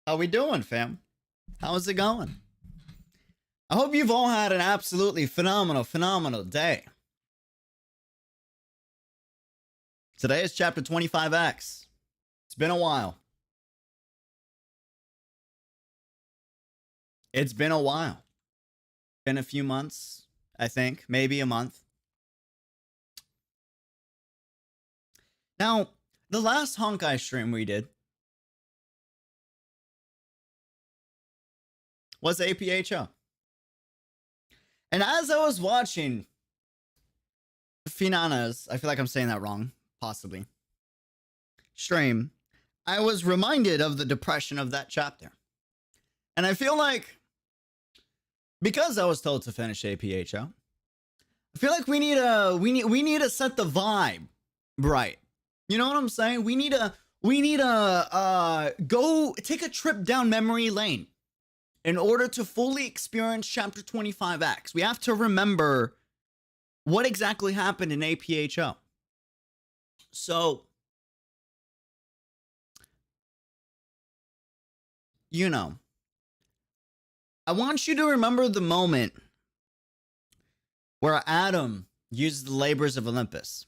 How we doing, fam? How's it going? I hope you've all had an absolutely phenomenal day. Today is chapter 25X. It's been a while. It's been a while. Been a few months, I think. Maybe a month. Now, the last Honkai stream we did was APHO. And as I was watching Finana's, I feel like I'm saying that wrong, possibly, stream, I was reminded of the depression of that chapter. And I feel like, because I was told to finish APHO, I feel like we need to set the vibe right. You know what I'm saying? We need to go take a trip down memory lane. In order to fully experience chapter 25X, we have to remember what exactly happened in APHO. So, you know, I want you to remember the moment where Adam used the labors of Olympus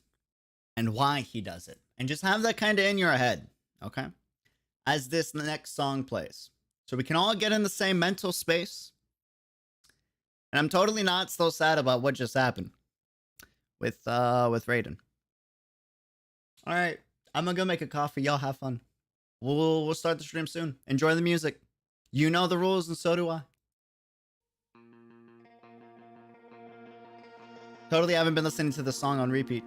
and why he does it. And just have that kind of in your head, okay? As this next song plays. So we can all get in the same mental space. And I'm totally not so sad about what just happened with Raiden. All right, I'm gonna go make a coffee. Y'all have fun. We'll start the stream soon. Enjoy the music. You know the rules, and so do I. Totally haven't been listening to the song on repeat.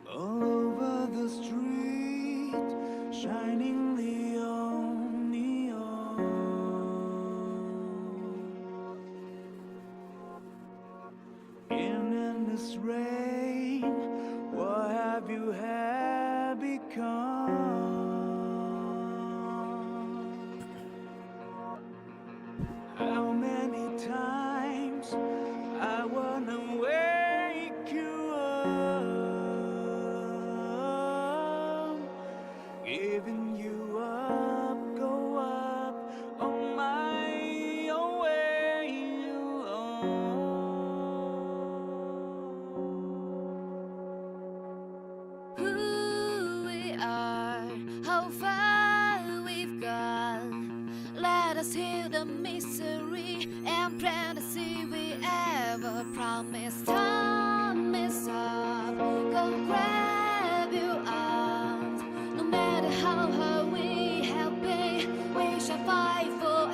All over the street, shining neon, neon. In endless rain, what have you had become? How many times I wanna wake you up, giving you up, go up on my own way alone. Who we are, how far we've gone. Let us heal the misery and plant the seed we ever promised. Time is up, go grab your arms. No matter how hard we have been, we shall fight forever.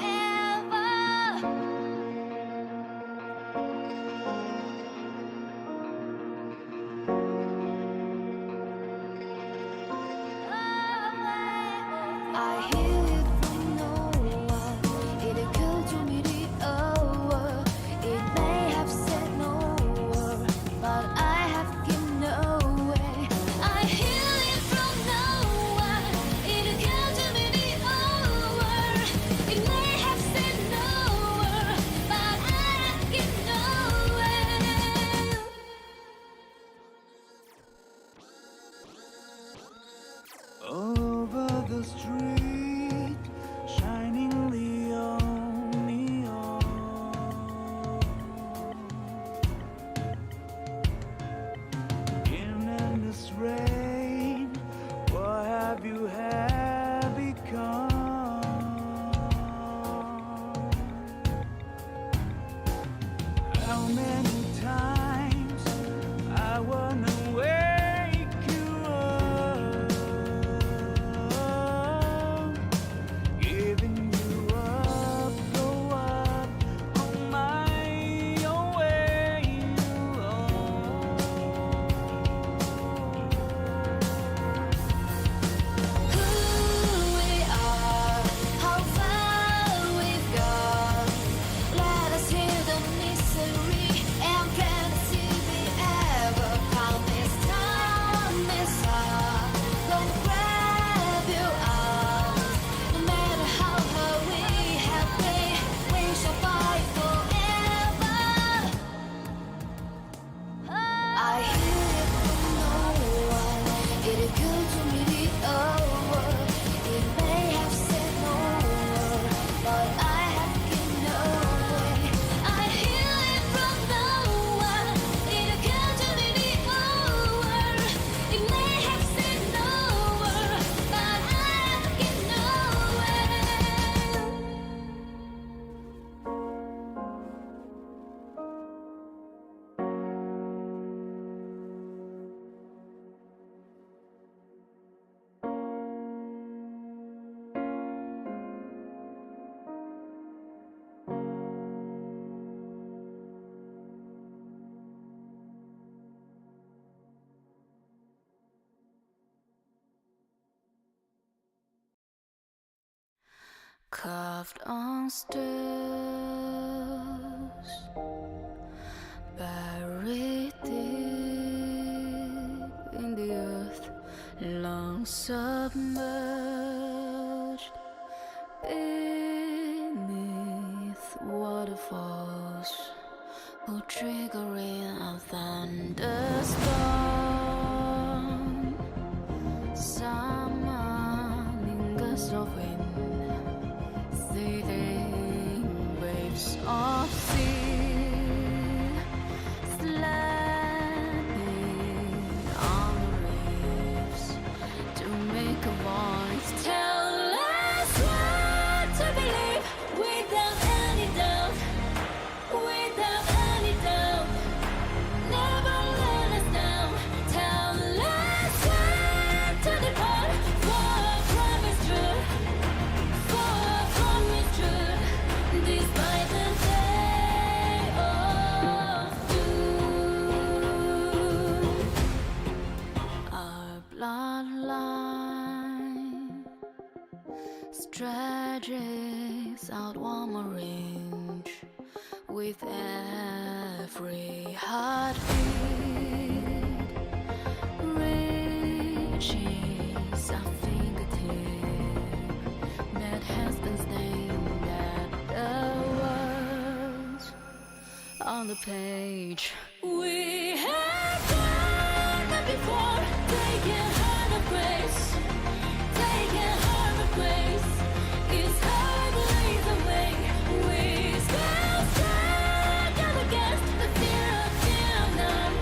I hear it from no one. It occurred to me the hour. It may have said no word, but I have given away. I hear it from no one. It occurred to me the hour. It may have said no word, but I have given away. All over the street, shining neon, neon. In endless rain, what have you had become? How many times I wanna wake you up, giving you up, go up on my own way alone. Who we are, how far we've gone. Let us heal the misery and plant the seed we ever promised. Time is up, go grab your arms. No matter how hard we have been, we shall fight forever. I hear it from no one. It occurred to me the hour. It may have said no word, but I have given away. I hear it from no one. It occurred to me the hour. It may have said no word, but I have given away. Carved on stairs, buried deep in the earth, long submerged beneath waterfalls, who triggering a thunderstorm, summoning gusts of wind. Seething waves of sea, slapping on the reefs to make a voice. drags out one more inch with every heartbeat. Reaches our fingertip that has been stained at the words on the page. We have done that before, taking heart of grace, taking heart of grace. It's hardly the way we still stand against the fear of unknown.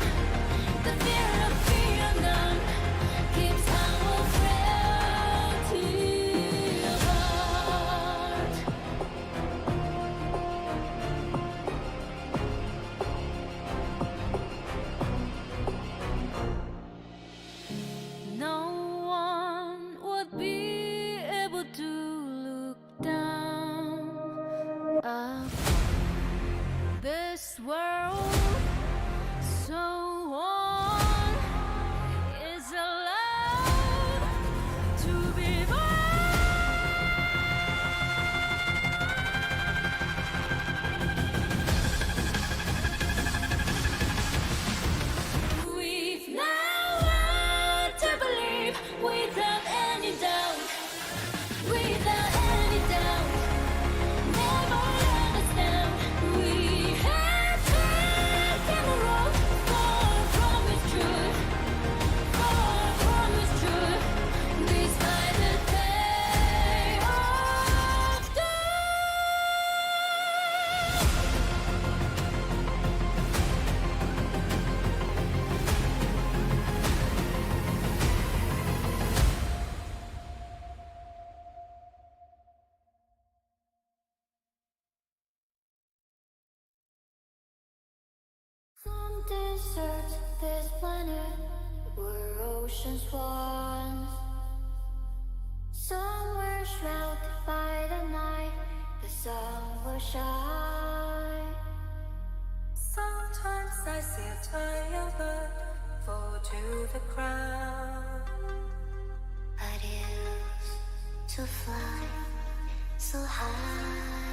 The fear of unknown keeps our frailty apart. No one would be able to look down upon this world. So on is allowed to be We've now learned to believe without any doubt, without any doubt. Never let us down. We have taken the road far from its truth, far from its truth. Despite the day of some deserts, this planet were oceans once. Some were shrouded by the night, the sun will shine. Sometimes I see a tired bird fall to the ground. I used to fly so high.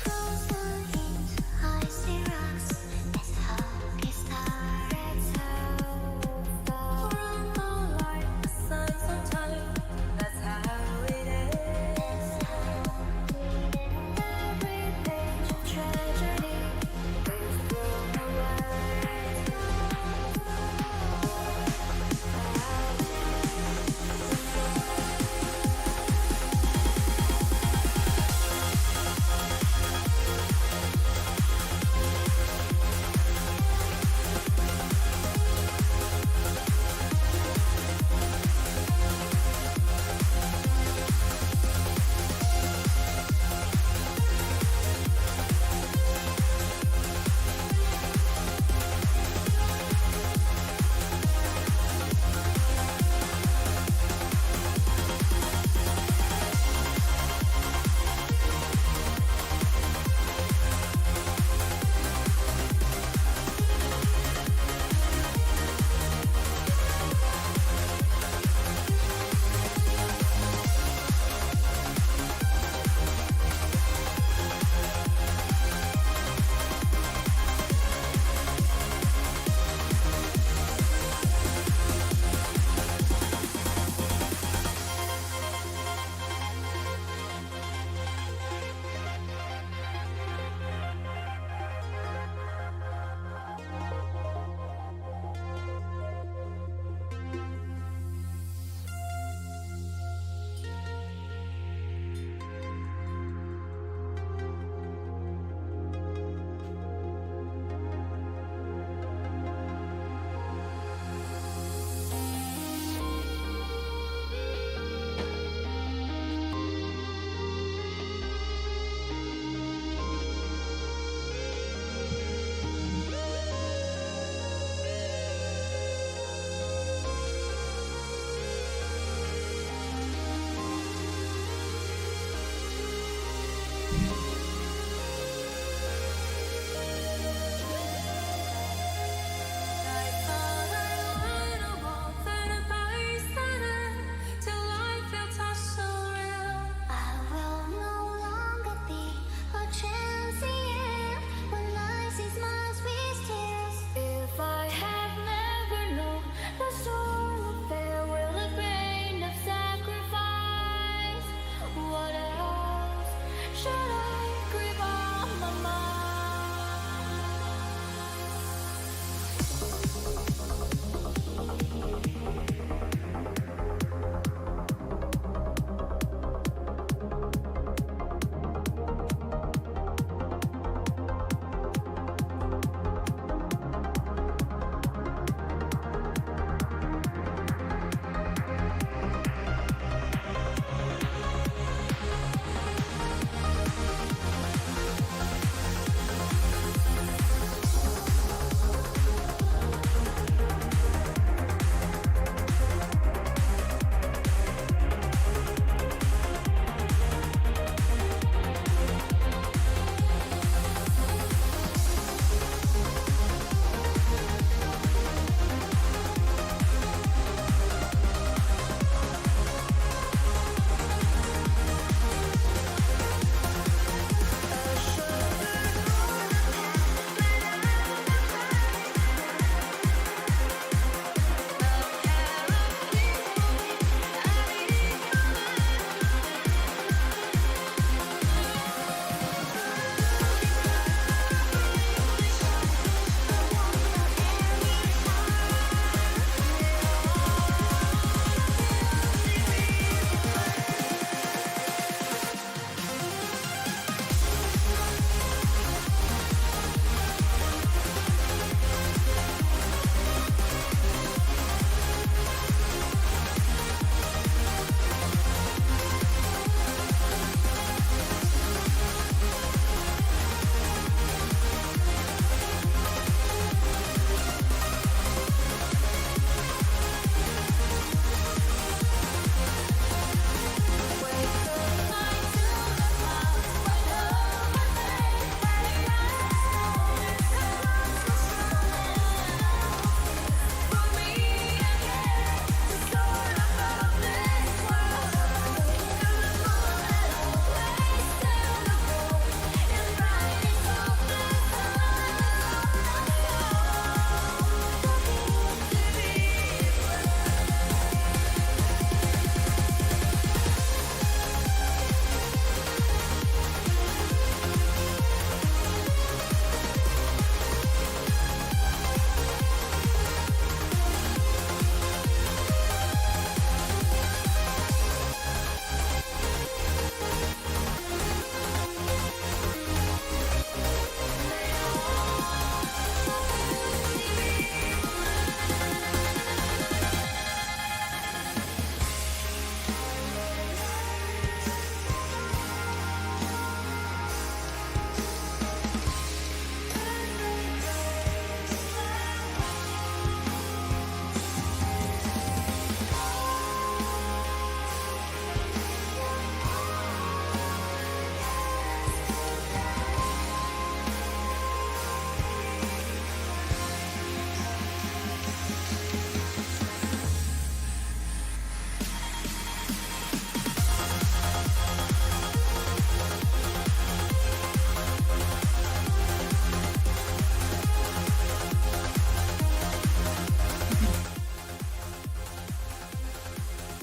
Frozen into icy rocks. That's how it starts. That's how far. Run all like the signs of time. That's how it is. Every page of tragedy is thrown away.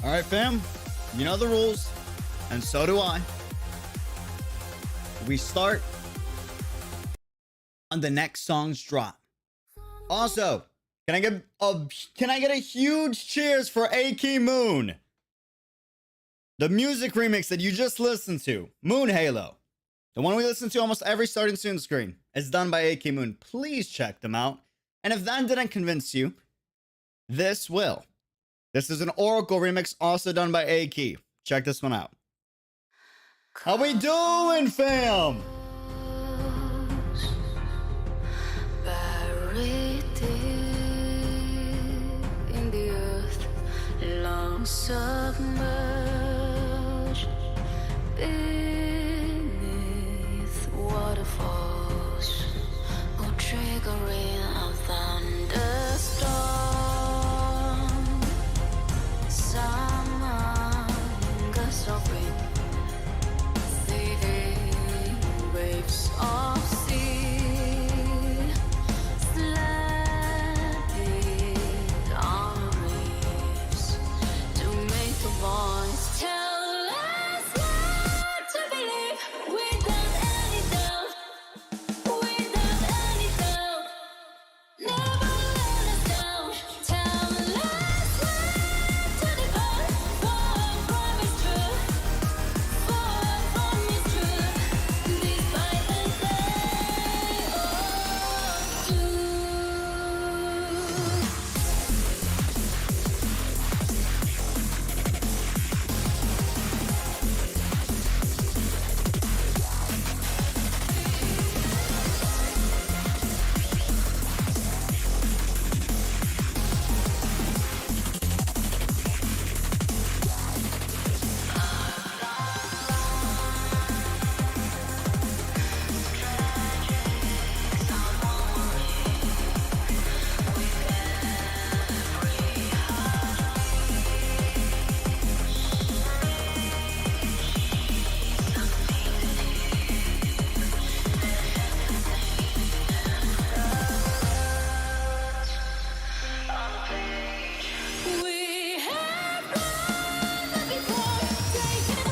All right, fam. You know the rules, and so do I. We start on the next song's drop. Also, can I get a huge cheers for AK Moon? The music remix that you just listened to, Moon Halo. The one we listen to almost every starting soon screen is done by AK Moon. Please check them out. And if that didn't convince you, this will. This is an Oracle remix also done by AK. Check this one out. How we doing, fam? Buried in the earth, long submerged beneath waterfalls, or triggering a thunderstorm. Some gust of wind, seething waves of sea, slanted on reefs to make the voice tell us what to believe without any doubt, without any doubt. Never let us down. Tell us where to depart. For from is true, for from is true. Despite the day or two. We have never before taken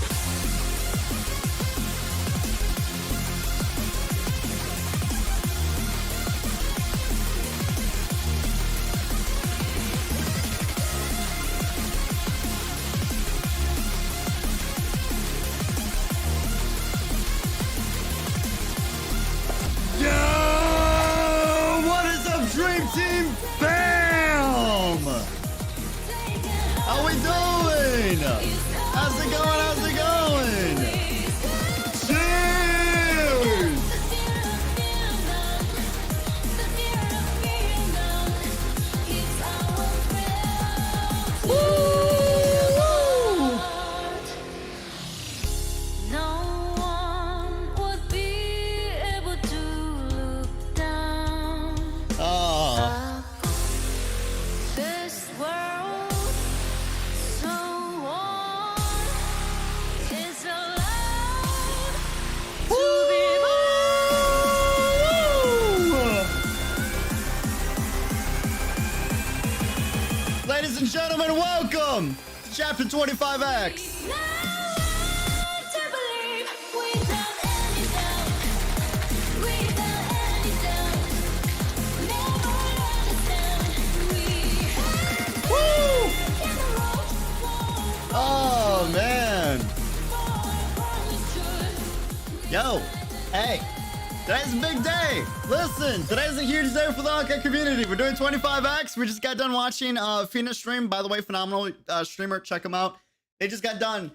Yo! What is up, Dream Team? Bam! How we doing? How's it going? How's it going? Cheers! Woo! No one would be able to look down Oh, this world. So on is allowed to be ladies and gentlemen, welcome to Chapter 25X. to believe without any doubt, without any doubt. Never understand. We have Woo! in the road, Oh, man. for Yo, hey, today's a big day. Listen, today's a huge day for the Honkai community. We're doing 25X. We just got done watching Fina stream. By the way, phenomenal streamer. Check him out. They just got done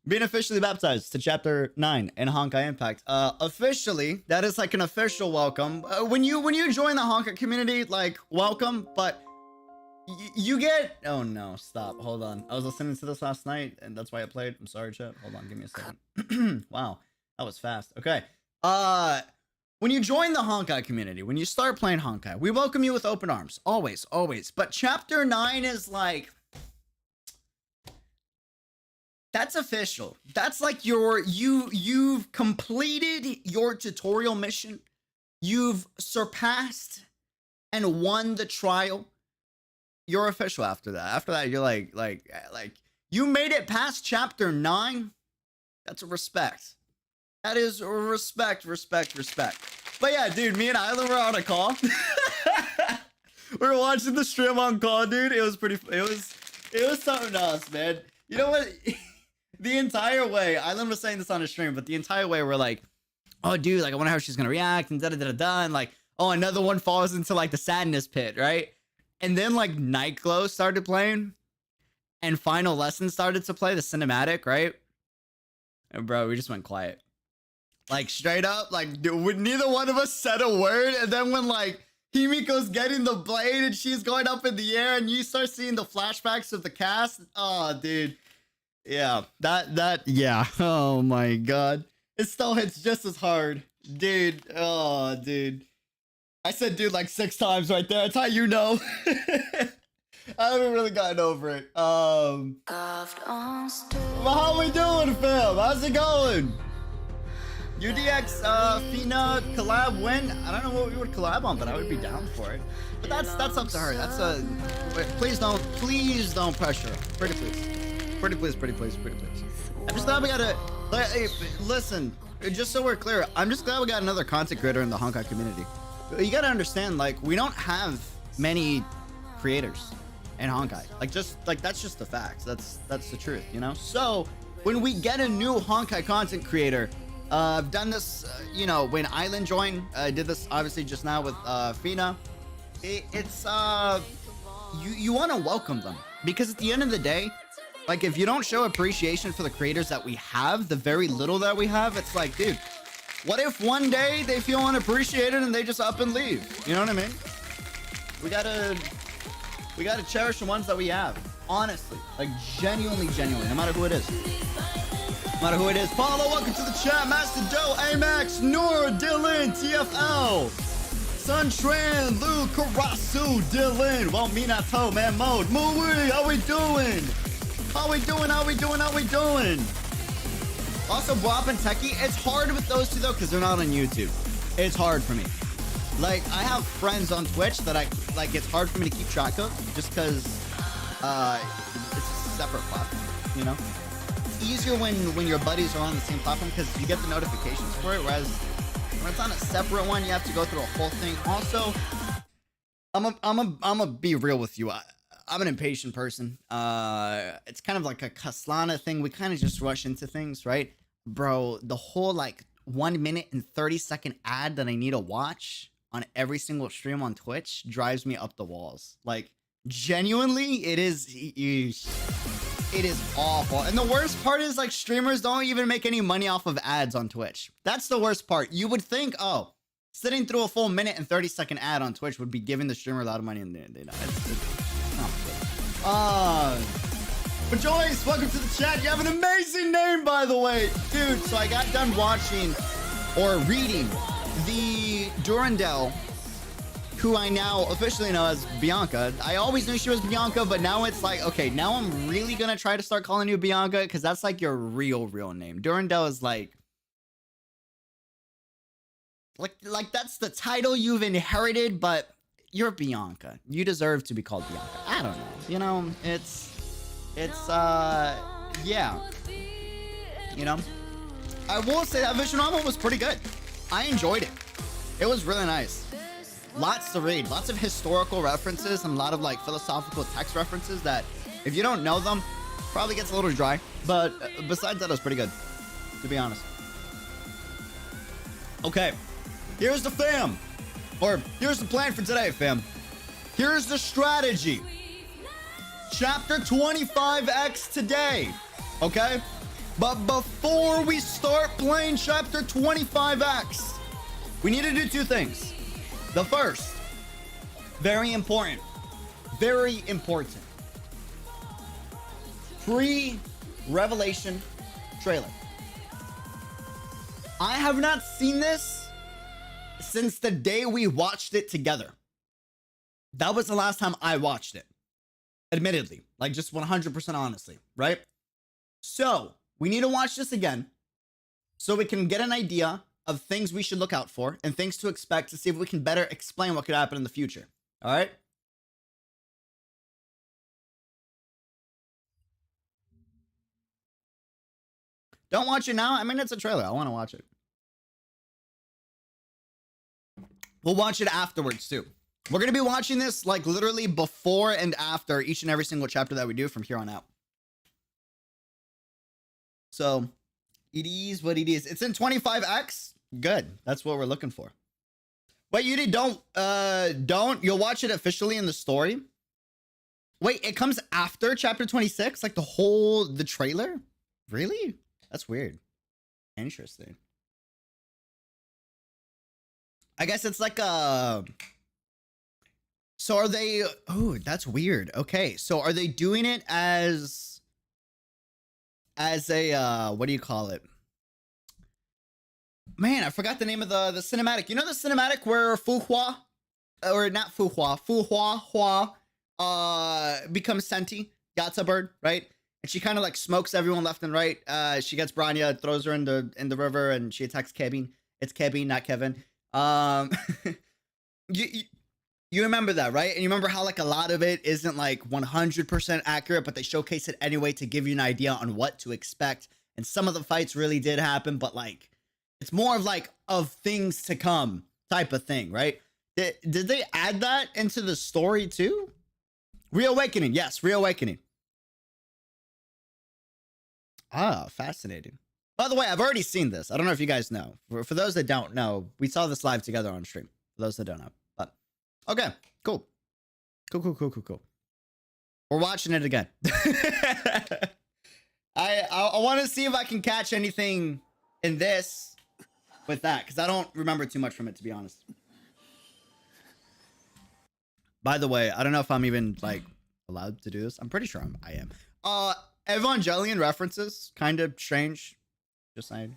being officially baptized to Chapter 9 in Honkai Impact. Officially, that is like an official welcome. When you join the Honkai community, like, welcome, but you get... Oh, no, stop. Hold on. I was listening to this last night, and that's why I played. I'm sorry, chat. Hold on. Give me a second. Wow. That was fast. Okay. When you join the Honkai community, when you start playing Honkai, we welcome you with open arms. Always, always. But Chapter 9 is like... That's official. That's like you've completed your tutorial mission. You've surpassed and won the trial. you're official after that. After that, you're like you made it past chapter 9. That's a respect. That is a respect. But yeah, dude, me and Isla were on a call. We were watching the stream on call, dude. It was something else, man. You know what? The entire way, Island was saying this on a stream, but the entire way we're like, oh, dude, like I wonder how she's gonna react and da, and like, oh, another one falls into like the sadness pit, right? And then like Nightglow started playing, and Final Lesson started to play the cinematic, right? And bro, we just went quiet, like straight up, like dude, neither one of us said a word. And then when like Himiko's getting the blade and she's going up in the air and you start seeing the flashbacks of the cast. Oh, dude. Yeah, yeah. Oh my God. It still hits just as hard. Dude. Oh, dude. I said dude like 6 times right there. That's how you know. I haven't really gotten over it. Well, how we doing, Phil? How's it going? UDX Fina collab win. I don't know what we would collab on, but I would be down for it. But that's up to her. That's a please don't pressure her. Pretty please. I'm just glad we got a hey, listen, just so we're clear, I'm just glad we got another content creator in the Honkai community. You gotta understand, like, we don't have many creators in Honkai. That's just the facts. That's the truth, you know? So when we get a new Honkai content creator, I've done this, you know, when Island joined. I did this obviously just now with Fina. You want to welcome them, because at the end of the day, like, if you don't show appreciation for the creators that we have, the very little that we have, it's like, dude, what if one day they feel unappreciated and they just up and leave? You know what I mean? We gotta cherish the ones that we have, honestly, like genuinely, no matter who it is. No matter who it is. Paulo, welcome to the chat. Master Doe, Amax, Noor, Dylan, TFL, Suntran, Lou, Karasu, Dylan, well, Minato, Man Mode, Mui, how we doing? How we doing? Also, Bwap and Techie, it's hard with those two though, because they're not on YouTube. It's hard for me. Like, I have friends on Twitch that it's hard for me to keep track of, just because it's a separate platform, you know? Easier when your buddies are on the same platform because you get the notifications for it, whereas when it's on a separate one, you have to go through a whole thing. Also, I'm a be real with you. I'm an impatient person. It's kind of like a Kaslana thing. We kind of just rush into things, right? Bro, the whole like 1 minute and 30-second ad that I need to watch on every single stream on Twitch drives me up the walls. Like, genuinely, it is awful. And the worst part is, like, streamers don't even make any money off of ads on Twitch. That's the worst part. You would think, oh, sitting through a full minute and 30-second ad on Twitch would be giving the streamer a lot of money, and they don't. It's not good. But Joyce, welcome to the chat. You have an amazing name, by the way. Dude, so I got done watching or reading the Durandal, who I now officially know as Bianca. I always knew she was Bianca, but now it's like, okay, now I'm really gonna try to start calling you Bianca, because that's like your real name. Durandal is like that's the title you've inherited, but you're Bianca. You deserve to be called Bianca. I don't know. You know, it's yeah. You know, I will say that visual novel was pretty good. I enjoyed it. It was really nice. Lots to read, lots of historical references, and a lot of like philosophical text references that, if you don't know them, probably gets a little dry. But besides that, it was pretty good, to be honest. Okay, here's the fam, or here's the plan for today, fam. Here's the strategy. Chapter 25X today, okay? But before we start playing Chapter 25X, we need to do 2 things. The first, very important, pre-revelation trailer. I have not seen this since the day we watched it together. That was the last time I watched it. Admittedly, like just 100% honestly, right? So we need to watch this again so we can get an idea of things we should look out for and things to expect, to see if we can better explain what could happen in the future. All right? Don't watch it now. I mean, it's a trailer. I want to watch it. We'll watch it afterwards too. We're going to be watching this like literally before and after each and every single chapter that we do from here on out. So it is what it is. It's in 25x. Good. That's what we're looking for. Wait, you don't. You'll watch it officially in the story. Wait, it comes after chapter 26? Like the trailer? Really? That's weird. Interesting. I guess it's like a... So are they... Oh, that's weird. Okay, so are they doing it as a, what do you call it? Man, I forgot the name of the cinematic. You know the cinematic where Fu Hua, or not Fu Hua becomes Senti, Yatsa bird, right? And she kind of like smokes everyone left and right. She gets Branya, throws her in the river, and she attacks Kevin. It's Kevin, not Kevin. You remember that, right? And you remember how like a lot of it isn't like 100% accurate, but they showcase it anyway to give you an idea on what to expect. And some of the fights really did happen, but like it's more of like of things to come type of thing, right? Did they add that into the story too? Reawakening, yes, Reawakening. Ah, fascinating. By the way, I've already seen this. I don't know if you guys know. For those that don't know, we saw this live together on stream. For those that don't know. But okay, cool. Cool. We're watching it again. I want to see if I can catch anything in this with that, because I don't remember too much from it, to be honest. By the way, I don't know if I'm even like allowed to do this. I'm pretty sure I am. Evangelion references, kind of strange. Just saying.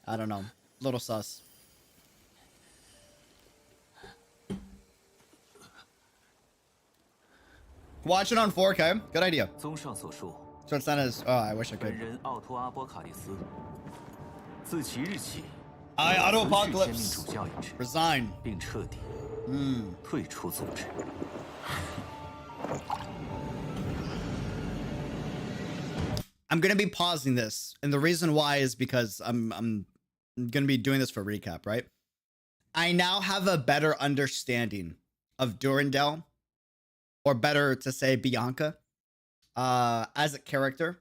I don't know. Little sus. Watch it on 4K. Good idea. 综上所述， So it's not as... Oh, I wish I 本 could. 人奥托阿波卡利斯，自其日起， I, Otto 辞去天命 Apocalypse. 主教一职， Resign. 并彻底退出组织。 I'm going to be pausing this. And the reason why is because I'm going to be doing this for recap, right? I now have a better understanding of Durandal, or better to say Bianca, as a character.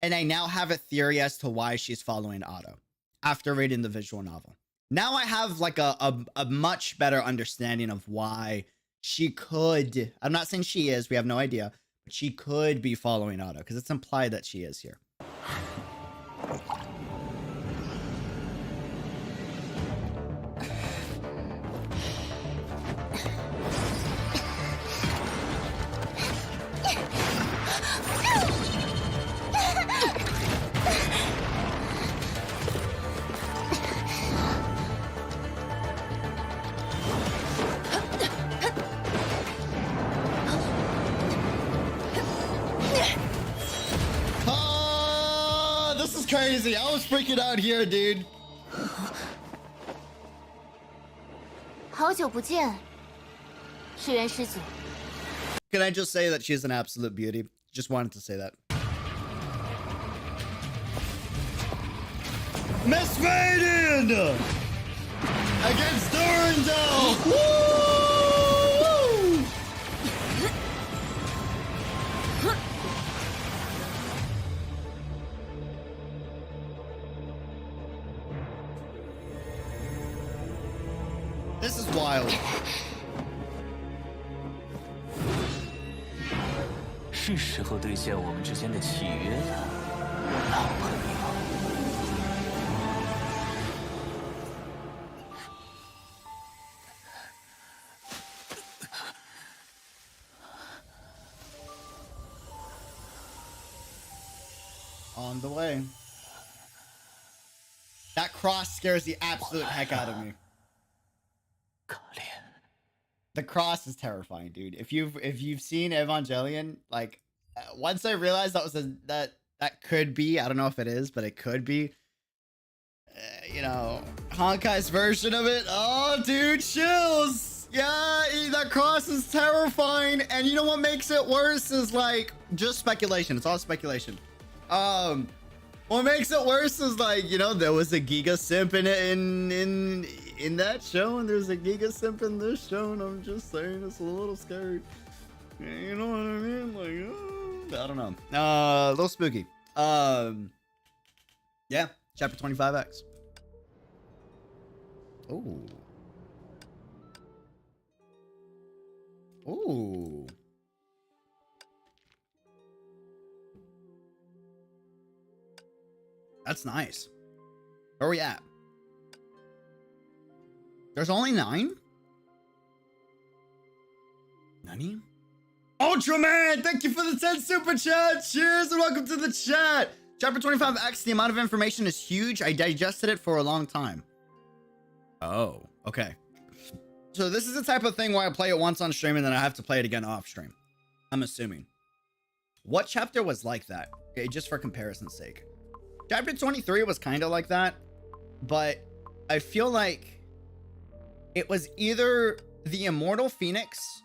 And I now have a theory as to why she's following Otto after reading the visual novel. Now I have like a much better understanding of why she could, I'm not saying she is, we have no idea, but she could be following Otto because it's implied that she is here. Crazy. I was freaking out here, dude. 好久不见，世人师祖。 Can I just say that she's an absolute beauty? Just wanted to say that. Miss Maiden against Durandal. Woo! This is wild. 是时候兑现我们之间的契约了，老朋友。 On the way. That cross scares the absolute heck out of me. 可怜。 The cross is terrifying, dude. If you've seen Evangelion, like once I realized that was that could be, I don't know if it is, but it could be, you know, Honkai's version of it. Oh, dude, chills. Yeah, that cross is terrifying. And you know what makes it worse is like just speculation. It's all speculation. What makes it worse is like, you know, there was a Giga simp in that show, and there's a Giga simp in this show, and I'm just saying it's a little scary. You know what I mean? Like, I don't know. A little spooky. Yeah, chapter 25X. Ooh. Ooh. That's nice. Where are we at? There's only 9? Nani? Ultraman, thank you for the 10 super chat. Cheers and welcome to the chat. Chapter 25X, the amount of information is huge. I digested it for a long time. Oh, okay. So this is the type of thing where I play it once on stream and then I have to play it again off stream. I'm assuming. What chapter was like that? Okay, just for comparison's sake. Chapter 23 was kind of like that, but I feel like it was either the Immortal Phoenix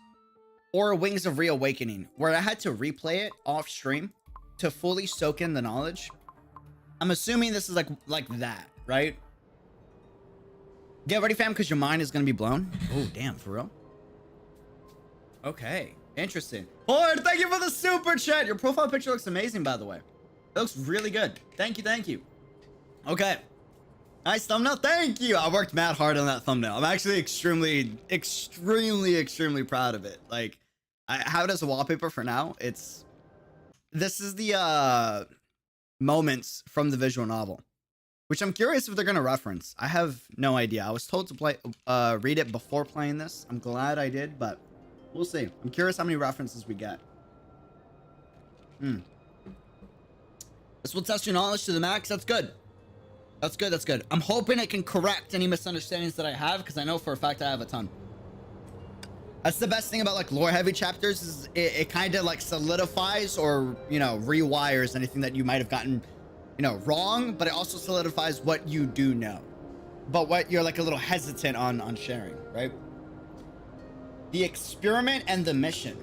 or Wings of Reawakening, where I had to replay it off stream to fully soak in the knowledge. I'm assuming this is like that, right? Get ready, fam, because your mind is going to be blown. Oh, damn, for real? Okay, interesting. Horde, thank you for the super chat. Your profile picture looks amazing, by the way. It looks really good. Thank you, thank you. Okay. Nice thumbnail. Thank you. I worked mad hard on that thumbnail. I'm actually extremely proud of it. Like, I have it as a wallpaper for now. This is the moments from the visual novel, which I'm curious if they're going to reference. I have no idea. I was told to read it before playing this. I'm glad I did, but we'll see. I'm curious how many references we get. This will test your knowledge to the max. That's good. That's good. That's good. I'm hoping it can correct any misunderstandings that I have, because I know for a fact I have a ton. That's the best thing about like lore heavy chapters is it kind of like solidifies or, you know, rewires anything that you might have gotten, you know, wrong, but it also solidifies what you do know, but what you're like a little hesitant on sharing, right? The experiment and the mission.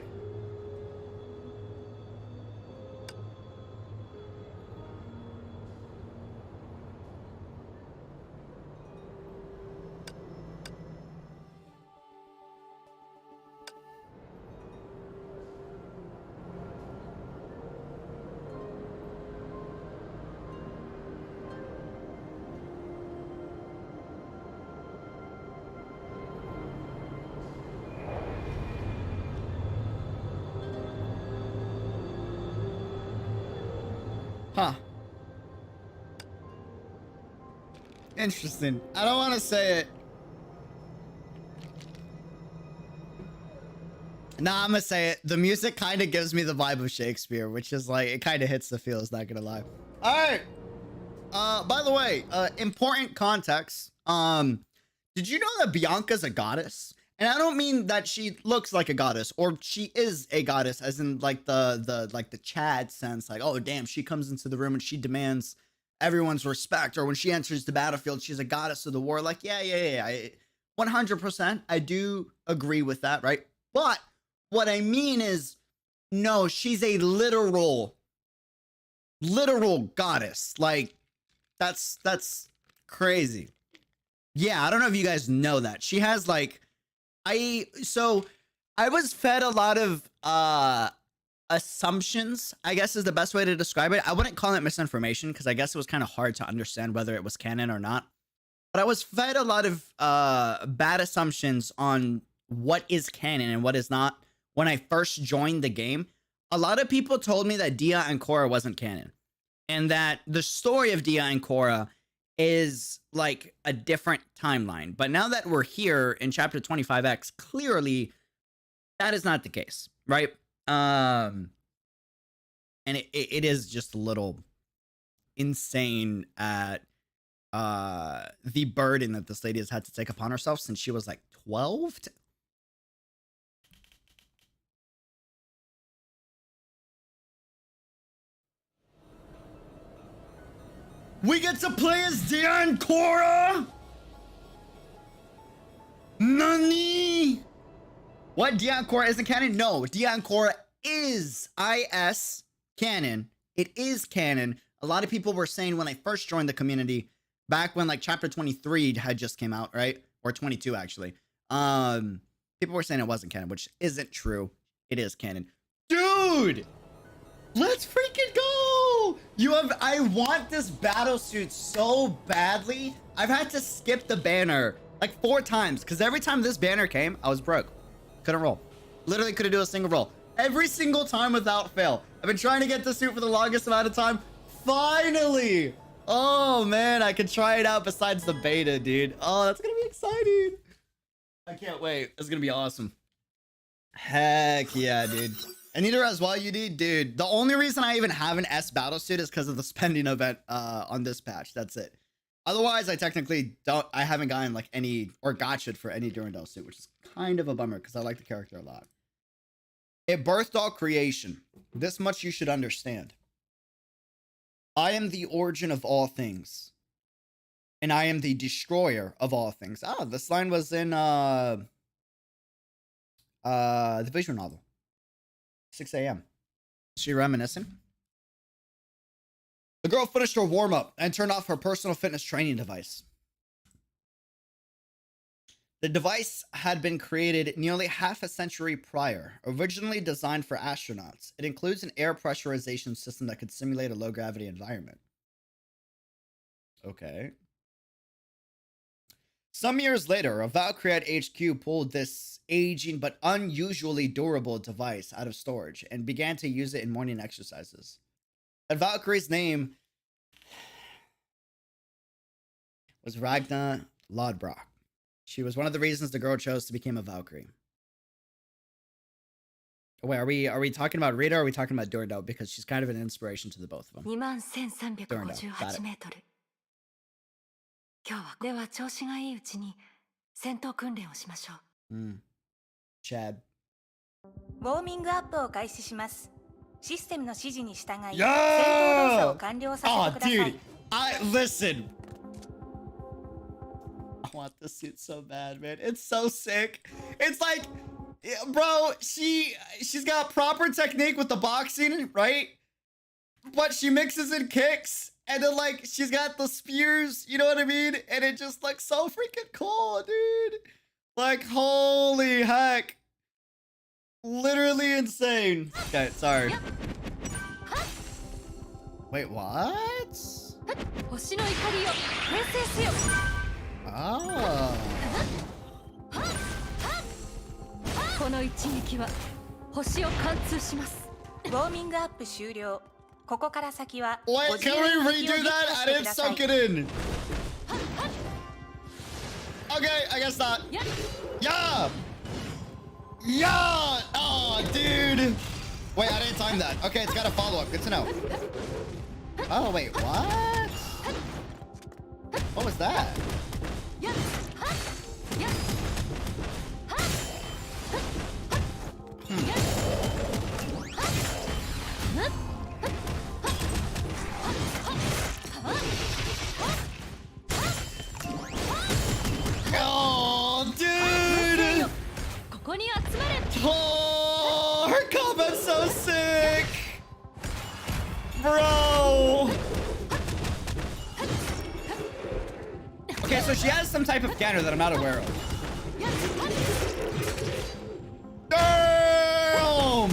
Huh. Interesting. I don't want to say it. Nah, I'm gonna say it. The music kind of gives me the vibe of Shakespeare, which is like, it kind of hits the feels, not gonna lie. All right. By the way, important context. Did you know that Bianca's a goddess? And I don't mean that she looks like a goddess or she is a goddess as in like the Chad sense, like, oh damn, she comes into the room and she demands everyone's respect, or when she enters the battlefield, she's a goddess of the war. Like, yeah. 100%. I do agree with that, right? But what I mean is, no, she's a literal goddess. Like, that's crazy. Yeah, I don't know if you guys know that. She has like, I was fed a lot of assumptions, I guess is the best way to describe it. I wouldn't call it misinformation because I guess it was kind of hard to understand whether it was canon or not. But I was fed a lot of bad assumptions on what is canon and what is not when I first joined the game. A lot of people told me that Dia and Korra wasn't canon, and that the story of Dia and Korra is like a different timeline. But now that we're here in chapter 25X, clearly that is not the case, right? And it is just a little insane at the burden that this lady has had to take upon herself since she was like 12. We get to play as Dia and Korra? Nani? What? Dia and Korra isn't canon? No, Dia and Korra is IS canon. It is canon A lot of people were saying when I first joined the community, back when like chapter 23 had just came out, right? Or 22 actually. People were saying it wasn't canon, which isn't true. It is canon. Dude! Let's freaking go! I want this battle suit so badly. I've had to skip the banner like 4 times because every time this banner came, I was broke. Couldn't roll. Literally couldn't do a single roll. Every single time without fail. I've been trying to get the suit for the longest amount of time. Finally! Oh man, I can try it out besides the beta, dude. Oh, that's gonna be exciting. I can't wait. It's gonna be awesome. Heck yeah, dude. And neither as well, you did, dude. The only reason I even have an S battle suit is because of the spending event on this patch. That's it. Otherwise, I technically I haven't gotten like any or gotcha'd for any Durandal suit, which is kind of a bummer because I like the character a lot. It birthed all creation. This much you should understand. I am the origin of all things. And I am the destroyer of all things. Oh, this line was in the visual novel. 6 a.m. Is she reminiscing? The girl finished her warm-up and turned off her personal fitness training device. The device had been created nearly half a century prior, originally designed for astronauts. It includes an air pressurization system that could simulate a low-gravity environment. Okay. Some years later, a Valkyrie at HQ pulled this aging but unusually durable device out of storage and began to use it in morning exercises. That Valkyrie's name was Ragna Lodbrok. She was one of the reasons the girl chose to become a Valkyrie. Wait, are we talking about Rita or are we talking about Durandal? Because she's kind of an inspiration to the both of them. 21,358メートル。今日はでは調子がいいうちに戦闘訓練をしましょう。Chad. ウォーミングアップを開始します。システムの指示に従い、 Yeah! 戦闘動作を完了させてください。 Oh, dude, listen. I want this suit so bad, man. It's so sick. It's like, bro, she's got proper technique with the boxing, right? But she mixes in kicks, and then like she's got the spears, you know what I mean? And it just looks so freaking cool, dude. Like, holy heck. Literally insane. Okay, sorry. Wait, what? 星の怒りよ、転生せよ。 Oh. この一撃は星を貫通します。ウォーミングアップ終了。ここから先は Wait, can we redo that? I didn't soak it in. Okay, I guess not. Yeah! Yeah! Oh, dude! Wait, I didn't time that. Okay, it's got a follow-up. Good to know. Oh, wait, what? What was that? Oh, dude! ここに集まれ。 Oh, her combat's so sick! Bro! Okay, so she has some type of counter that I'm not aware of. Damn!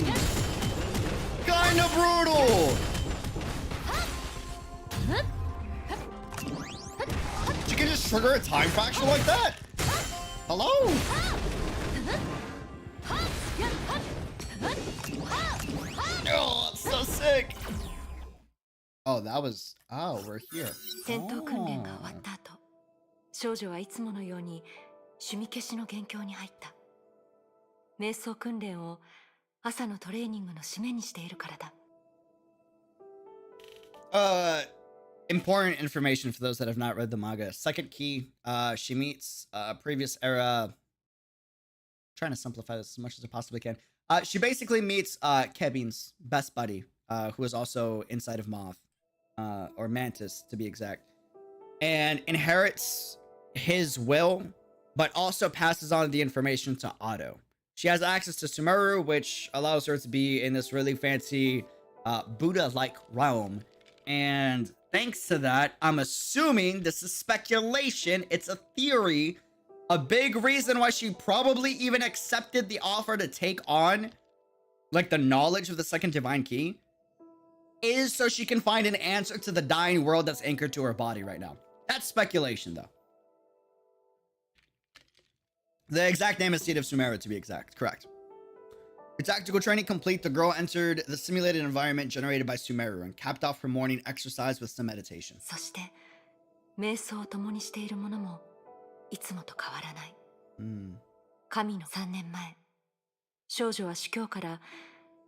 Kinda brutal! She can just trigger a time fraction like that? Hello? Oh, it's so sick! Oh, that was... Oh, we're here. 戦闘訓練が終わった後、少女はいつものように趣味消しの元凶に入った。瞑想訓練を朝のトレーニングの締めにしているからだ。Important information for those that have not read the manga. Second key, she meets previous era. Trying to simplify this as much as I possibly can. She basically meets Kevin's best buddy, who is also inside of Moth, or Mantis to be exact, and inherits his will, but also passes on the information to Otto. She has access to Sumeru, which allows her to be in this really fancy Buddha-like realm. And thanks to that, I'm assuming this is speculation, it's a theory. A big reason why she probably even accepted the offer to take on, like, the knowledge of the second divine key is so she can find an answer to the dying world that's anchored to her body right now. That's speculation, though. The exact name is Seed of Sumeru, to be exact. Correct. Her tactical training complete, the girl entered the simulated environment generated by Sumeru and capped off her morning exercise with some meditation. そして瞑想を共にしているものもいつもと変わらない。神の3年前、少女は主教から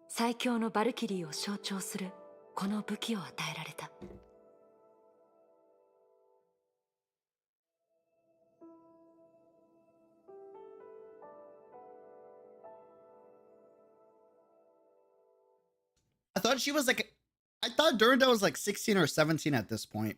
最強のバルキリーを象徴するこの武器を与えられた。I thought she was like, I thought Durandal was like 16 or 17 at this point.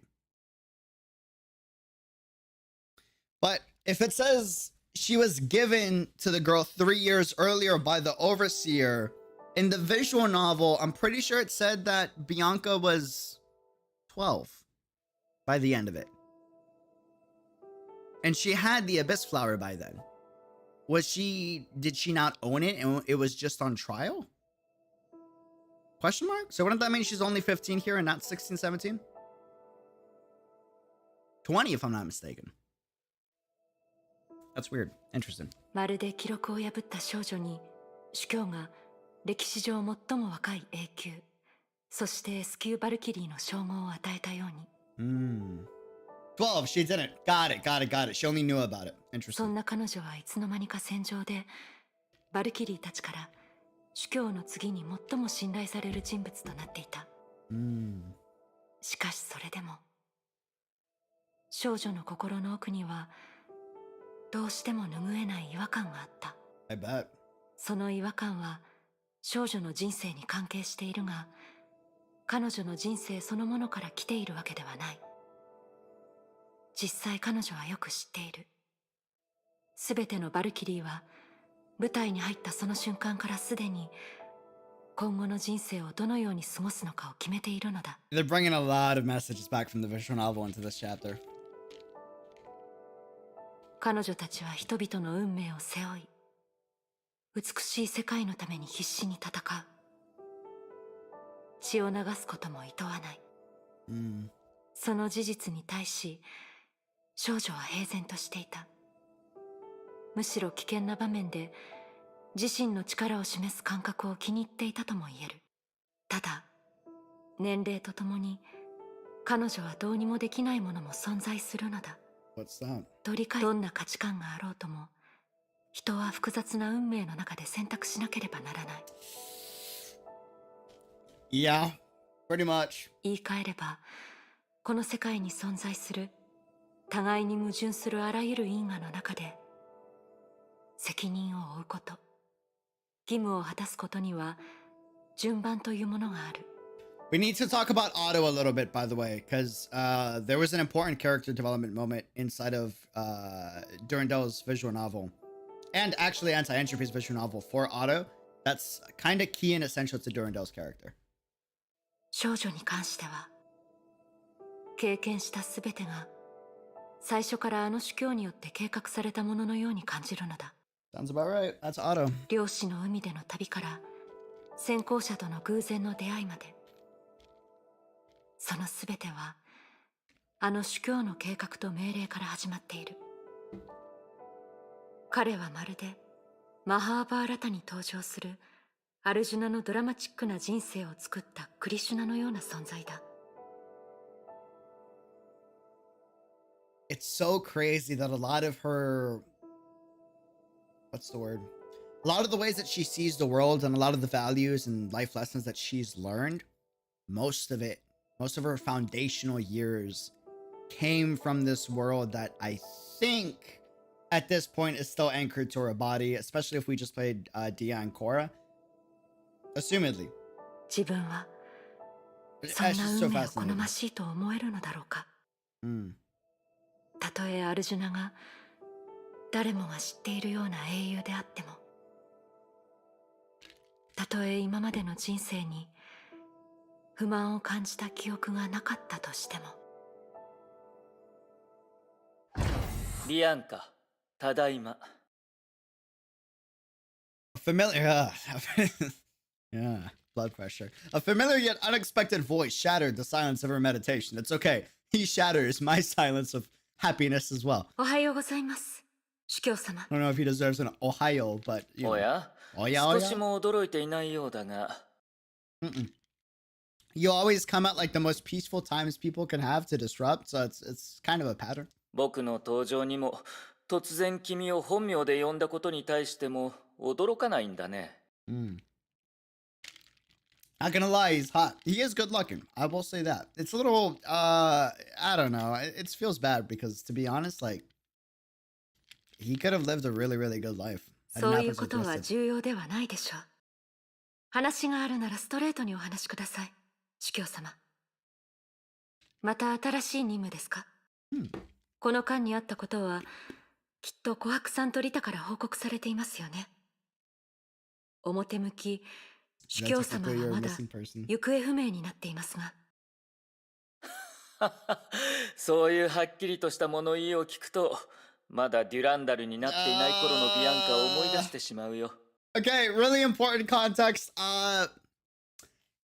But if it says she was given to the girl 3 years earlier by the overseer, in the visual novel, I'm pretty sure it said that Bianca was 12 by the end of it. And she had the Abyss Flower by then. Did she not own it and it was just on trial? Question mark? So wouldn't that mean she's only 15 here and not 16, 17? 20 if I'm not mistaken. That's weird. Interesting. まるで記録を破った少女に主教が歴史上最も若い永久、そして S 級バルキリーの称号を与えたように。12, she didn't. Got it. She only knew about it. そ Interesting. んな彼女はいつの間にか戦場でバルキリーたちから主教の次に最も信頼される人物となっていた。しかしそれでも少女の心の奥にはどうしても拭えない違和感があった。 I bet. その違和感は少女の人生に関係しているが、彼女の人生そのものから来ているわけではない。実際彼女はよく知っている。すべてのバルキリーは舞台に入ったその瞬間からすでに今後の人生をどのように過ごすのかを決めているのだ。 They're bringing a lot of messages back from the visual novel into this chapter. 彼女たちは人々の運命を背負い、美しい世界のために必死に戦う。血を流すことも厭わない。その事実に対し少女は平然としていた。むしろ危険な場面で自身の力を示す感覚を気に入っていたとも言える。ただ年齢とともに彼女はどうにもできないものも存在するのだ。 What's that? どんな価値観があろうとも人は複雑な運命の中で選択しなければならない。 Yeah, pretty much. 言い換えればこの世界に存在する互いに矛盾するあらゆる因果の中で責任を負うこと、義務を果たすことには順番というものがある。 We need to talk about Otto a little bit, by the way, because there was an important character development moment inside of Durandal's visual novel, and actually Anti-Entropy's visual novel for Otto. That's kind of key and essential to Durandal's character. 少女に関しては経験したすべてが最初からあの主教によって計画されたもののように感じるのだ。 Sounds about right. That's Otto. 漁師の海での旅から先行者との偶然の出会いまで、そのすべてはあの主教の計画と命令から始まっている。彼はまるでマハーバーラタに登場するアルジュナのドラマチックな人生を作ったクリシュナのような存在だ。 It's so crazy that a lot of her... What's the word? A lot of the ways that she sees the world and a lot of the values and life lessons that she's learned, most of her foundational years came from this world that I think at this point is still anchored to her body, especially if we just played Dia and Korra. Assumedly. 自分は It's そんな just so 運命を好 fascinating. ましいと思えるのだろうか。たとえアルジュナが誰もが知っているような英雄であっても、たとえ今までの人生に不満を感じた記憶がなかったとしても。ビアンカ、ただいま。Familiar. Yeah, blood pressure. A familiar yet unexpected voice shattered the silence of her meditation. It's okay. He shatters my silence of happiness as well. おはようございます、主教様。 I don't know if he deserves an Ohio, but you お know. や、 Oya, 少しも驚いていないようだが。Mm-mm. You always come at like the most peaceful times people can have to disrupt, so it's kind of a pattern. 僕の登場にも突然君を本名で呼んだことに対しても驚かないんだね。Not gonna lie, he's hot. He is good looking. I will say that. It's a little, I don't know. It feels bad because, to be honest, like, he could have lived a really, really good life. そういうことは重要ではないでしょう。話があるならストレートにお話しください、主教様。また新しい任務ですか？この間にあったことはきっと琥珀さんとリタから報告されていますよね。表向き主教様はまだ行方不明になっていますが。そういうはっきりとした物言いを聞くと、まだデュランダルになっていない頃のビアンカを思い出してしまうよ。Okay, really important context.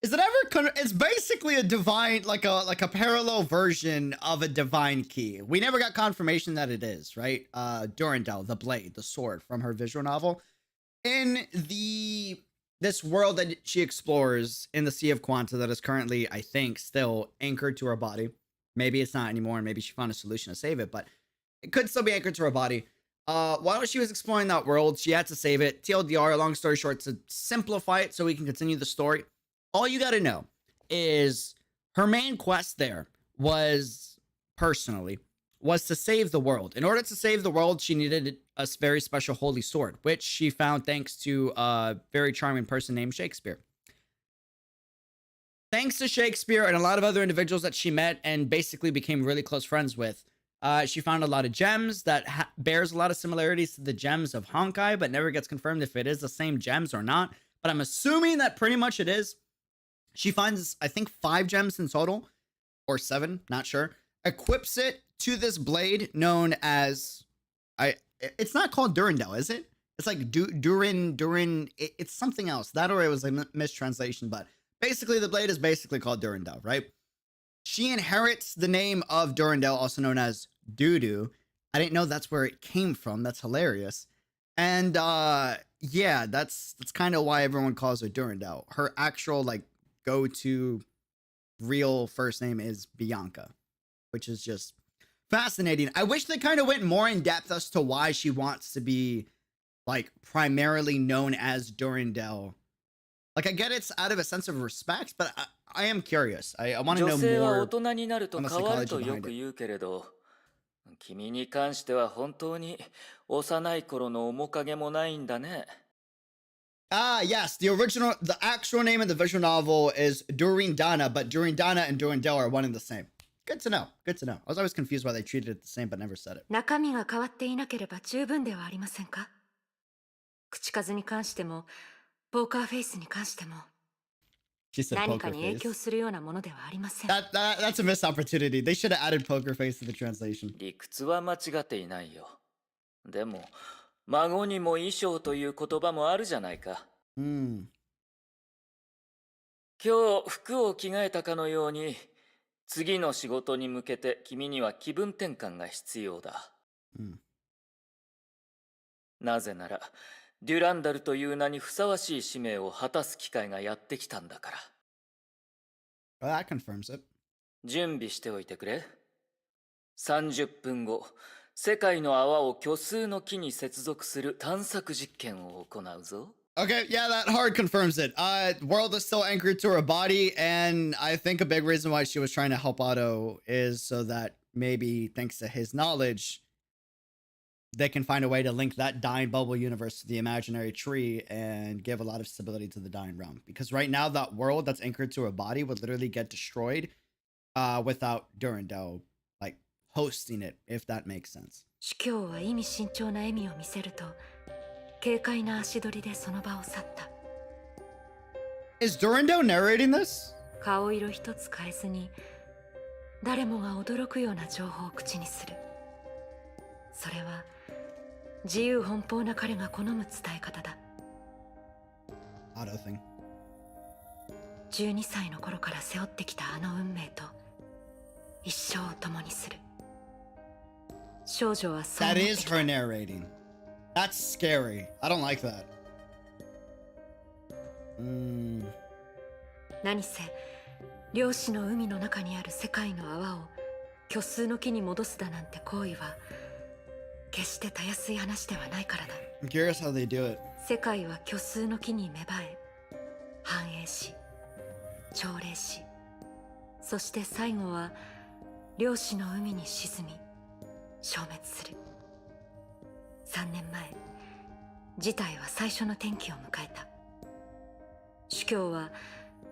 Is it ever? It's basically a divine, like a parallel version of a divine key. We never got confirmation that it is, right? Durandal, the blade, the sword from her visual novel. In this world that she explores in the Sea of Quanta that is currently, I think, still anchored to her body. Maybe it's not anymore, and maybe she found a solution to save it, but it could still be anchored to her body. While she was exploring that world, she had to save it. TLDR, long story short, to simplify it so we can continue the story, all you got to know is her main quest there was, personally, was to save the world. In order to save the world, she needed a very special holy sword, which she found thanks to a very charming person named Shakespeare. Thanks to Shakespeare and a lot of other individuals that she met and basically became really close friends with, she found a lot of gems that bears a lot of similarities to the gems of Honkai, but never gets confirmed if it is the same gems or not. But I'm assuming that pretty much it is. She finds, I think, 5 gems in total, or 7, not sure. Equips it to this blade known as, it's not called Durandal, is it? It's like Durin, it's something else. That or it was a mistranslation, but basically the blade is basically called Durandal, right? She inherits the name of Durandal, also known as Dudu. I didn't know that's where it came from. That's hilarious. And yeah, that's kind of why everyone calls her Durandal. Her actual like go-to real first name is Bianca, which is just fascinating. I wish they kind of went more in depth as to why she wants to be like primarily known as Durandal. Like, I get it's out of a sense of respect, but I am curious. I want to know 女性は more 大人になると on the 変わる psychology とよ behind く it. 言うけれど、君に関しては本当に幼い頃の面影もないんだね。Ah, yes, the actual name of the visual novel is Durindana, but Durindana and Durandal are one and the same. Good to know. Good to know. I was always confused why they treated it the same, but never said it. 中身が変わっていなければ十分ではありませんか？口数に関してもポーカーフェイスに関しても She said 何か poker に影響 face. するようなものではありません。 That's a missed opportunity. They should have added poker face to the translation. 理屈は間違っていないよ。でも、孫にも衣装という言葉もあるじゃないか。Hmm. 今日服を着替えたかのように、次の仕事に向けて君には気分転換が必要だ。なぜなら、デュランダルという名にふさわしい使命を果たす機会がやってきたんだから。Well, that confirms it. 準備しておいてくれ。30分後、世界の泡を虚数の木に接続する探索実験を行うぞ。Okay, yeah, that hard confirms it. World is still anchored to her body, and I think a big reason why she was trying to help Otto is so that maybe, thanks to his knowledge, they can find a way to link that dying bubble universe to the imaginary tree and give a lot of stability to the dying realm. Because right now, that world that's anchored to her body would literally get destroyed without Durandal, like, hosting it, if that makes sense. 主教は意味慎重な笑みを見せると軽快な足取りでその場を去った。 Is Durandal narrating this? 顔色一つ変えずに誰もが驚くような情報を口にする。それは自由奔放な彼が好む伝え方だ。 Otto thing. 12歳の頃から背負ってきたあの運命と一生を共にする。少女はそう That 思って is きた。 her narrating. That's scary. I don't like that. 何せ漁師の海の中にある世界の泡を虚数の木に戻すだなんて行為は決してたやすい話ではないからだ。 I'm curious how they do it. 世界は虚数の木に芽生え繁栄し朝礼し、そして最後は漁師の海に沈み消滅する。3年前事態は最初の転機を迎えた。主教は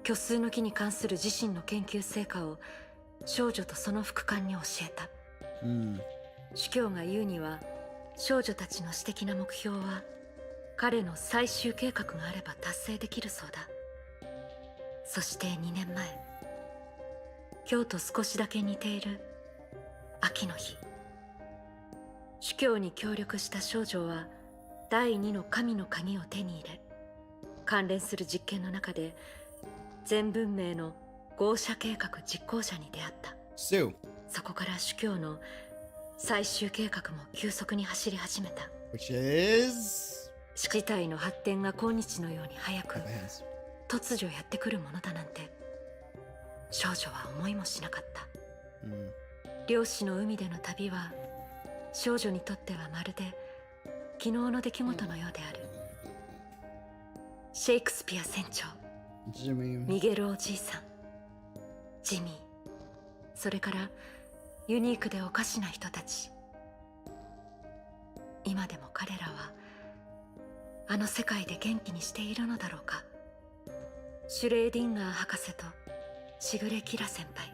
虚数の木に関する自身の研究成果を少女とその副官に教えた。主教が言うには、少女たちの私的な目標は彼の最終計画があれば達成できるそうだ。そして2年前、今日と少しだけ似ている秋の日、主教に協力した少女は第2の神の鍵を手に入れ、関連する実験の中で全文明の合社計画実行者に出会った。 Sue. そこから主教の最終計画も急速に走り始めた。 Which is... 事態の発展が今日のように早く Clap my hands. 突如やってくるものだなんて少女は思いもしなかった。漁師の海での旅は少女にとってはまるで昨日の出来事のようである。シェイクスピア船長、 Jimmy. ミゲルおじいさん、ジミー、それからユニークでおかしな人たち。今でも彼らはあの世界で元気にしているのだろうか。シュレーディンガー博士としぐれキラ先輩、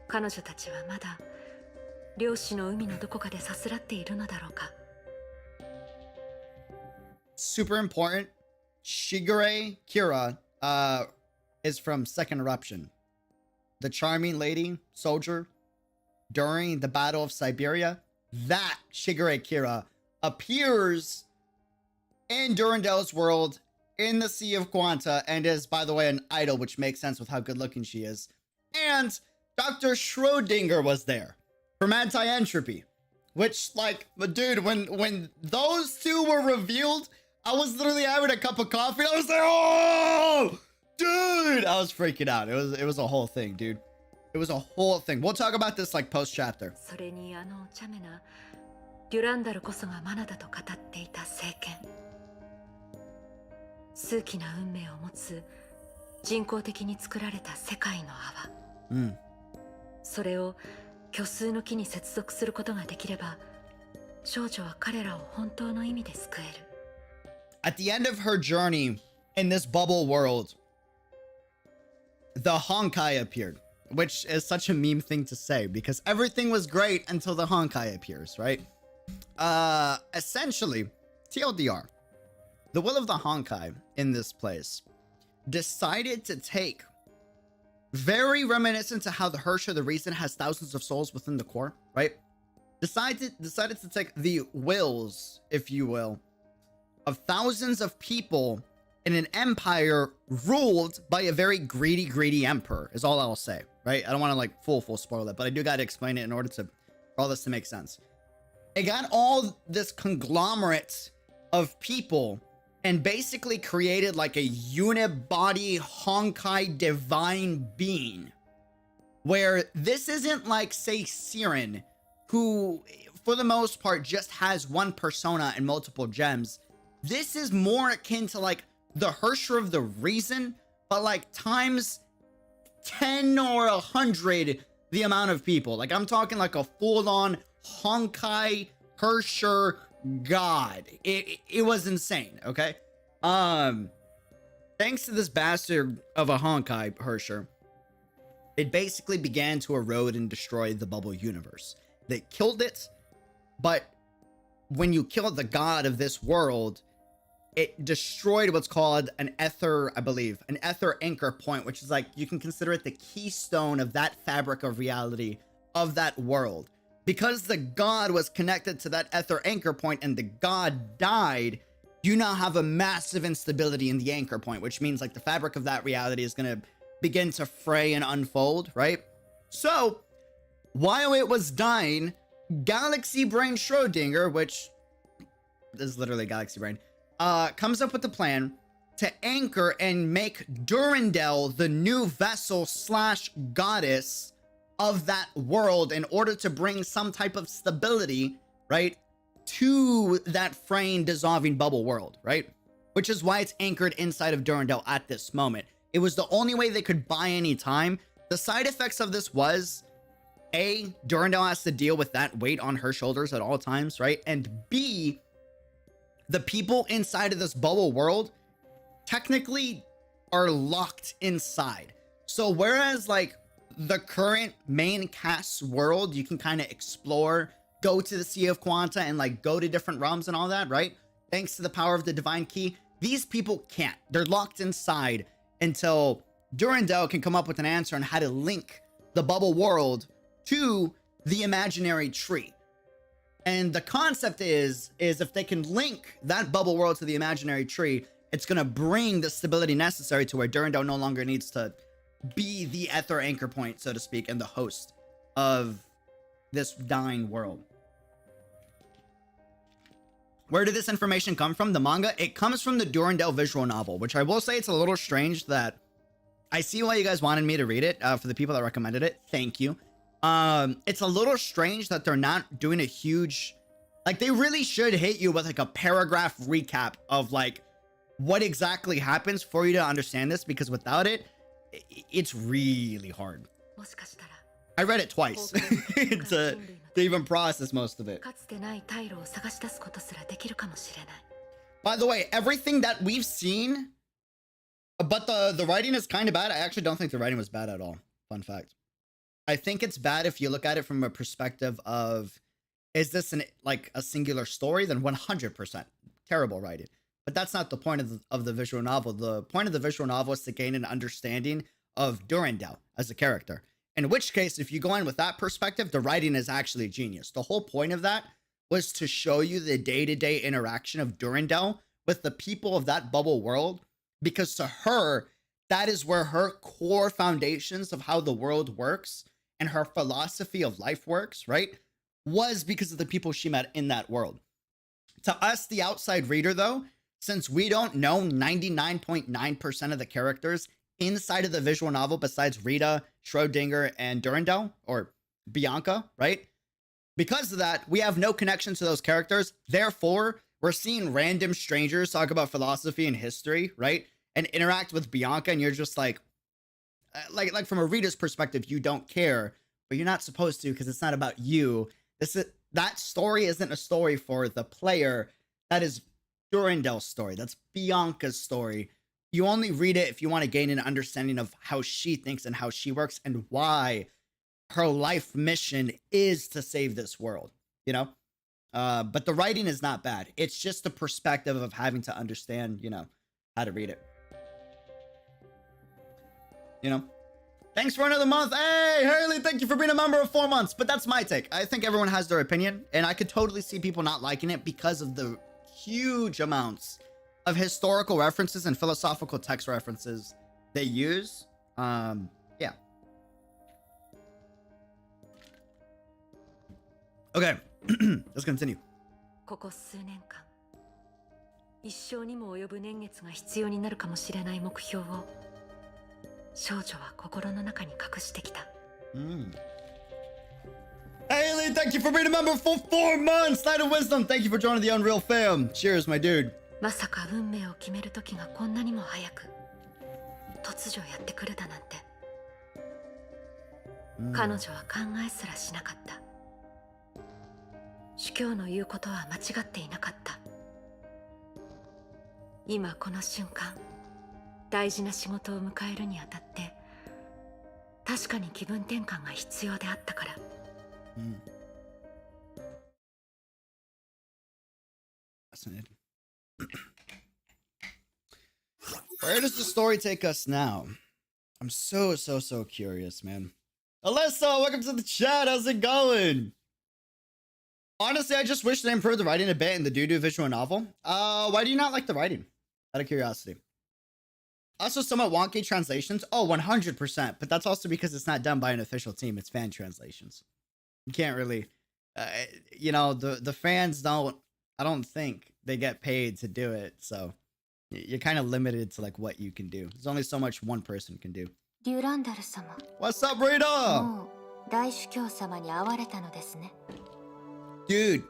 彼女たちはまだ漁師の海のどこかでさすらっているのだろうか。 Super important. Shigure Kira is from Second Eruption. The charming lady, soldier, during the Battle of Siberia. That Shigure Kira appears in Durandal's world in the Sea of Quanta and is, by the way, an idol, which makes sense with how good looking she is. And Dr. Schrodinger was there from Anti-Entropy, which, like, dude, when those two were revealed, I was literally having a cup of coffee. I was like, oh, dude, I was freaking out. It was a whole thing, dude. It was a whole thing. We'll talk about this like post chapter. それにあのお茶目なデュランダルこそがマナだと語っていた聖剣。数奇な運命を持つ人工的に作られた世界の泡。それを虚数の木に接続することができれば、少女は彼らを本当の意味で救える。 At the end of her journey in this bubble world, the Honkai appeared, which is such a meme thing to say because everything was great until the Honkai appears, right? Essentially, TLDR, the will of the Honkai in this place decided to take, very reminiscent to how the Hersher, the Reason, has thousands of souls within the core, right? Decided to take the wills, if you will, of thousands of people in an empire ruled by a very greedy emperor, is all I'll say, right? I don't want to like full spoil it, but I do got to explain it in order for all this to make sense. It got all this conglomerate of people and basically created like a unibody Honkai divine being, where this isn't like, say, Siren, who for the most part just has one persona and multiple gems. This is more akin to like the Hersher of the Reason, but like times 10 or 100 the amount of people. Like I'm talking like a full-on Honkai Hersher god. It was insane, okay? Thanks to this bastard of a Honkai Hersher, it basically began to erode and destroy the bubble universe. They killed it, but when you kill the god of this world, it destroyed what's called an ether, I believe, an ether anchor point, which is like, you can consider it the keystone of that fabric of reality of that world. Because the god was connected to that ether anchor point and the god died, you now have a massive instability in the anchor point, which means like the fabric of that reality is going to begin to fray and unfold, right? So while it was dying, Galaxy Brain Schrodinger, which is literally Galaxy Brain, comes up with the plan to anchor and make Durandal the new vessel slash goddess of that world in order to bring some type of stability, right, to that fraying, dissolving bubble world, right? Which is why it's anchored inside of Durandal at this moment. It was the only way they could buy any time. The side effects of this was, A, Durandal has to deal with that weight on her shoulders at all times, right? And B, the people inside of this bubble world technically are locked inside. So whereas like the current main cast's world, you can kind of explore, go to the Sea of Quanta and like go to different realms and all that, right? Thanks to the power of the Divine Key, these people can't. They're locked inside until Durandal can come up with an answer on how to link the bubble world to the imaginary tree. And the concept is if they can link that bubble world to the imaginary tree, it's going to bring the stability necessary to where Durandal no longer needs to be the ether anchor point, so to speak, and the host of this dying world. Where did this information come from? The manga? It comes from the Durandal visual novel, which I will say it's a little strange that I see why you guys wanted me to read it. For the people that recommended it, thank you. It's a little strange that they're not doing a huge, like, they really should hit you with like a paragraph recap of like what exactly happens for you to understand this, because without it, it's really hard. もしかしたら I read it twice to even process most of it. かつてない退路を探し出すことすらできるかもしれない。 By the way, everything that we've seen, but the writing is kind of bad. I actually don't think the writing was bad at all. Fun fact. I think it's bad if you look at it from a perspective of, is this like a singular story? Then 100% terrible writing. But that's not the point of the visual novel. The point of the visual novel is to gain an understanding of Durandal as a character. In which case, if you go in with that perspective, the writing is actually genius. The whole point of that was to show you the day-to-day interaction of Durandal with the people of that bubble world, because to her, that is where her core foundations of how the world works and her philosophy of life works, right, was because of the people she met in that world. To us, the outside reader, though, since we don't know 99.9% of the characters inside of the visual novel besides Rita, Schrodinger, and Durandal, or Bianca, right? Because of that, we have no connection to those characters. Therefore, we're seeing random strangers talk about philosophy and history, right? And interact with Bianca, and you're just like from a reader's perspective, you don't care, but you're not supposed to, because it's not about you. That story isn't a story for the player. That is Durandal's story. That's Bianca's story. You only read it if you want to gain an understanding of how she thinks and how she works and why her life mission is to save this world, you know? But the writing is not bad. It's just the perspective of having to understand, you know, how to read it. You know? Thanks for another month. Hey, Hurley, thank you for being a member of 4 months. But that's my take. I think everyone has their opinion, and I could totally see people not liking it because of the huge amounts of historical references and philosophical text references they use. Yeah. Okay, let's continue. ここ数年間、一生にも及ぶ年月が必要になるかもしれない目標を少女は心の中に隠してきた。Haley, thank you for being a member for 4 months. Night of Wisdom, thank you for joining the Unreal fam. Cheers, my dude. まさか運命を決める時がこんなにも早く突如やってくるだなんて。彼女は考えすらしなかった。主教の言うことは間違っていなかった。今この瞬間、大事な仕事を迎えるにあたって確かに気分転換が必要であったから。Where does the story take us now? I'm so curious, man. Alyssa, welcome to the chat. How's it going? Honestly, I just wish they improved the writing a bit in the doo-doo visual novel. Why do you not like the writing? Out of curiosity. Also, somewhat wonky translations. Oh, 100%. But that's also because it's not done by an official team. It's fan translations. You can't really... you know, the fans don't... I don't think they get paid to do it. So, you're kind of limited to, like, what you can do. There's only so much one person can do. Durandal 様 What's up, Rita? もう大主教様に会われたのですね Dude,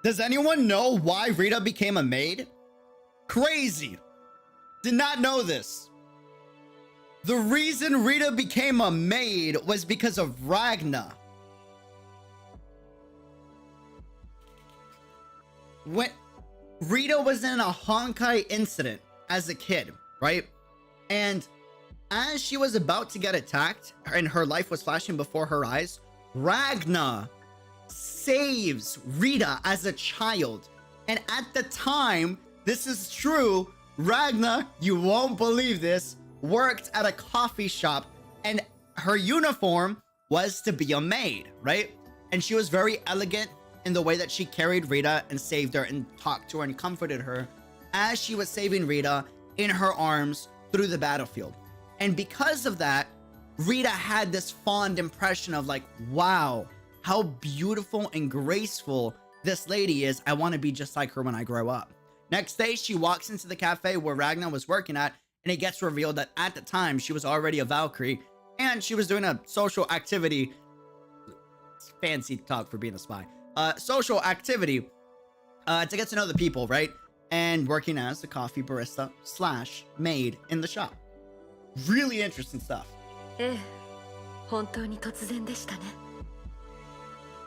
does anyone know why Rita became a maid? Crazy. Did not know this. The reason Rita became a maid was because of Ragna. When Rita was in a Honkai incident as a kid, right? And as she was about to get attacked and her life was flashing before her eyes, Ragna saves Rita as a child. And at the time, this is true, Ragna, you won't believe this, worked at a coffee shop and her uniform was to be a maid, right? And she was very elegant in the way that she carried Rita and saved her and talked to her and comforted her as she was saving Rita in her arms through the battlefield. And because of that, Rita had this fond impression of like, wow, how beautiful and graceful this lady is. I want to be just like her when I grow up. Next day, she walks into the cafe where Ragna was working at, and it gets revealed that at the time, she was already a Valkyrie, and she was doing a social activity. Fancy talk for being a spy. Social activity to get to know the people, right? And working as the coffee barista / maid in the shop. Really interesting stuff. ええ、本当に突然でしたね。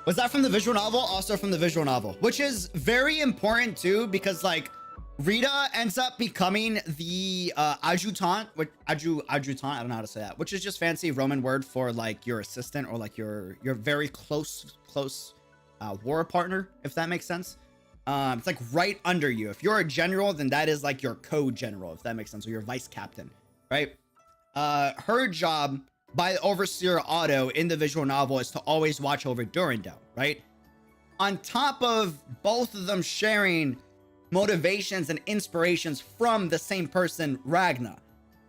Was that from the visual novel? Also from the visual novel, which is very important too, because like Rita ends up becoming the adjutant, adjutant, I don't know how to say that, which is just fancy Roman word for like your assistant or like your very close war partner, if that makes sense. It's like right under you. If you're a general, then that is like your co-general, if that makes sense, or your vice captain, right? Her job by the overseer Otto in the visual novel is to always watch over Durandal, right? On top of both of them sharing motivations and inspirations from the same person, Ragna.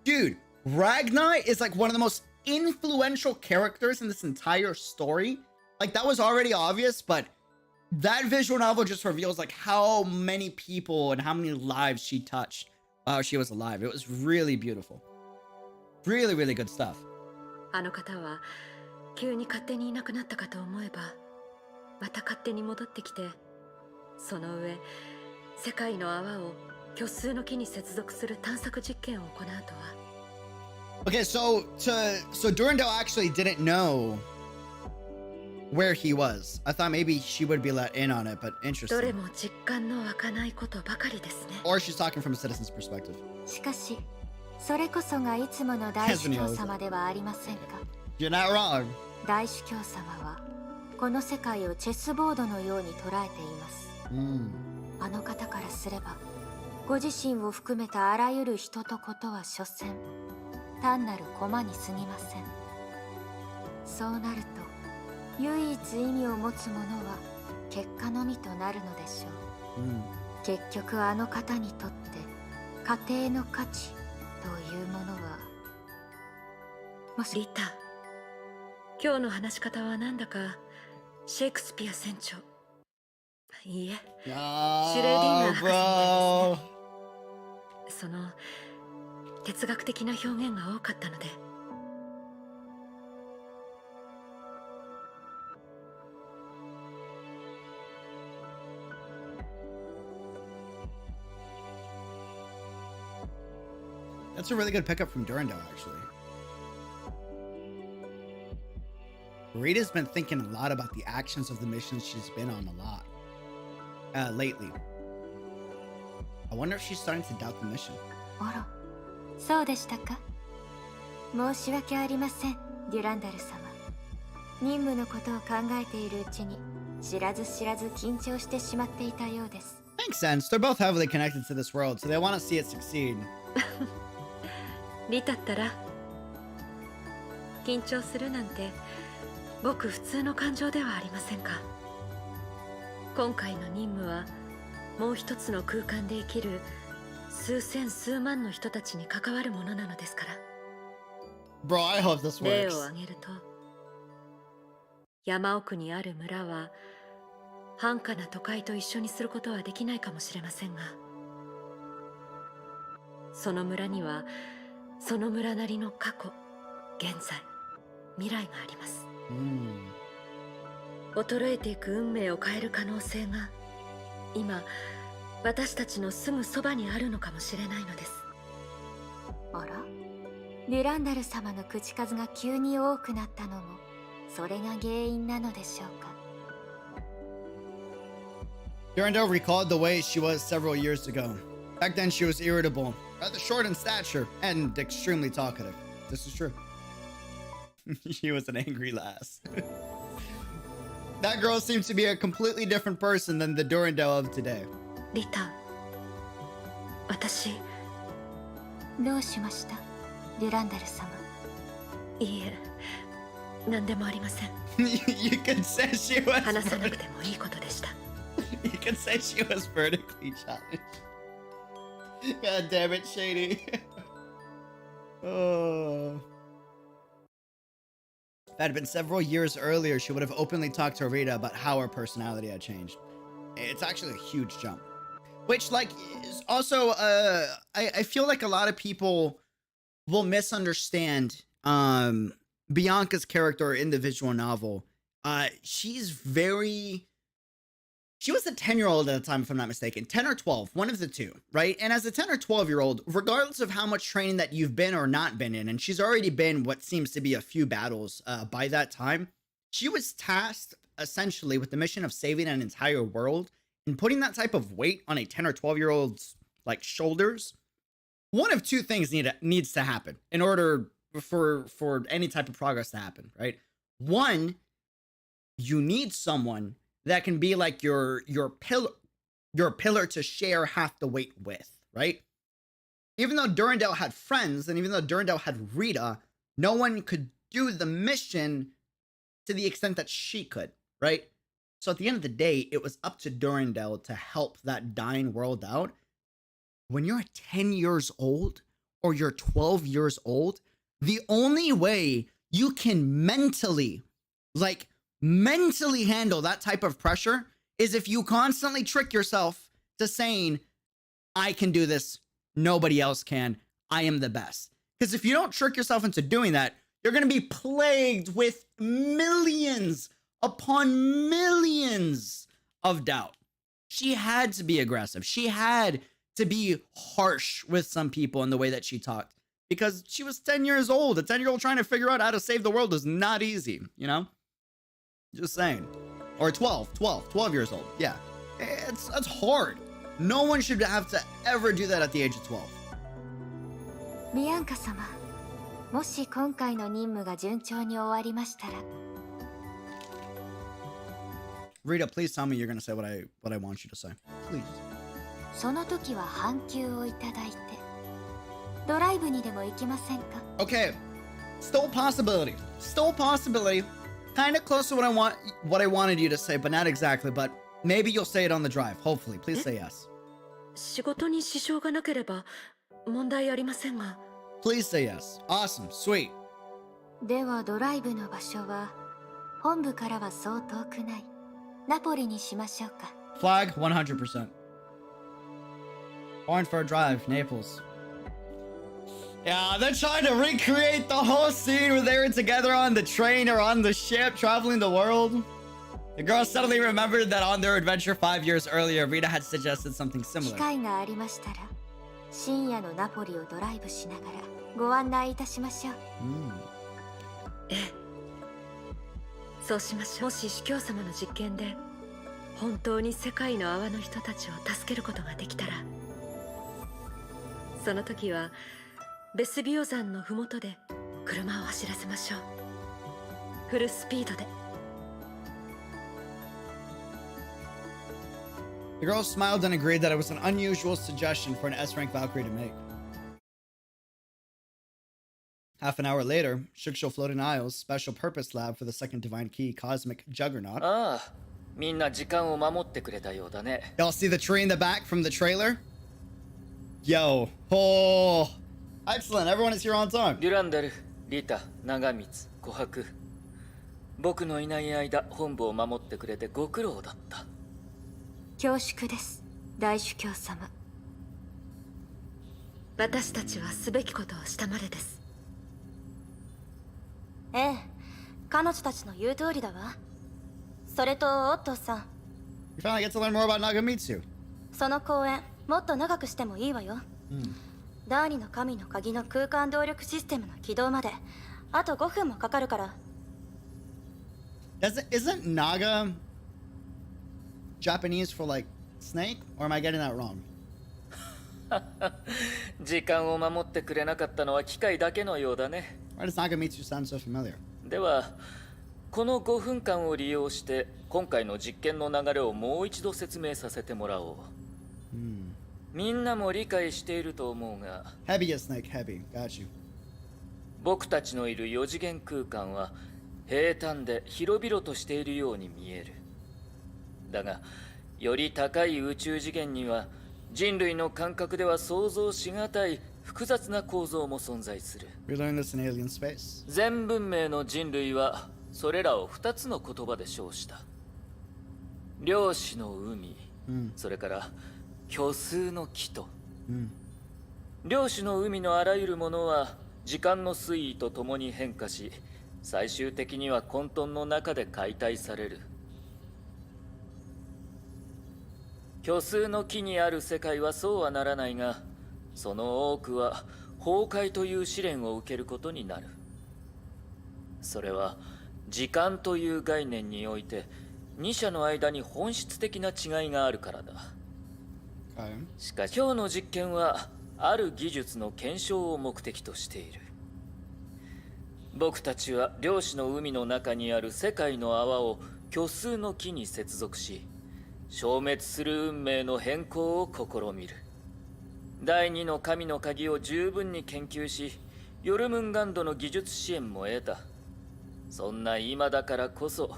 Dude, Ragna is like one of the most influential characters in this entire story. Like that was already obvious, but that visual novel just reveals like how many people and how many lives she touched while she was alive. It was really beautiful. Really, really good stuff. あの方は急に勝手にいなくなったかと思えば、また勝手に戻ってきて、その上世界の泡を虚数の木に接続する探索実験を行うとは。Okay, so Durandal actually didn't know where he was. I thought maybe she would be let in on it, but どれ interesting. も実感の湧かないことばかりですね。 Or she's talking from a citizen's perspective. しかしそれこそがいつもの大主教様ではありませんか You're not wrong. 大主教様はこの世界をチェスボードのように捉えています、あの方からすればご自身を含めたあらゆる人とことは所詮単なる駒に過ぎません。そうなると唯一意味を持つものは結果のみとなるのでしょう、結局あの方にとって家庭の価値というものはもしリタ、今日の話し方はなんだかシェイクスピア船長、いいえ、シュレーディンガー博士みたいですね。その哲学的な表現が多かったので。That's a really good pickup from Durandal, actually. Rita's been thinking a lot about the actions of the missions she's been on a lot lately. I wonder if she's starting to doubt the mission. あら、そうでしたか。申し訳ありません、デュランダル様。任務のことを考えているうちに知らず知らず緊張してしまっていたようです。 Makes sense. They're both heavily connected to this world, so they want to see it succeed. リタったら緊張するなんてごく普通の感情ではありませんか。今回の任務はもう一つの空間で生きる数千数万の人たちに関わるものなのですから。 Bro, I hope this 例 works. を挙げると、山奥にある村は繁華な都会と一緒にすることはできないかもしれませんが、その村にはその村なりの過去、現在、未来があります。衰えていく運命を変える可能性が今私たちのすぐそばにあるのかもしれないのです。あら、デュランダル様の口数が急に多くなったのもそれが原因なのでしょうか。 Durandal recalled the way she was several years ago. Back then, she was irritable, rather short in stature, and extremely talkative. This is true. She was an angry lass. That girl seems to be a completely different person than the Durandal of today. リタ、私、どうしました、デュランダル様。いいえ、何でもありません。 You could say she was 話さなくてもいいことでした。You could say she was vertically challenged. God damn it, Shady. Oh. If that had been several years earlier, she would have openly talked to Rita about how her personality had changed. It's actually a huge jump. Which, like, is also, I feel like a lot of people will misunderstand Bianca's character in the visual novel. She was a 10-year-old at the time, if I'm not mistaken. 10 or 12, one of the two, right? And as a 10 or 12-year-old, regardless of how much training that you've been or not been in, and she's already been what seems to be a few battles by that time, she was tasked, essentially, with the mission of saving an entire world, and putting that type of weight on a 10 or 12-year-old's, like, shoulders. One of two things needs to happen in order for any type of progress to happen, right? One, you need someone that can be like your pillar to share half the weight with, right? Even though Durandal had friends, and even though Durandal had Rita, no one could do the mission to the extent that she could, right? So at the end of the day, it was up to Durandal to help that dying world out. When you're 10 years old or you're 12 years old, the only way you can mentally handle that type of pressure is if you constantly trick yourself to saying, I can do this, nobody else can, I am the best. Because if you don't trick yourself into doing that, you're going to be plagued with millions upon millions of doubt. She had to be aggressive. She had to be harsh with some people in the way that she talked, because she was 10 years old. A 10-year-old trying to figure out how to save the world is not easy, you know? Just saying. Or 12 years old. Yeah. That's hard. No one should have to ever do that at the age of 12. ビアンカ様、もし今回の任務が順調に終わりましたら。 Rita, please tell me you're gonna say what I want you to say. Please. その時は半休をいただいて、ドライブにでも行きませんか？ Okay. Still possibility. Still possibility. Kind of close to what I wanted you to say, but not exactly. But maybe you'll say it on the drive. Hopefully. Please say yes. 仕事に支障がなければ問題ありませんが。 Please say yes. Awesome. Sweet. ではドライブの場所は本部からはそう遠くないナポリにしましょうか。 Flag 100%. Born for a drive, Naples. Yeah, they're trying to recreate the whole scene where they were together on the train or on the ship traveling the world. The girl suddenly remembered that on their adventure 5 years earlier, Rita had suggested something 機 similar. 会がありましたら深夜のナポリをドライブしながらご案内いたしましょう。ええ、そうしましょう。もし司教様の実験で本当に世界の泡の人たちを助けることができたら、その時はベスビオ山のふもとで車を走らせましょう。フルスピードで。 The girl smiled and agreed that it was an unusual suggestion for an S-rank Valkyrie to make. Half an hour later, Shiksho Floating Isles, special purpose lab for the second divine key, Cosmic Juggernaut. ああ、みんな時間を守ってくれたようだね。 Y'all see the tree in the back from the trailer? Yo. Oh. Excellent. Everyone is here on time. デュランダル、リタ、長光、琥珀。僕のいない間、本部を守ってくれてご苦労だった。恐縮です、大主教様。私たちはすべきことをしたまでです。ええ、彼女たちの言う通りだわ。それとオットーさん、 You finally get to learn more about Nagamitsu. その公演もっと長くしてもいいわよ。第二の神の鍵の空間動力システムの起動まであと5分もかかるから。 Isn't Naga Japanese for like snake? Or am I getting that wrong? 時間を守ってくれなかったのは機械だけのようだね。 Why does Nagamitsu sound so familiar? では、この5分間を利用して今回の実験の流れをもう一度説明させてもらおう。みんなも理解していると思うが、 Heavy as snake, heavy. Got you. 僕たちのいる4次元空間は平坦で広々としているように見える。だが、より高い宇宙次元には人類の感覚では想像しがたい複雑な構造も存在する。 We learned this in alien space. 全文明の人類はそれらを2つの言葉で称した。量子の海、それから虚数の木と。量子の海のあらゆるものは時間の推移とともに変化し、最終的には混沌の中で解体される。虚数の木にある世界はそうはならないが、その多くは崩壊という試練を受けることになる。それは時間という概念において二者の間に本質的な違いがあるからだ。Okay. しかし今日の実験はある技術の検証を目的としている。僕たちは量子の海の中にある世界の泡を虚数の木に接続し、消滅する運命の変更を試みる。第二の神の鍵を十分に研究し、ヨルムンガンドの技術支援も得た。そんな今だからこそ、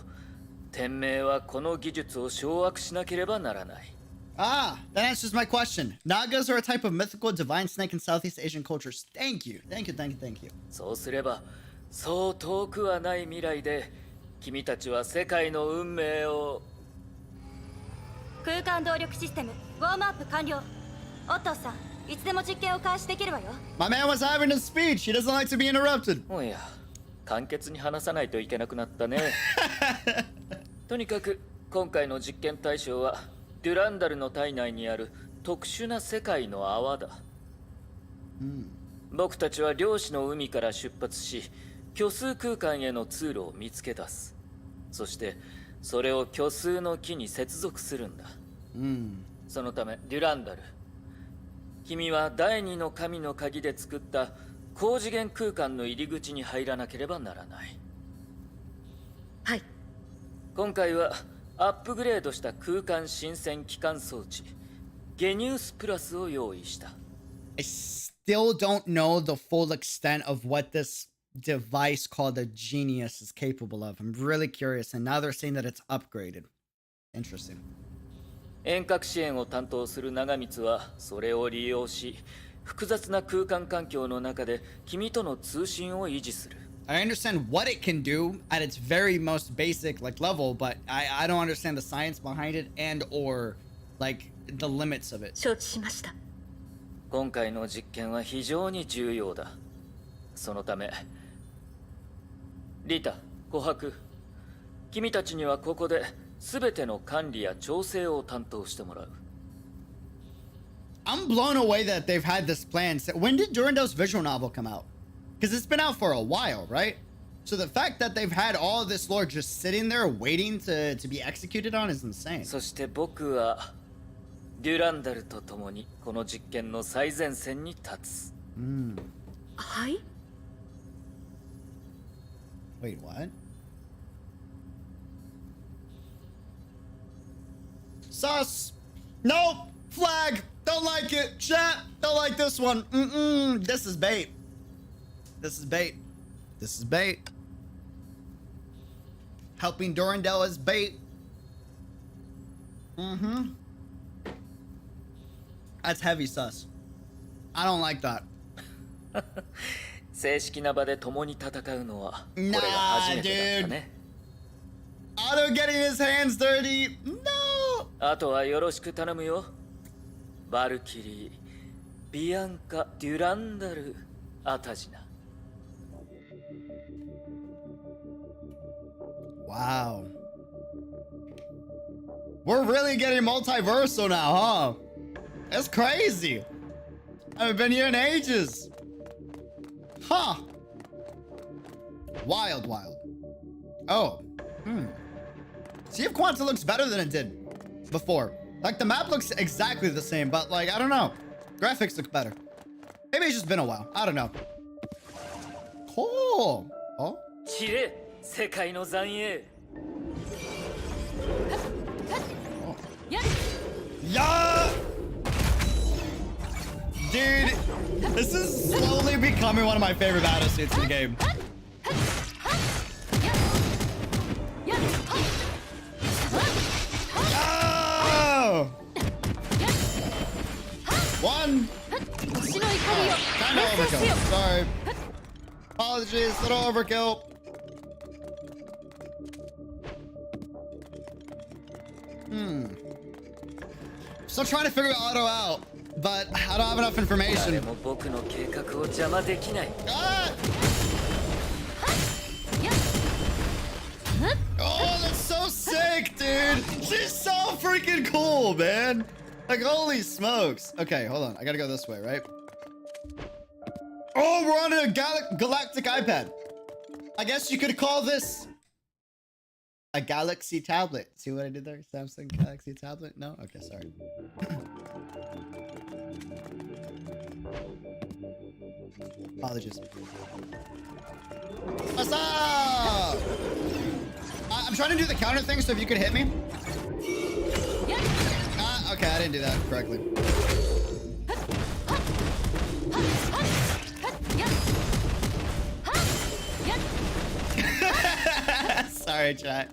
天命はこの技術を掌握しなければならない。Ah, that answers my question. Nagas are a type of mythical divine snake in Southeast Asian cultures. Thank you. Thank you, thank you, thank you. そうすれば、そう遠くはない未来で、君たちは世界の運命を。空間動力システムウォームアップ完了。オットーさん、いつでも実験を開始できるわよ。 My man was having a speech. He doesn't like to be interrupted. おや、簡潔に話さないといけなくなったね。とにかく今回の実験対象はデュランダルの体内にある特殊な世界の泡だ。僕たちは量子の海から出発し、虚数空間への通路を見つけ出す。そしてそれを虚数の木に接続するんだ。そのためデュランダル、君は第二の神の鍵で作った高次元空間の入り口に入らなければならない。はい。今回はアップグレードした空間新鮮機関装置ゲニウスプラスを用意した。 I still don't know the full extent of what this device called a genius is capable of. I'm really curious, and now they're saying that it's upgraded. Interesting. 遠隔支援を担当する長光はそれを利用し、複雑な空間環境の中で君との通信を維持する。I understand what it can do at its very most basic like level, but I don't understand the science behind it and or like the limits of it. 承知しました。今回の実験は非常に重要だ。そのためリタ、琥珀、君たちにはここで全ての管理や調整を担当してもらう。I'm blown away that they've had this plan. When did Durandal's visual novel come out? Because it's been out for a while, right? So the fact that they've had all this lore just sitting there waiting to be executed on is insane. そして僕はデュランダルと共にこの実験の最前線に立つ。はい。 Wait, what? Sus! Nope! Flag! Don't like it! Chat! Don't like this one! This is bait. This is bait. This is bait. Helping Durandal is bait. Mm-hmm. That's heavy sus. I don't like that. 正式な場で共に戦うのはこれが初めてだったね。Otto getting his hands dirty. No. あとはよろしく頼むよ。バルキリー、ビアンカ、デュランダル、アタジナ。Wow. We're really getting multiversal now, huh? That's crazy. I haven't been here in ages. Huh. Wild, wild. Oh. Sea of Quanta looks better than it did before. Like, the map looks exactly the same, but, like, I don't know. Graphics look better. Maybe it's just been a while. I don't know. Cool. Oh. 知れ、世界の残影。Yeah! Dude, this is slowly becoming one of my favorite battle suits in the game. Oh! One! Kind of overkill. Sorry. Apologies, little overkill. Still trying to figure Otto out, but I don't have enough information. 誰も僕の計画を邪魔できない。Ah! Oh, that's so sick, dude. She's so freaking cool, man. Like, holy smokes. Okay, hold on. I gotta go this way, right? Oh, we're on a galactic iPad. I guess you could call this a Galaxy tablet. See what I did there? Samsung Galaxy tablet? No? Okay, sorry. Apologies. What's up? I'm trying to do the counter thing, so if you could hit me. Okay, I didn't do that correctly. Sorry, chat.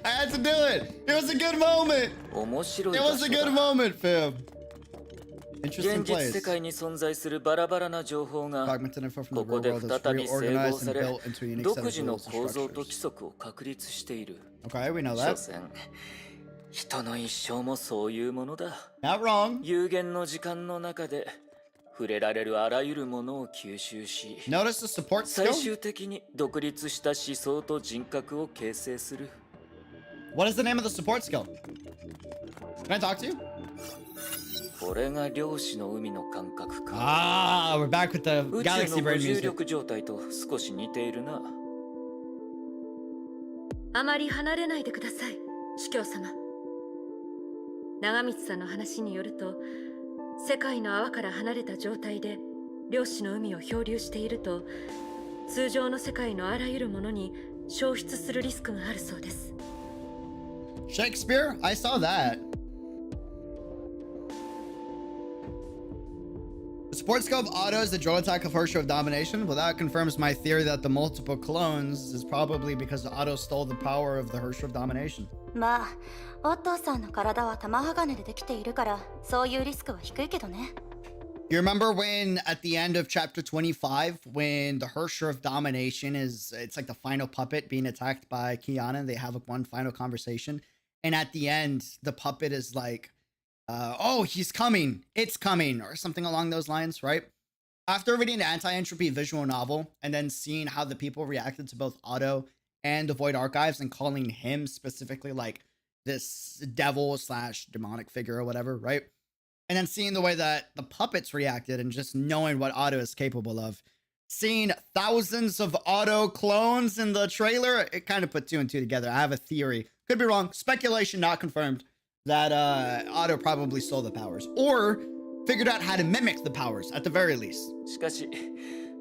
I had to do it. It was a good moment. It 面白い場 was 所 a good だ。 moment, fam. Interesting 現実 place. 世界に存在するバラバラな情報が Fragmented info from こ the こ real で world is 再び整合 reorganized さ and れ built into a unique 独 set of 自の rules 構 and 造と structures. 規則を確立している。 Okay, we know 所 that. 詮人の一生もそういうものだ。 Not wrong. 有限の時間の中で触れられるあらゆるものを吸収し Notice the support 最 skill? 終的に独立した思想と人格を形成する。 What is the name of the support skill? Can I talk to you? これが量子の海の感覚か。 Ah, we're back with the 宇宙 Galaxy の無 Brain 重 music. 力状態と少し似ているな。あまり離れないでください、司教様。長光さんの話によると、世界の泡から離れた状態で量子の海を漂流していると、通常の世界のあらゆるものに消失するリスクがあるそうです。 Shakespeare? I saw that. The support skill of Otto is the drone attack of Herrscher of Domination. Well, that confirms my theory that the multiple clones is probably because Otto stole the power of the Herrscher of Domination. まあ、オットーさんの体は玉鋼でできているから、そういうリスクは低いけどね。You remember when at the end of chapter 25, when the Herrscher of Domination it's like the final puppet being attacked by Kiana, they have one final conversation. And at the end, the puppet is like, oh, he's coming, it's coming, or something along those lines, right? After reading the Anti-Entropy visual novel and then seeing how the people reacted to both Otto and the Void Archives and calling him specifically like this devil / demonic figure or whatever, right? And then seeing the way that the puppets reacted and just knowing what Otto is capable of. Seeing thousands of Otto clones in the trailer, it kind of put 2 and 2 together. I have a theory. Could be wrong. Speculation not confirmed. That Otto probably stole the powers. Or figured out how to mimic the powers, at the very least. しかし、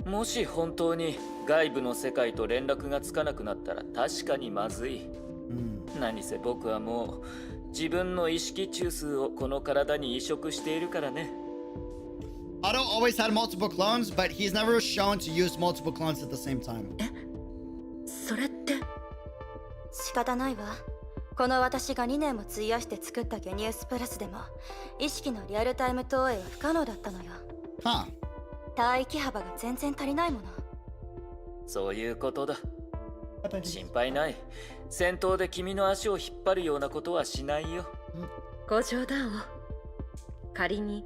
もし本当に外部の世界と連絡がつかなくなったら確かにまずい。何せ僕はもう自分の意識中枢をこの体に移植しているからね。Otto always had multiple clones, but he's never shown to use multiple clones at the same time. それって。仕方ないわ。この私が2年も費やして作ったゲニウスプラスでも意識のリアルタイム投影は不可能だったのよ。Huh. 帯域幅が全然足りないもの。そういうことだ。心配ない。戦闘で君の足を引っ張るようなことはしないよ。ご冗談を。仮に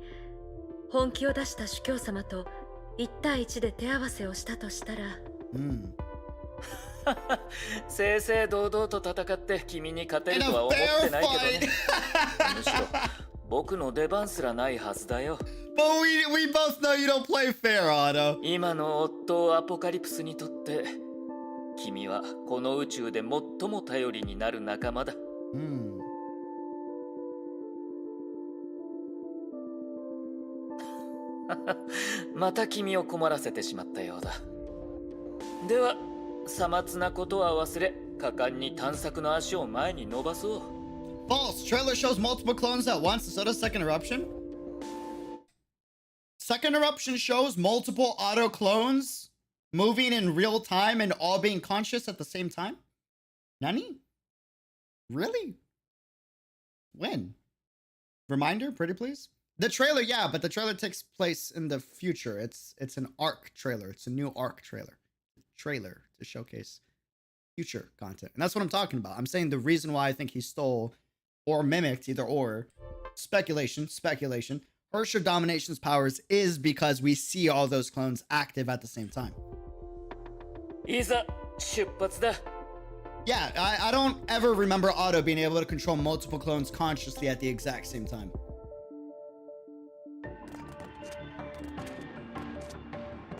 本気を出した主教様と1対1で手合わせをしたとしたら。正々堂々と戦って君に勝てるとは思ってないけどね。むしろ僕の出番すらないはずだよ。But we both know you don't play fair, Otto. 今の夫アポカリプスにとって君はこの宇宙で最も頼りになる仲間だ。また君を困らせてしまったようだ。ではさまつなことは忘れ、果敢に探索の足を前に伸ばそう。False. Trailer shows multiple clones at once. So does Second Eruption. Second Eruption shows multiple Otto clones moving in real time and all being conscious at the same time. Nani? Really? When? Reminder, pretty please. The trailer, yeah, but the trailer takes place in the future. It's an arc trailer. It's a new arc trailer to showcase future content. And that's what I'm talking about. I'm saying the reason why I think he stole or mimicked, either or, speculation, Hersher Domination's powers is because we see all those clones active at the same time. いざ出発だ。 Yeah, I don't ever remember Otto being able to control multiple clones consciously at the exact same time.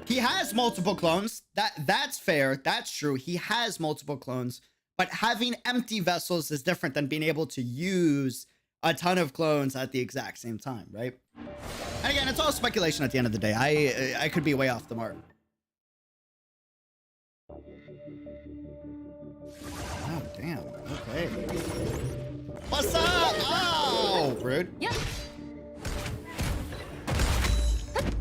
He has multiple clones. That's fair. That's true. He has multiple clones. But having empty vessels is different than being able to use a ton of clones at the exact same time, right? And again, it's all speculation at the end of the day. I could be way off the mark. Oh, damn. Okay. What's up? Oh, rude. Yeah.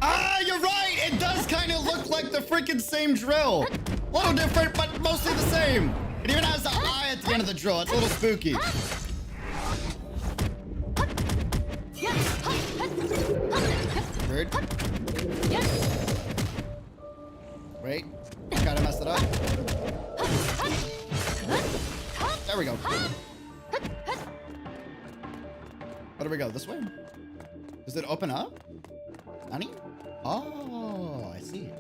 Ah, you're right. It does kind of look like the freaking same drill. A little different, but mostly the same. It even has the eye at the end of the drill. It's a little spooky. Rude. Wait. Gotta mess it up. There we go. Where do we go? This way? Does it open up? Nani? Oh, I see.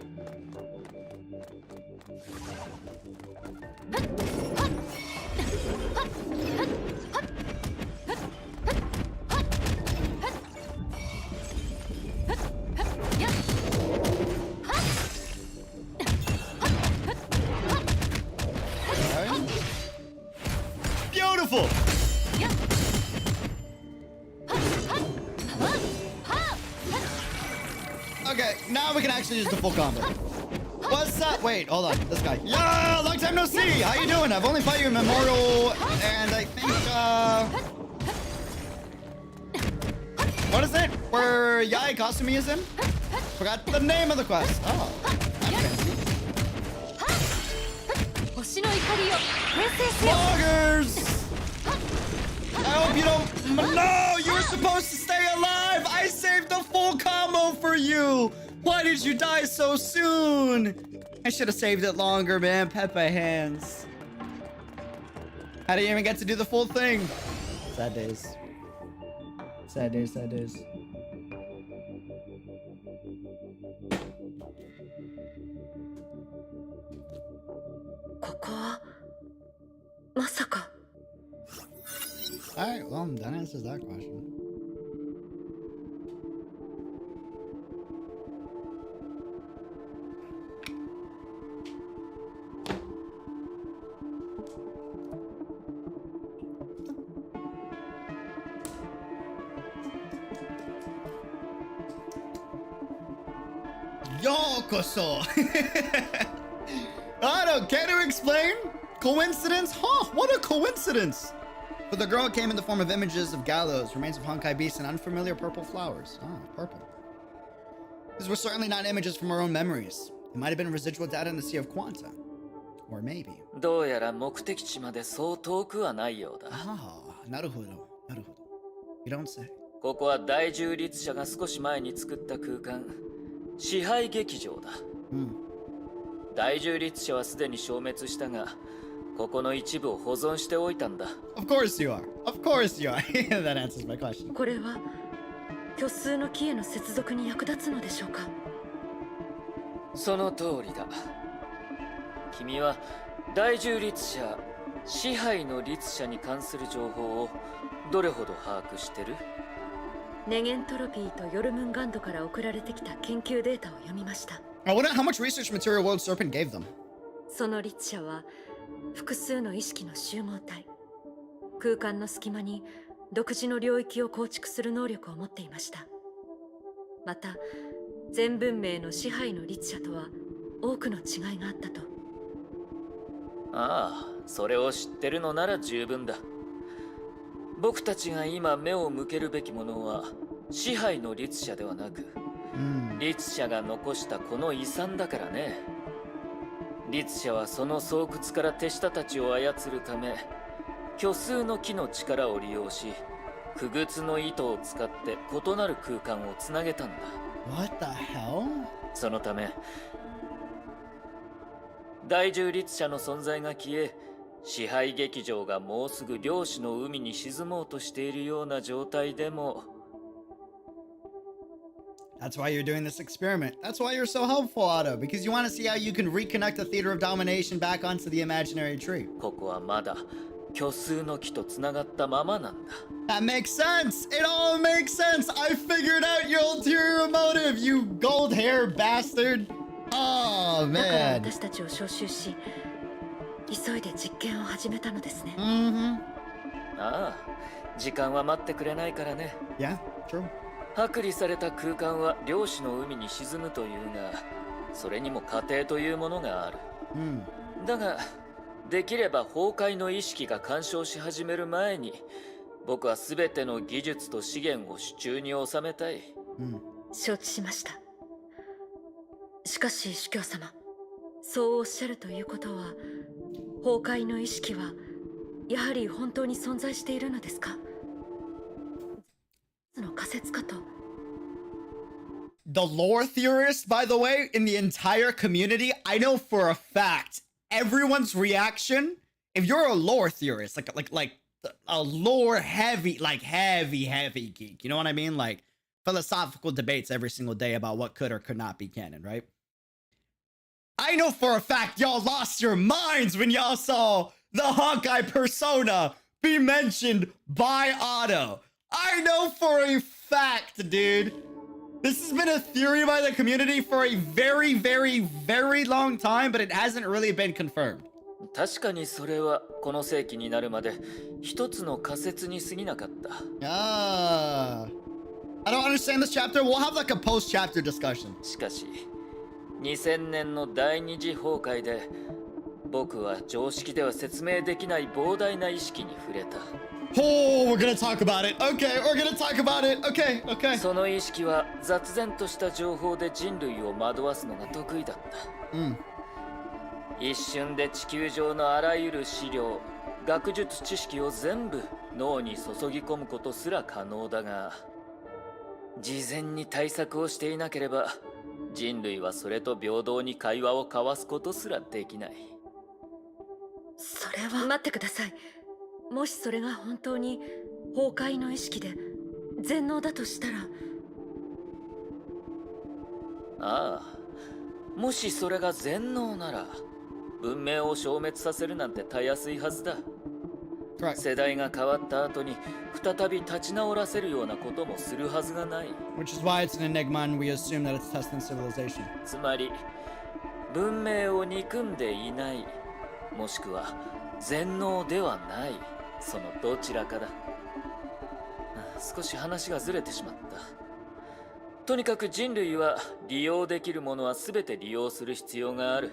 Okay. Beautiful! Okay, now we can actually use the full combo. What's up? Wait, hold on. This guy. Yeah, long time no see. How you doing? I've only fought you in Memorial, and I think, what is it? Where Yai Kasumi is in? Forgot the name of the quest. Oh, that's fancy. Vloggers! I hope you don't... No! You were supposed to stay alive! I saved the full combo for you! Why did you die so soon? I should have saved it longer, man. Pepe hands. How did you even get to do the full thing? Sad days. Sad days, sad days. Alright, well, that answers that question. Yokoso! Otto, can you explain? Coincidence? Huh, what a coincidence! But the girl came in the form of images of gallows, remains of Honkai beasts, and unfamiliar purple flowers. Oh, purple. These were certainly not images from our own memories. It might have been residual data in the Sea of Quanta. Or maybe. どうやら目的地までそう遠くはないようだ。Ah, なるほど、なるほど。You don't say. ここは第十律者が少し前に作った空間、支配劇場だ。第十律者はすでに消滅したが、ここの一部を保存しておいたんだ。Of course you are. Of course you are. That answers my question. これは虚数の木への接続に役立つのでしょうか。その通りだ。君は第十律者、支配の律者に関する情報をどれほど把握してる？ネゲントロピーとヨルムンガンドから送られてきた研究データを読みました。I wonder how much research material World Serpent gave them. その律者は複数の意識の集合体、空間の隙間に独自の領域を構築する能力を持っていました。また全文明の支配の律者とは多くの違いがあったと。ああ、それを知ってるのなら十分だ。僕たちが今目を向けるべきものは支配の律者ではなく、律者が残したこの遺産だからね。律者はその巣窟から手下たちを操るため、虚数の木の力を利用し、傀儡の糸を使って異なる空間をつなげたんだ。What the hell? そのため第十律者の存在が消え、支配劇場がもうすぐ漁師の海に沈もうとしているような状態でも。 That's why you're doing this experiment. That's why you're so helpful, Otto, because you want to see how you can reconnect the theater of domination back onto the imaginary tree. ここはまだ虚数の木とつながったままなんだ。 That makes sense. It all makes sense. I figured out your ulterior motive, you gold hair bastard. Oh だから man. 私たちを招集し、急いで実験を始めたのですね。ああ、時間は待ってくれないからね。 Yeah, true. 剥離された空間は漁師の海に沈むというが、それにも過程というものがある。だができれば崩壊の意識が干渉し始める前に、僕は全ての技術と資源を手中に収めたい。承知しました。しかし主教様、そうおっしゃるということは、崩壊の意識はやはり本当に存在しているのですか？その仮説かと。 The lore theorist, by the way, in the entire community, I know for a fact, everyone's reaction, if you're a lore theorist, like a lore heavy, like heavy geek, you know what I mean? Like philosophical debates every single day about what could or could not be canon, right? I know for a fact y'all lost your minds when y'all saw the Honkai persona be mentioned by Otto. I know for a fact, dude. This has been a theory by the community for a very, very, very long time, but it hasn't really been confirmed. 確かにそれはこの世紀になるまで一つの仮説に過ぎなかった。Ah. I don't understand this chapter. We'll have like a post-chapter discussion. しかし2000年の第二次崩壊で、僕は常識では説明できない膨大な意識に触れた。Oh, we're gonna talk about it. Okay, we're gonna talk about it. Okay, okay. その意識は雑然とした情報で人類を惑わすのが得意だった。一瞬で地球上のあらゆる資料、学術知識を全部脳に注ぎ込むことすら可能だが、事前に対策をしていなければ人類はそれと平等に会話を交わすことすらできない。それは待ってください。もしそれが本当に崩壊の意識で全能だとしたら。ああ、もしそれが全能なら文明を消滅させるなんてたやすいはずだ。世代が変わった後に再び立ち直らせるようなこともするはずがない。 Which is why it's an enigma and we assume that it's testing civilization. つまり文明を憎んでいない、もしくは全能ではない、そのどちらかだ。少し話がずれてしまった。とにかく人類は利用できるものは全て利用する必要がある。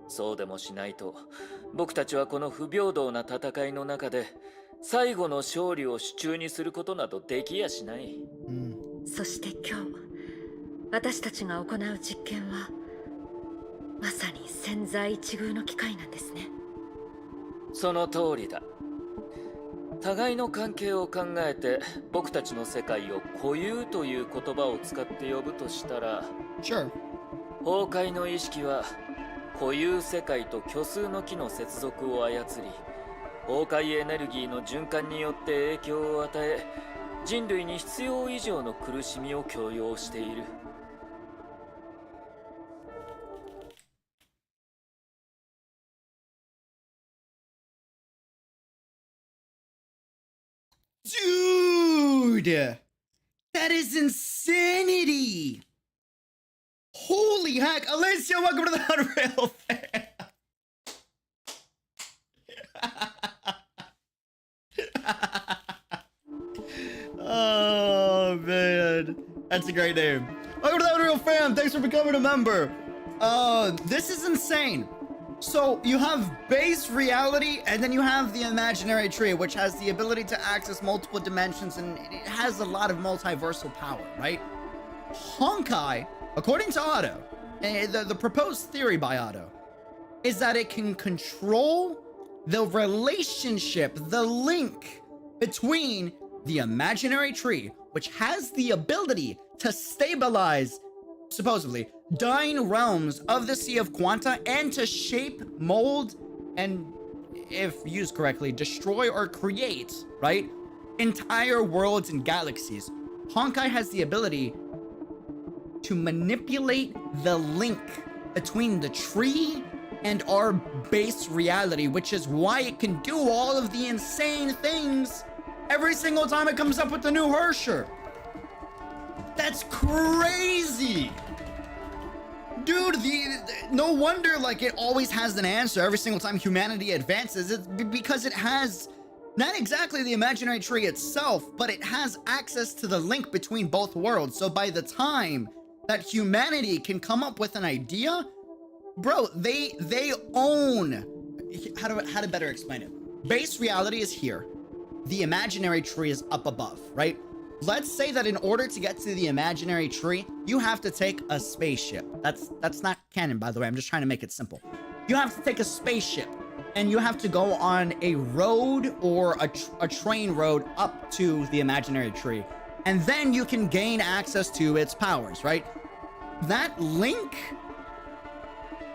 そうでもしないと僕たちはこの不平等な戦いの中で最後の勝利を手中にすることなどできやしない。そして今日私たちが行う実験はまさに千載一遇の機会なんですね。その通りだ。互いの関係を考えて僕たちの世界を固有という言葉を使って呼ぶとしたら、 Sure. 崩壊の意識は固有世界と虚数の木の接続を操り、崩壊エネルギーの循環によって影響を与え、人類に必要以上の苦しみを強要している。Dude! That is insanity! Holy heck! Alicia, welcome to the Unreal fan! Oh, man. That's a great name. Welcome to the Unreal fan! Thanks for becoming a member! This is insane. So you have base reality, and then you have the imaginary tree, which has the ability to access multiple dimensions, and it has a lot of multiversal power, right? Honkai, according to Otto, the proposed theory by Otto, is that it can control the relationship, the link between the imaginary tree, which has the ability to stabilize, supposedly, dying realms of the Sea of Quanta, and to shape, mold, and, if used correctly, destroy or create, right, entire worlds and galaxies. Honkai has the ability to manipulate the link between the tree and our base reality, which is why it can do all of the insane things every single time it comes up with a new Hersher. That's crazy! Dude, no wonder, like, it always has an answer every single time humanity advances. It's because it has not exactly the imaginary tree itself, but it has access to the link between both worlds. So by the time that humanity can come up with an idea, bro, they own, how to better explain it? Base reality is here. The imaginary tree is up above, right? Let's say that in order to get to the imaginary tree, you have to take a spaceship. That's not canon, by the way. I'm just trying to make it simple. You have to take a spaceship, and you have to go on a road or a train road up to the imaginary tree. And then you can gain access to its powers, right? That link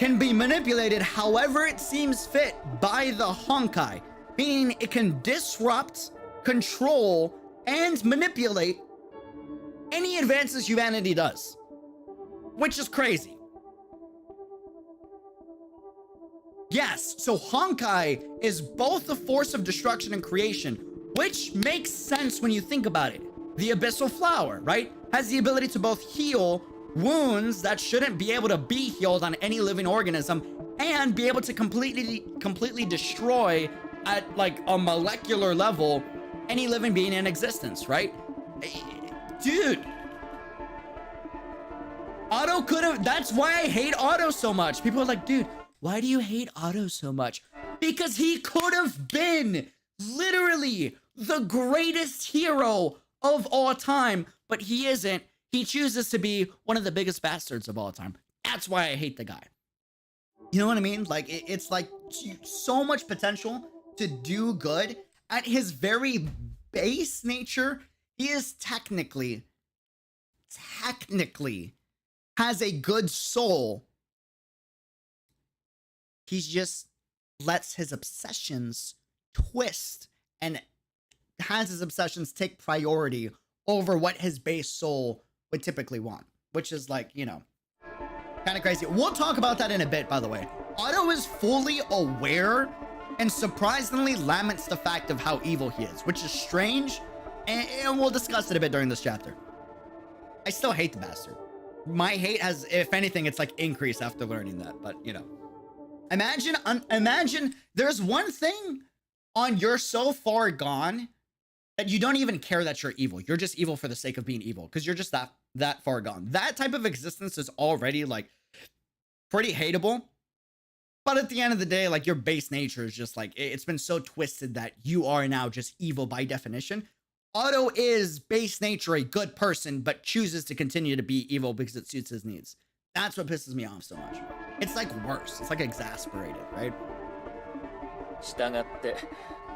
can be manipulated however it seems fit by the Honkai, meaning it can disrupt, control, and manipulate any advances humanity does, which is crazy. Yes, so Honkai is both a force of destruction and creation, which makes sense when you think about it. The Abyssal Flower, right, has the ability to both heal wounds that shouldn't be able to be healed on any living organism, and be able to completely destroy at like a molecular level any living being in existence, right? Dude, Otto could have, that's why I hate Otto so much. People are like, dude, why do you hate Otto so much? Because he could have been literally the greatest hero of all time, but he isn't. He chooses to be one of the biggest bastards of all time. That's why I hate the guy. You know what I mean? Like, it's like so much potential to do good. At his very base nature, he is technically has a good soul. He just lets his obsessions twist and has his obsessions take priority over what his base soul would typically want, which is like, you know, kind of crazy. We'll talk about that in a bit, by the way. Otto is fully aware and surprisingly laments the fact of how evil he is, which is strange, and we'll discuss it a bit during this chapter. I still hate the bastard. My hate has, if anything, it's like increased after learning that, but you know. Imagine there's one thing on You're So Far Gone that you don't even care that you're evil. You're just evil for the sake of being evil, because you're just that far gone. That type of existence is already like pretty hateable. But at the end of the day, like, your base nature is just like, it's been so twisted that you are now just evil by definition. Otto is base nature a good person, but chooses to continue to be evil because it suits his needs. That's what pisses me off so much. It's like worse. It's like exasperated, right? したがって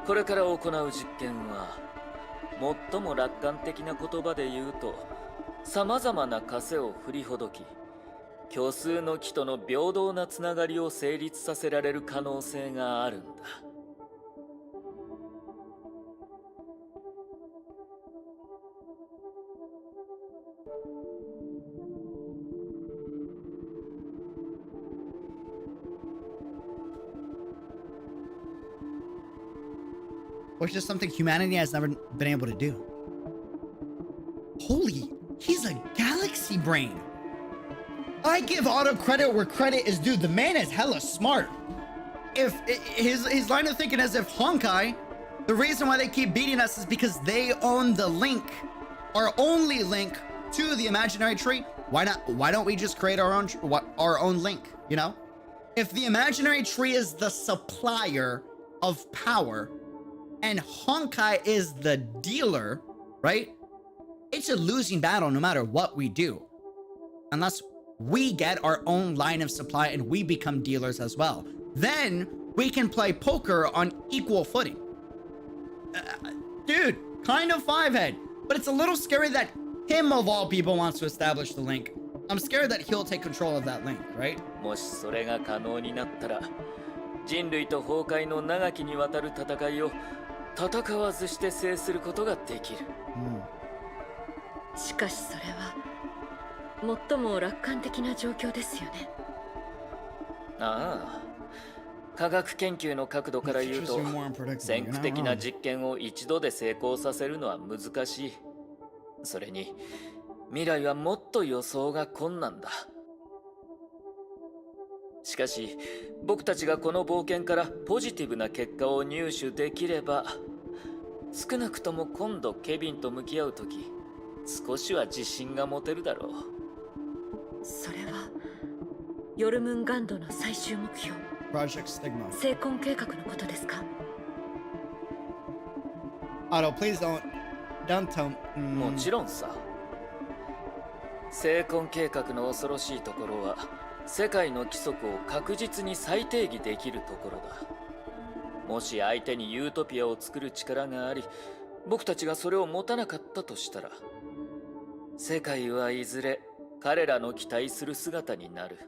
これから行う実験は最も楽観的な言葉で言うとさまざまな枷を振りほどき虚数の木との平等なつながりを成立させられる可能性があるんだ。Which is something humanity has never been able to do. Holy, he's a galaxy brain. I give Otto credit where credit is due. The man is hella smart. If his line of thinking is if Honkai, the reason why they keep beating us is because they own the link, our only link to the imaginary tree. Why not? Why don't we just create our own link? You know, if the imaginary tree is the supplier of power, and Honkai is the dealer, right? It's a losing battle no matter what we do. Unless we get our own line of supply and we become dealers as well. Then we can play poker on equal footing. Dude, kind of five-head. But it's a little scary that him of all people wants to establish the link. I'm scared that he'll take control of that link, right? もしそれが可能になったら人類と崩壊の長きにわたる戦いを戦わずして制することができる。しかしそれは最も楽観的な状況ですよね。ああ、科学研究の角度から言うと先駆的な実験を一度で成功させるのは難しい。それに未来はもっと予想が困難だ。しかし僕たちがこの冒険からポジティブな結果を入手できれば少なくとも今度ケビンと向き合う時少しは自信が持てるだろう。それはヨルムンガンドの最終目標 Project Stigma. 成婚計画のことですか？ Otto, please don't tell me. もちろんさ。成婚計画の恐ろしいところは世界の規則を確実に再定義できるところだ。もし相手にユートピアを作る力があり僕たちがそれを持たなかったとしたら世界はいずれ彼らの期待する姿になる。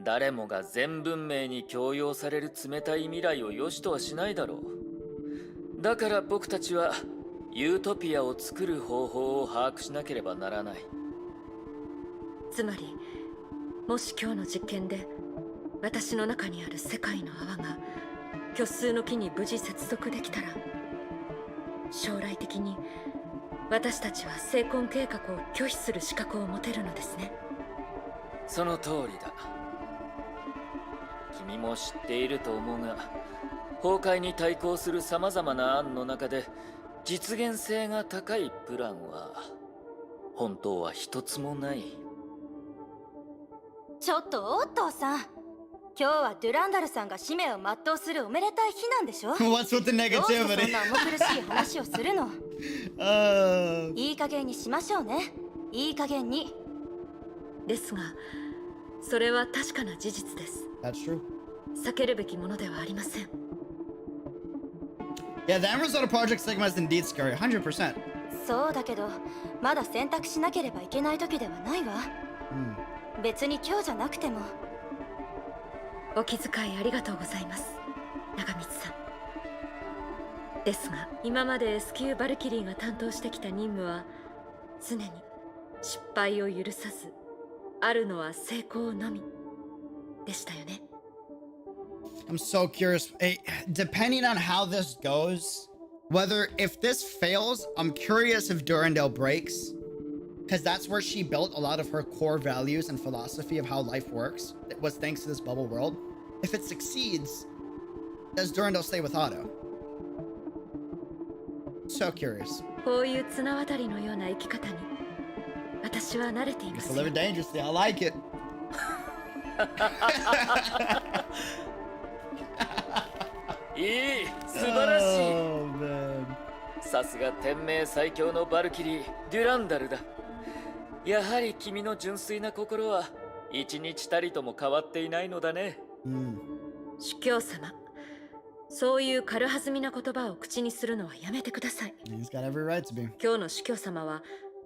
誰もが全文明に強要される冷たい未来を良しとはしないだろう。だから僕たちはユートピアを作る方法を把握しなければならない。つまりもし今日の実験で私の中にある世界の泡が虚数の木に無事接続できたら将来的に私たちは成婚計画を拒否する資格を持てるのですね。その通りだ。君も知っていると思うが崩壊に対抗する様々な案の中で実現性が高いプランは本当は一つもない。ちょっとオットーさん、今日はデュランダルさんが使命を全うするおめでたい日なんでしょ？ What's with the どうしてそん negativity? な重苦しい話をするの？いい加減にしましょうね。いい加減に。ですがそれは確かな事実です。 That's true. 避けるべきものではありません。 Yeah, the end result of Project Stigma is indeed scary. 100%. そうだけど、まだ選択しなければいけない時ではないわ。別に今日じゃなくても。お気遣いありがとうございます、長光さん。ですが今まで S 級バルキリーが担当してきた任務は常に失敗を許さずあるのは成功のみでしたよね。 I'm so curious. Depending on how this goes, whether if this fails, I'm curious if Durandal breaks. Because that's where she built a lot of her core values and philosophy of how life works. It was thanks to this bubble world. If it succeeds, does Durandal stay with Otto? So curious. こういう綱渡りのような生き方に私は慣れています Just よ。 live dangerously. I like it. いい、素晴らしい。 Oh man. さすが天命最強のバルキリーデュランダルだ。やはり君の純粋な心は一日たりとも変わっていないのだね。主教様、そういう軽はずみな言葉を口にするのはやめてください。 He's got every right to be. 今日の主教様は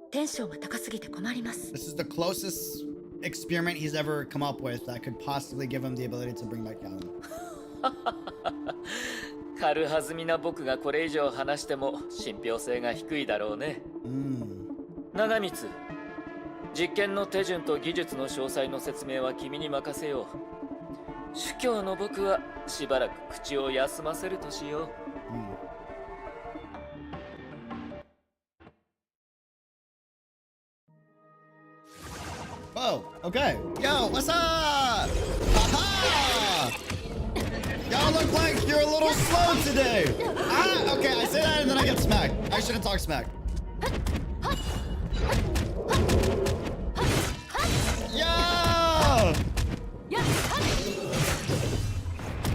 テンションが高すぎて困ります。 This is the closest experiment he's ever come up with that could possibly give him the ability to bring back down. 軽はずみな僕がこれ以上話しても信憑性が低いだろうね。長光、実験の手順と技術の詳細の説明は君に任せよう。主教の僕はしばらく口を休ませるとしよう。Oh, okay. Yo, what's up? Haha! Y'all look like you're a little slow today. Ah, okay, I say that and then I get smacked. I shouldn't talk smack. Yeah!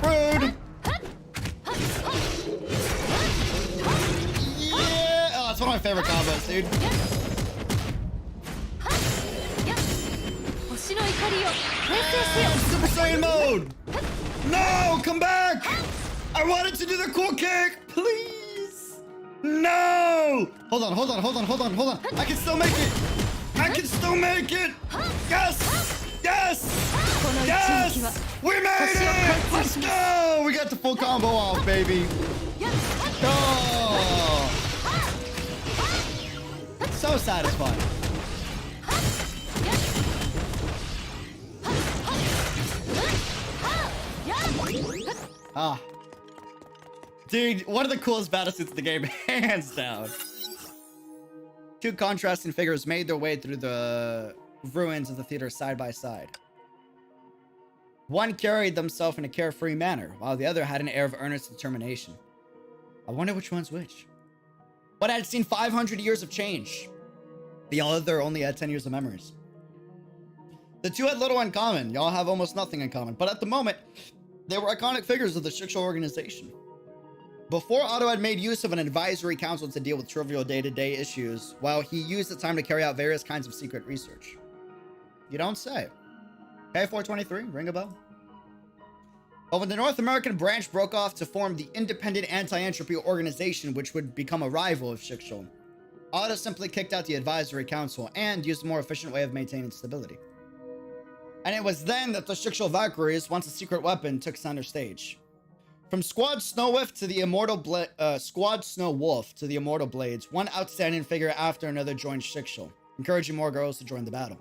Rude! Yeah! Oh, it's one of my favorite combos, dude. Super Saiyan mode! No! Come back! I wanted to do the cool kick! Please! No! Hold on, hold on, hold on, hold on, hold on. I can still make it! I can still make it! Yes! Yes! Yes! We made it! Let's go! We got the full combo off, baby! Oh! So satisfying. Ah. Dude, one of the coolest battle suits in the game, hands down. Two contrasting figures made their way through the ruins of the theater side by side. One carried themselves in a carefree manner, while the other had an air of earnest determination. I wonder which one's which. But I had seen 500 years of change. The other only had 10 years of memories. The two had little in common. Y'all have almost nothing in common. But at the moment, they were iconic figures of the Shiksha organization. Before Otto had made use of an advisory council to deal with trivial day-to-day issues, while he used the time to carry out various kinds of secret research. You don't say. K423, ring a bell? But when the North American branch broke off to form the Independent Anti-Entropy Organization, which would become a rival of Shiksha, Otto simply kicked out the advisory council and used a more efficient way of maintaining stability. And it was then that the Shiksha Valkyries, once a secret weapon, took center stage. From Squad Snow Wolf to the Immortal Blades, one outstanding figure after another joined Shiksha, encouraging more girls to join the battle.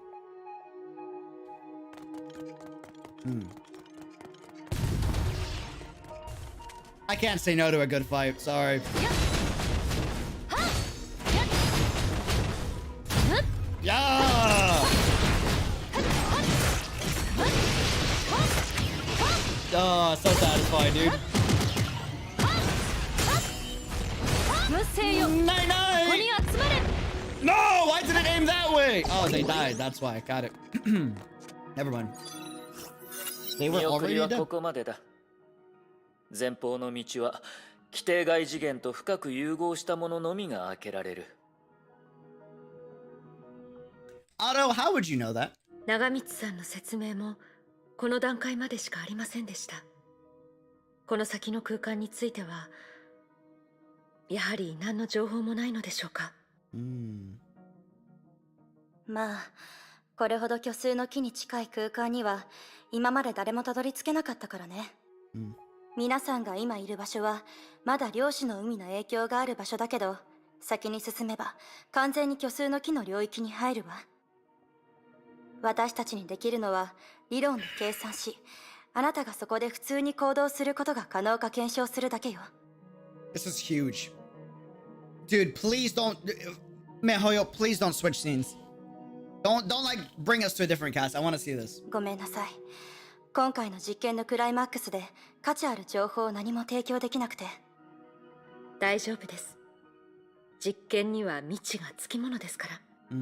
I can't say no to a good fight, sorry. Yeah! Oh, so satisfying, dude. Night night! No! Why did it aim that way? Oh, they died. That's why. Got it. Never mind. They were 見送り already は dead. ここまでだ。前方の道は規定外次元と深く融合したもののみが開けられる。Otto, how would you know that? 長光さんの説明もこの段階までしかありませんでした。この先の空間についてはやはり何の情報もないのでしょうか。まあ、これほど虚数の木に近い空間には今まで誰もたどり着けなかったからね。皆さんが今いる場所はまだ量子の海の影響がある場所だけど、先に進めば完全に虚数の木の領域に入るわ。私たちにできるのは理論で計算し、あなたがそこで普通に行動することが可能か検証するだけよ。This is huge. Dude, please don't... Man, Hoyo, please don't switch scenes. Don't like bring us to a different cast. I want to see this. ごめんなさい。今回の実験のクライマックスで価値ある情報を何も提供できなくて。大丈夫です。実験には未知がつきものですから。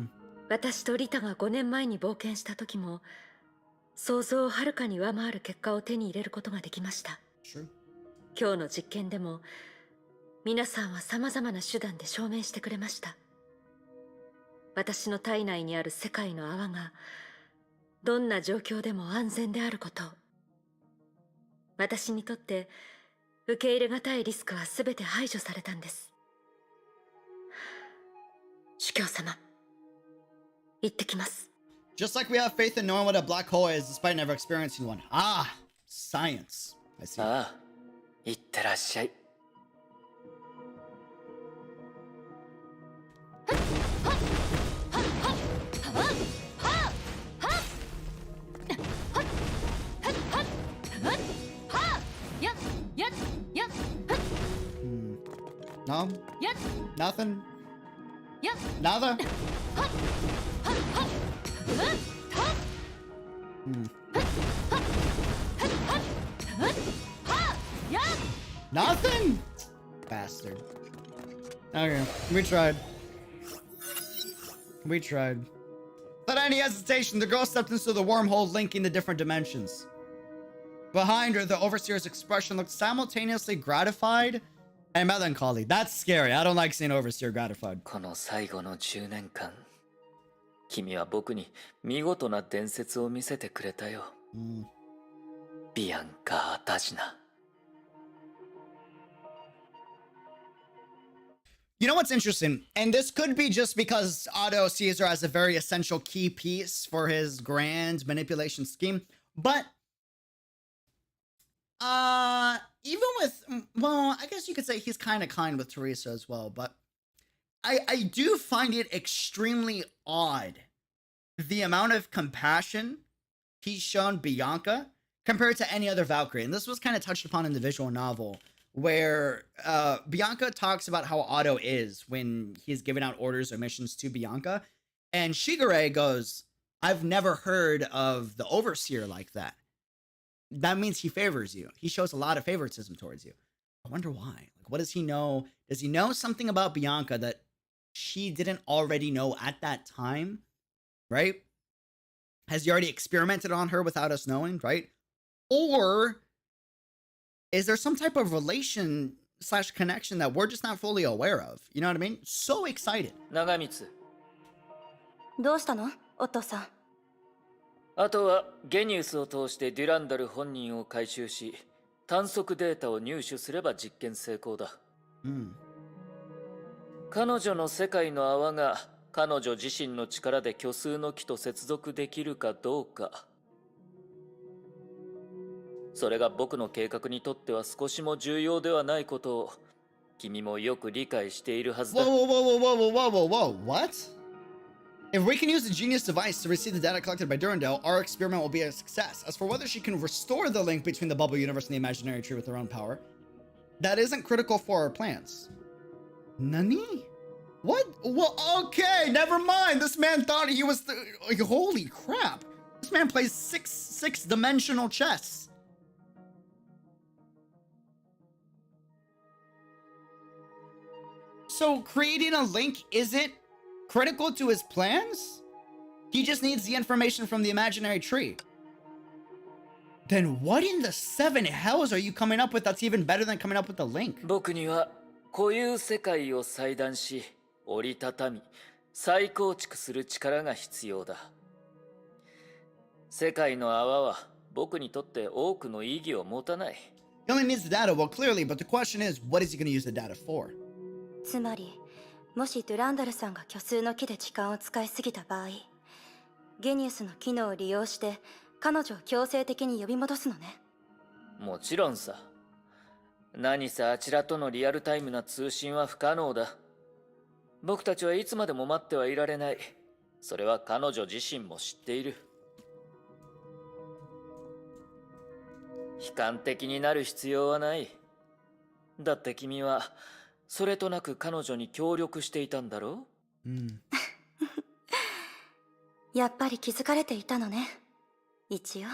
私とリタが5年前に冒険した時も想像をはるかに上回る結果を手に入れることができました。True. 今日の実験でも皆さんは様々な手段で証明してくれました。私の体内にある世界の泡がどんな状況でも安全であることを。私にとって受け入れがたいリスクは全て排除されたんです。主教様、行ってきます。 Just like we have faith in knowing what a black hole is despite never experiencing one. Ah, science. I see. ああ、行ってらっしゃい。No? Nothing? Nada? Nothing? Bastard. Okay, we tried. We tried. Without any hesitation, the girl stepped into the wormhole linking the different dimensions. Behind her, the overseer's expression looked simultaneously gratified and melancholy. That's scary. I don't like seeing overseer gratified. この最後の10年間、君は僕に見事な伝説を見せてくれたよ。ビアンカ・ダジナ。You know what's interesting? And this could be just because Otto sees her as a very essential key piece for his grand manipulation scheme. But even with, well, I guess you could say he's kind of kind with Teresa as well. But I do find it extremely odd the amount of compassion he's shown Bianca compared to any other Valkyrie. And this was kind of touched upon in the visual novel, where Bianca talks about how Otto is when he's giving out orders or missions to Bianca. And Shigure goes, I've never heard of the Overseer like that. That means he favors you. He shows a lot of favoritism towards you. I wonder why. Like, what does he know? Does he know something about Bianca that she didn't already know at that time? Right? Has he already experimented on her without us knowing? Right? Or is there some type of relation / connection that we're just not fully aware of? You know what I mean? So excited. 長光。どうしたのオットーさん。あとはゲニウスを通してデュランダル本人を回収し、探索データを入手すれば実験成功だ。彼女の世界の泡が彼女自身の力で虚数の木と接続できるかどうか。それが僕の計画にとっては少しも重要ではないことを君もよく理解しているはずだ。Whoa, whoa, whoa, whoa, whoa, whoa, whoa, whoa, what? If we can use the genius device to receive the data collected by Durandal, our experiment will be a success. As for whether she can restore the link between the bubble universe and the imaginary tree with her own power, that isn't critical for our plans. Nani? What? Well, okay, never mind. This man thought he was like, holy crap. This man plays six-dimensional chess. So creating a link isn't critical to his plans? He just needs the information from the imaginary tree. Then what in the seven hells are you coming up with that's even better than coming up with the link? 僕には固有世界を裁断し、折りたたみ、再構築する力が必要だ。世界の泡は僕にとって多くの意義を持たない。He only needs the data, well, clearly, but the question is, what is he going to use the data for? つまりもしドゥランダルさんが虚数の木で時間を使いすぎた場合、ゲニウスの機能を利用して彼女を強制的に呼び戻すのね。もちろんさ。何せあちらとのリアルタイムな通信は不可能だ。僕たちはいつまでも待ってはいられない。それは彼女自身も知っている。悲観的になる必要はない。だって君はそれとなく彼女に協力していたんだろう？やっぱり気づかれていたのね。一応。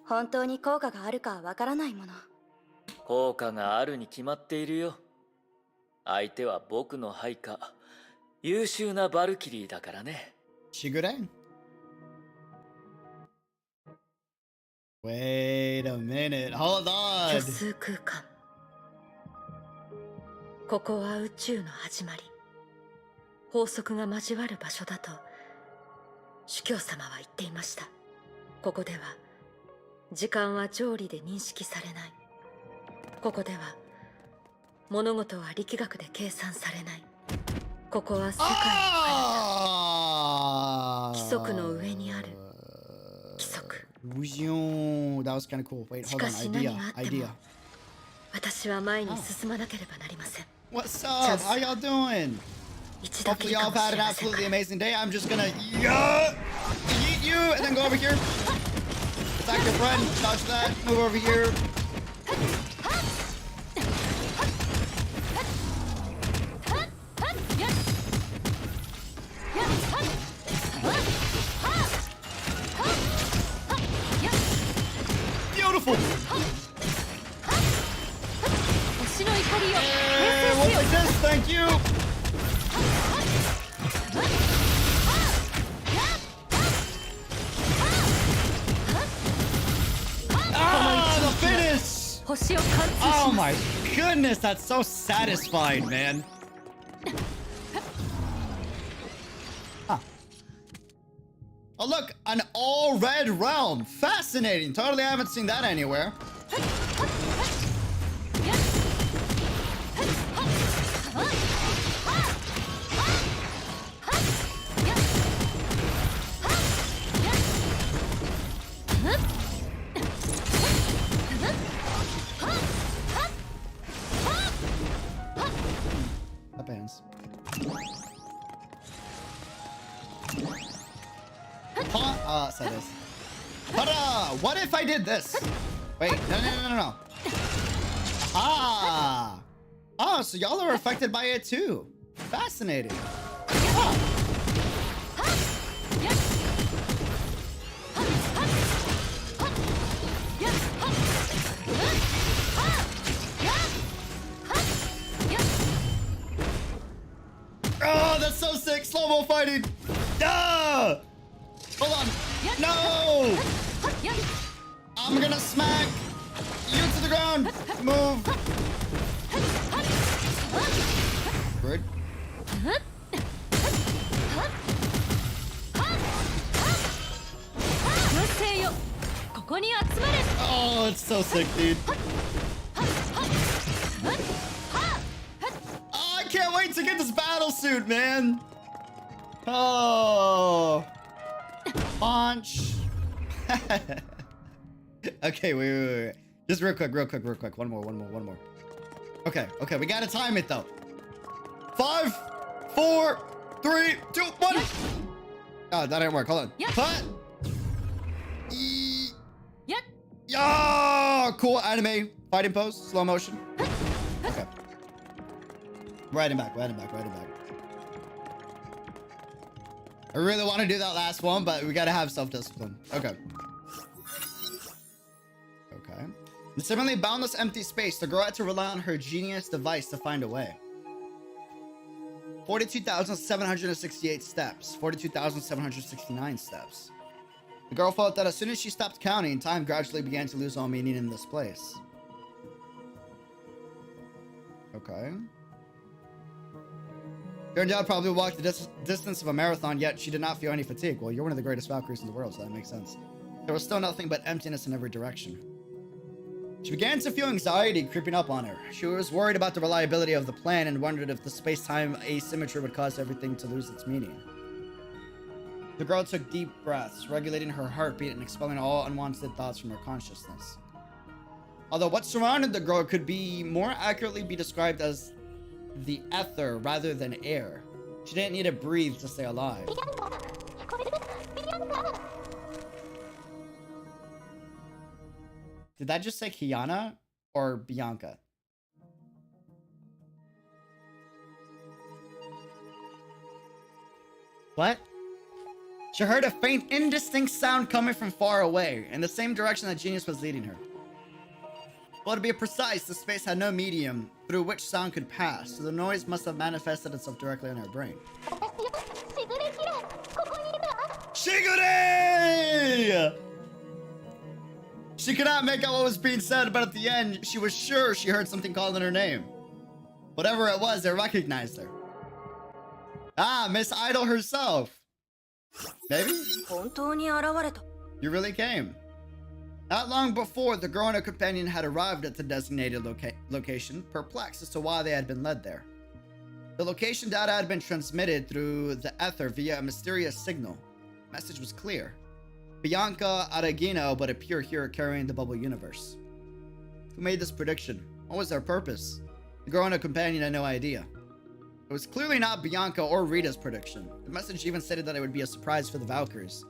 本当に効果があるかはわからないもの。効果があるに決まっているよ。相手は僕の配下、優秀なバルキリーだからね。Shigure? Wait a minute. Hold 虚 on. 数空間。ここは宇宙の始まり。法則が交わる場所だと主教様は言っていました。ここでは時間は条理で認識されない。ここでは物事は力学で計算されない。ここは世界の彼方、規則の上にある規則。That was kind of cool. Wait, し hold か on. し何があっても Idea. 私は前に進まなければなりません。 What's up? How y'all doing? 一度き Hopefully り y'all か have もし had れ an ません absolutely が amazing day. I'm just gonna yeet you and then go over here. Attack your friend. Dodge that. Move over here. Beautiful. 星の怒りを And we'll take this. Thank you. Ah, the finish. 星を貫通し Oh ます my goodness, that's so satisfying, man. Huh. Oh look, an all red realm. Fascinating. Totally haven't seen that anywhere. Up hands. Say this. But what if I did this? Wait, no. Ah. Oh, so y'all are affected by it too. Fascinating. Huh. Oh, that's so sick. Slow-mo fighting. Ah! Hold on. No! I'm gonna smack you to the ground. Move. Good. Oh, it's so sick, dude. Oh, I can't wait to get this battle suit, man. Oh. Punch. Okay, wait. Just real quick. One more. Okay, we gotta time it though. 5, 4, 3, 2, 1. Oh, that didn't work. Hold on. Cut. Yeah, cool anime fighting pose, slow motion. Okay. Right and back. I really want to do that last one, but we gotta have self-discipline. Okay. In seemingly boundless empty space, the girl had to rely on her genius device to find a way. 42,768 steps. 42,769 steps. The girl felt that as soon as she stopped counting, time gradually began to lose all meaning in this place. Okay. Durandal probably walked the distance of a marathon, yet she did not feel any fatigue. Well, you're one of the greatest Valkyries in the world, so that makes sense. There was still nothing but emptiness in every direction. She began to feel anxiety creeping up on her. She was worried about the reliability of the plan and wondered if the space-time asymmetry would cause everything to lose its meaning. The girl took deep breaths, regulating her heartbeat and expelling all unwanted thoughts from her consciousness. Although what surrounded the girl could be more accurately be described as the ether rather than air. She didn't need to breathe to stay alive. Did that just say Kiana or Bianca? What? She heard a faint, indistinct sound coming from far away, in the same direction that Genius was leading her. Well, to be precise, the space had no medium through which sound could pass, so the noise must have manifested itself directly in her brain. Shigure! She could not make out what was being said, but at the end, she was sure she heard something calling her name. Whatever it was, they recognized her. Ah, Miss Idol herself. Maybe? 本当に現れた。 You really came. Not long before, the girl and her companion had arrived at the designated location, perplexed as to why they had been led there. The location data had been transmitted through the ether via a mysterious signal. The message was clear. Bianca Aragino would appear here carrying the bubble universe. Who made this prediction? What was their purpose? The girl and her companion had no idea. It was clearly not Bianca or Rita's prediction. The message even stated that it would be a surprise for the Valkyries.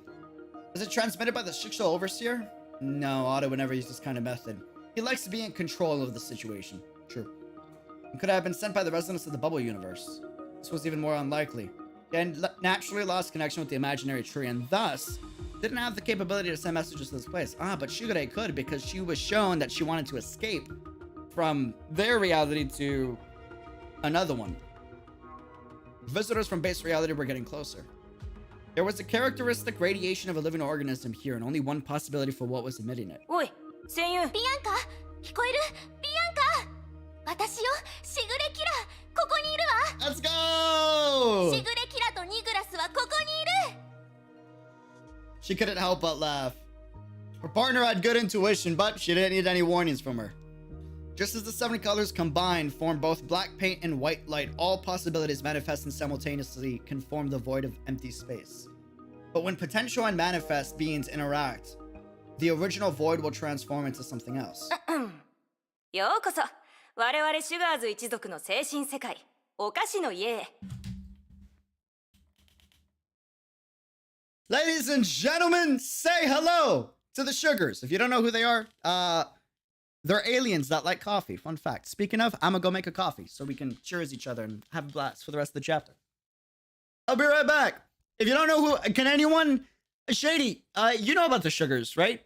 Was it transmitted by the Shikshal Overseer? No, Otto would never use this kind of method. He likes to be in control of the situation. True. It could have been sent by the residents of the bubble universe. This was even more unlikely. He had naturally lost connection with the imaginary tree and thus didn't have the capability to send messages to this place. Ah, but Shigure could because she was shown that she wanted to escape from their reality to another one. Visitors from base reality were getting closer. There was a characteristic radiation of a living organism here and only one possibility for what was emitting it. おい、戦友。ビアンカ聞こえるビアンカ私よしぐれキラここにいるわ Let's go! しぐれキラとニグラスはここにいる She couldn't help but laugh. Her partner had good intuition, but she didn't need any warnings from her. Just as the 7 colors combined form both black paint and white light, all possibilities manifesting simultaneously can form the void of empty space. But when potential and manifest beings interact, the original void will transform into something else. ようこそ我々シュガーズ一族の精神世界お菓子の家へ。 Ladies and gentlemen, say hello to the Sugars. If you don't know who they are, they're aliens that like coffee. Fun fact. Speaking of, I'm gonna go make a coffee so we can cheers each other and have a blast for the rest of the chapter. I'll be right back. If you don't know who, can anyone, Shady, you know about the Sugars, right?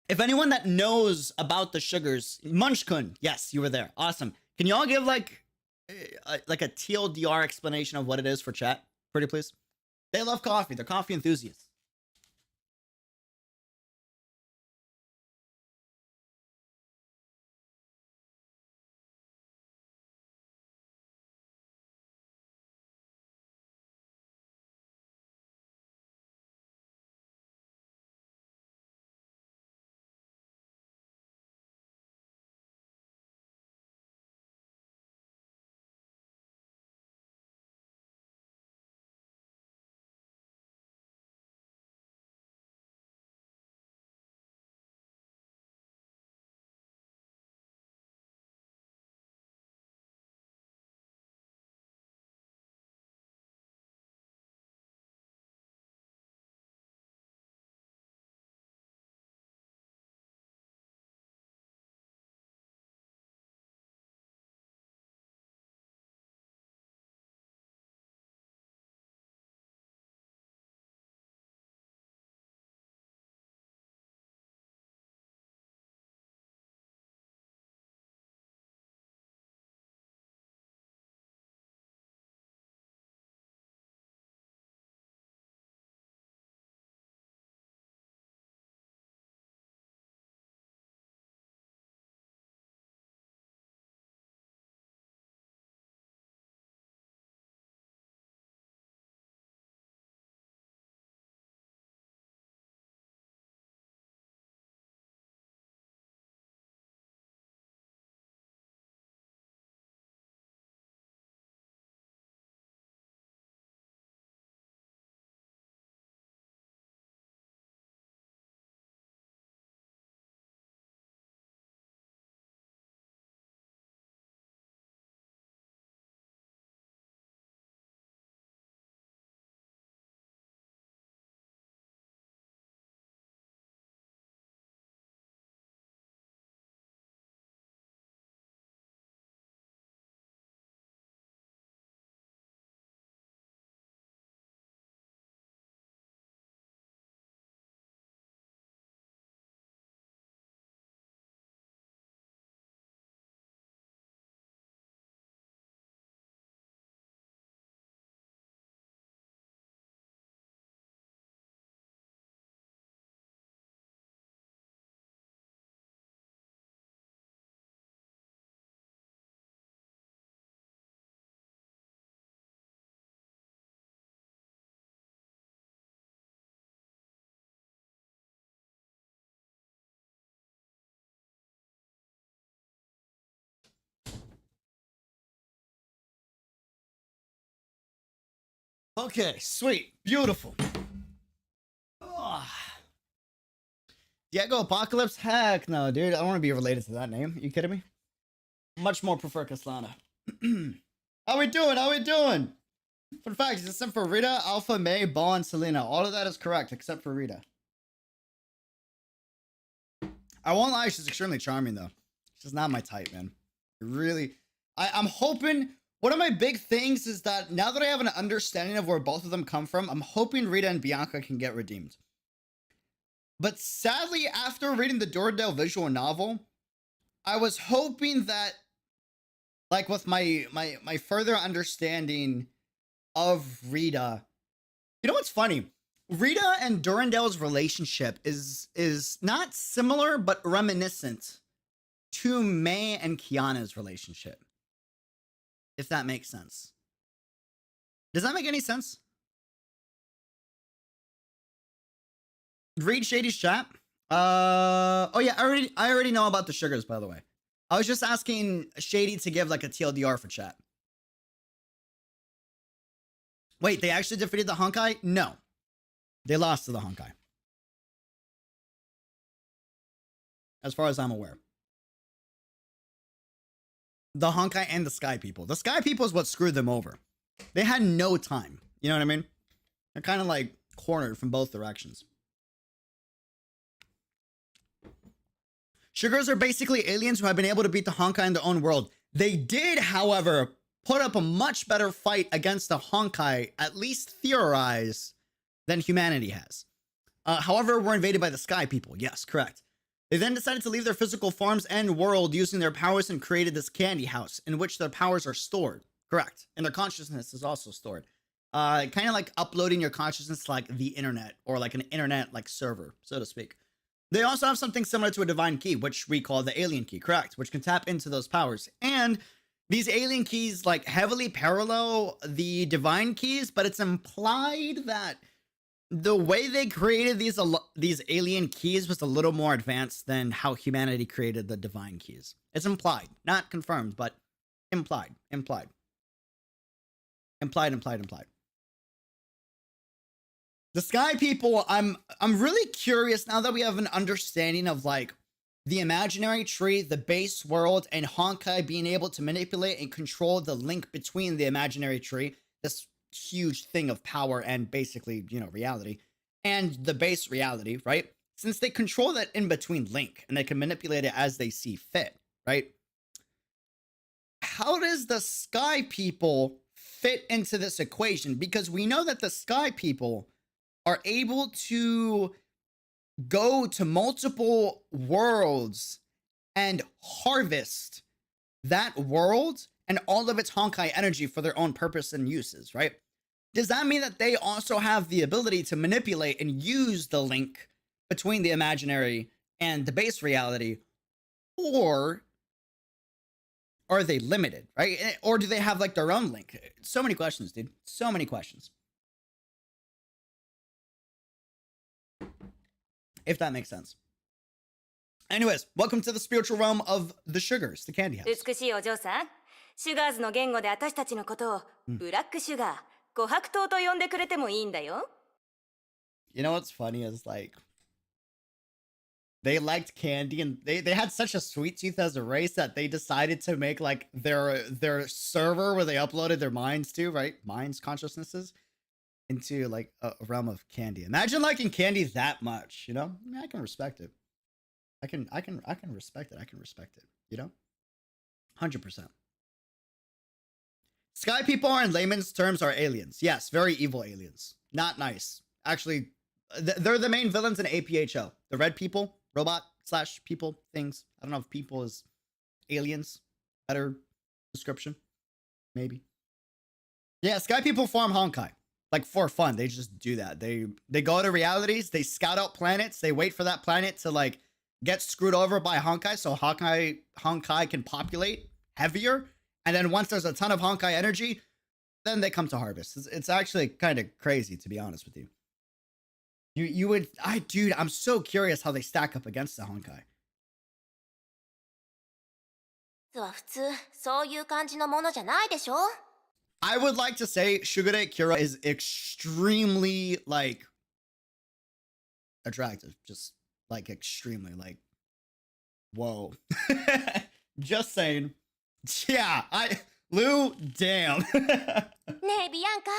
If anyone that knows about the Sugars, Munchkun, yes, you were there. Awesome. Can y'all give like a TLDR explanation of what it is for chat? Pretty please. They love coffee. They're coffee enthusiasts. Okay, sweet, beautiful. Ah. Diego Apocalypse? Heck no, dude. I don't want to be related to that name. You kidding me? Much more prefer Caslana. How we doing? How we doing? Fun fact, except for Rita, Alpha, May, Ball, and Selena. All of that is correct, except for Rita. I won't lie, she's extremely charming, though. She's not my type, man. Really. I'm hoping... One of my big things is that now that I have an understanding of where both of them come from, I'm hoping Rita and Bianca can get redeemed. But sadly, after reading the Durandal visual novel, I was hoping that, like with my further understanding of Rita, you know what's funny? Rita and Durandal's relationship is not similar, but reminiscent to May and Kiana's relationship. If that makes sense. Does that make any sense? Read Shady's chat. Oh yeah, I already know about the sugars, by the way. I was just asking Shady to give like a TLDR for chat. Wait, they actually defeated the Honkai? No. They lost to the Honkai. As far as I'm aware. The Honkai and the Sky People. The Sky People is what screwed them over. They had no time. You know what I mean? They're kind of like cornered from both directions. Sugars are basically aliens who have been able to beat the Honkai in their own world. They did, however, put up a much better fight against the Honkai, at least theorized, than humanity has. However, were invaded by the Sky People. Yes, correct. They then decided to leave their physical forms and world using their powers and created this candy house in which their powers are stored. Correct. And their consciousness is also stored. Kind of like uploading your consciousness to like the internet or like an internet like server, so to speak. They also have something similar to a divine key, which we call the alien key, correct? Which can tap into those powers. And these alien keys like heavily parallel the divine keys, but it's implied that the way they created these alien keys was a little more advanced than how humanity created the divine keys. It's implied, not confirmed, but implied. The Sky People, I'm really curious now that we have an understanding of like the imaginary tree, the base world, and Honkai being able to manipulate and control the link between the imaginary tree, this huge thing of power and basically, you know, reality, and the base reality, right? Since they control that in-between link and they can manipulate it as they see fit, right? How does the Sky People fit into this equation? Because we know that the Sky People are able to go to multiple worlds and harvest that world and all of its Honkai energy for their own purpose and uses, right? Does that mean that they also have the ability to manipulate and use the link between the imaginary and the base reality? Or are they limited, right? Or do they have like their own link? So many questions, dude. So many questions. If that makes sense. Anyways, welcome to the spiritual realm of the sugars, the candy house. 美しいお嬢さん、シュガーズの言語で私たちのことを、ブラックシュガー、琥珀糖と呼んでくれてもいいんだよ。You know what's funny is like they liked candy and they had such a sweet tooth as a race that they decided to make like their server where they uploaded their minds to, right? Minds, consciousnesses into like a realm of candy. Imagine liking candy that much, you know? I mean, I can respect it. I can respect it. I can respect it, you know? 100%. Sky People are in layman's terms are aliens. Yes, very evil aliens. Not nice. Actually, they're the main villains in APHO. The red people, robot / people things. I don't know if people is aliens. Better description. Maybe. Yeah, Sky People farm Honkai. Like for fun. They just do that. They go to realities. They scout out planets. They wait for that planet to like get screwed over by Honkai. So Honkai can populate heavier. And then once there's a ton of Honkai energy, then they come to harvest. It's actually kind of crazy, to be honest with you. Dude, I'm so curious how they stack up against the Honkai. 普通そういう感じのものじゃないでしょ。I would like to say Shugure Kira is extremely like attractive. Just like extremely like whoa. Just saying. Yeah, Lou, damn. ねえビアンカ、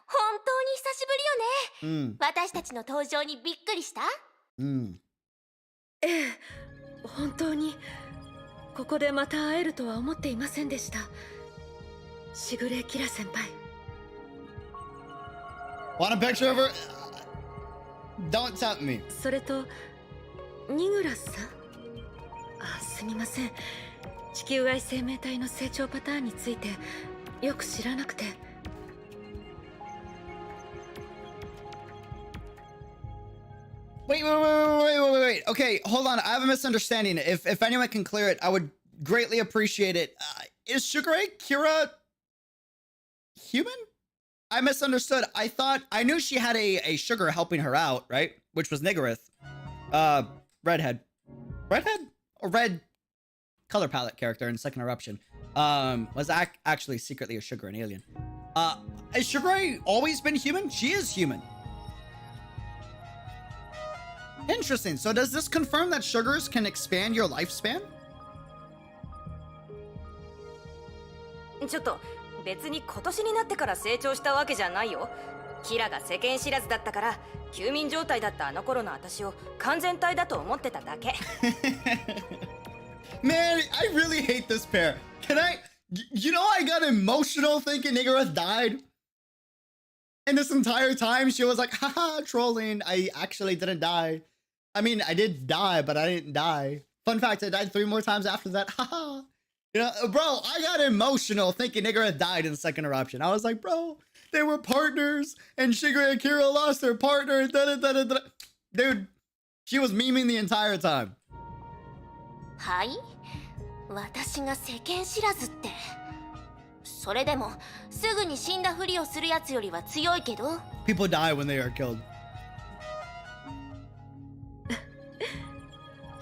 本当に久しぶりよね。私たちの登場にびっくりした？ええ、本当にここでまた会えるとは思っていませんでした。しぐれキラ先輩。Want a picture of her? Don't tempt me. それとニグラスさん。あ、すみません。地球外生命体の成長パターンについてよく知らなくて。Wait. Okay, hold on. I have a misunderstanding. If anyone can clear it, I would greatly appreciate it. Is Shugure Kira human? I misunderstood. I knew she had a sugar helping her out, right? Which was Niggerith. Redhead or red color palette character in Second Eruption. Was actually secretly a sugar, an alien. Has Shugure always been human? She is human. Interesting. So does this confirm that sugars can expand your lifespan? ちょっと別に今年になってから成長したわけじゃないよ。キラが世間知らずだったから休眠状態だったあの頃の私を完全体だと思ってただけ。Man, I really hate this pair. You know I got emotional thinking Niggerith died? And this entire time she was like, haha, trolling. I actually didn't die. I mean, I did die, but I didn't die. Fun fact, I died 3 more times after that. Haha. You know, bro, I got emotional thinking Niggerith died in Second Eruption. I was like, bro, they were partners, and Shigure and Kira lost their partner, and da-da-da-da-da. Dude, she was memeing the entire time. はい？私が世間知らずって。それでもすぐに死んだふりをするやつよりは強いけど。People die when they are killed.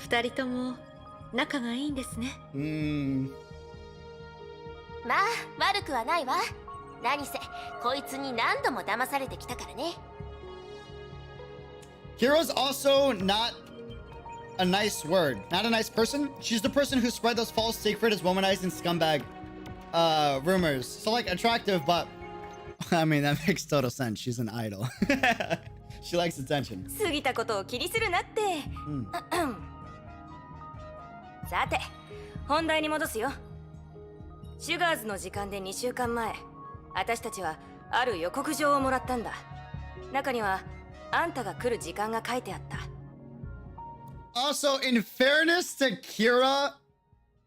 2人とも仲がいいんですね。まあ悪くはないわ。何せこいつに何度も騙されてきたからね。Kira's also not a nice word. Not a nice person. She's the person who spread those false secret as womanizing scumbag rumors. So like attractive, but I mean that makes total sense. She's an idol. She likes attention. 過ぎたことを気にするなって。さて、本題に戻すよ。シュガーズの時間で2週間前、私たちはある予告状をもらったんだ。中にはあんたが来る時間が書いてあった。Also, in fairness to Kira,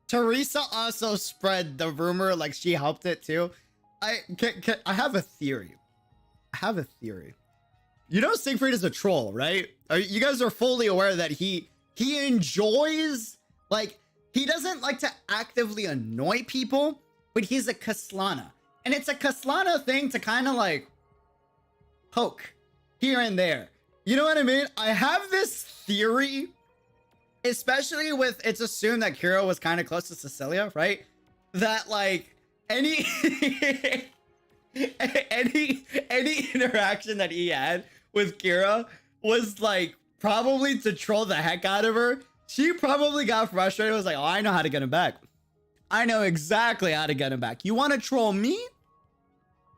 Teresa also spread the rumor, like she helped it too. I have a theory. You know Siegfried is a troll, right? You guys are fully aware that he enjoys, like, he doesn't like to actively annoy people, but he's a Kaslana. And it's a Kaslana thing to kind of like poke here and there. You know what I mean? I have this theory, especially with, it's assumed that Kira was kind of close to Cecilia, right? That like any interaction that he had with Kira was like probably to troll the heck out of her. She probably got frustrated. Was like, oh, I know how to get him back. I know exactly how to get him back. You want to troll me?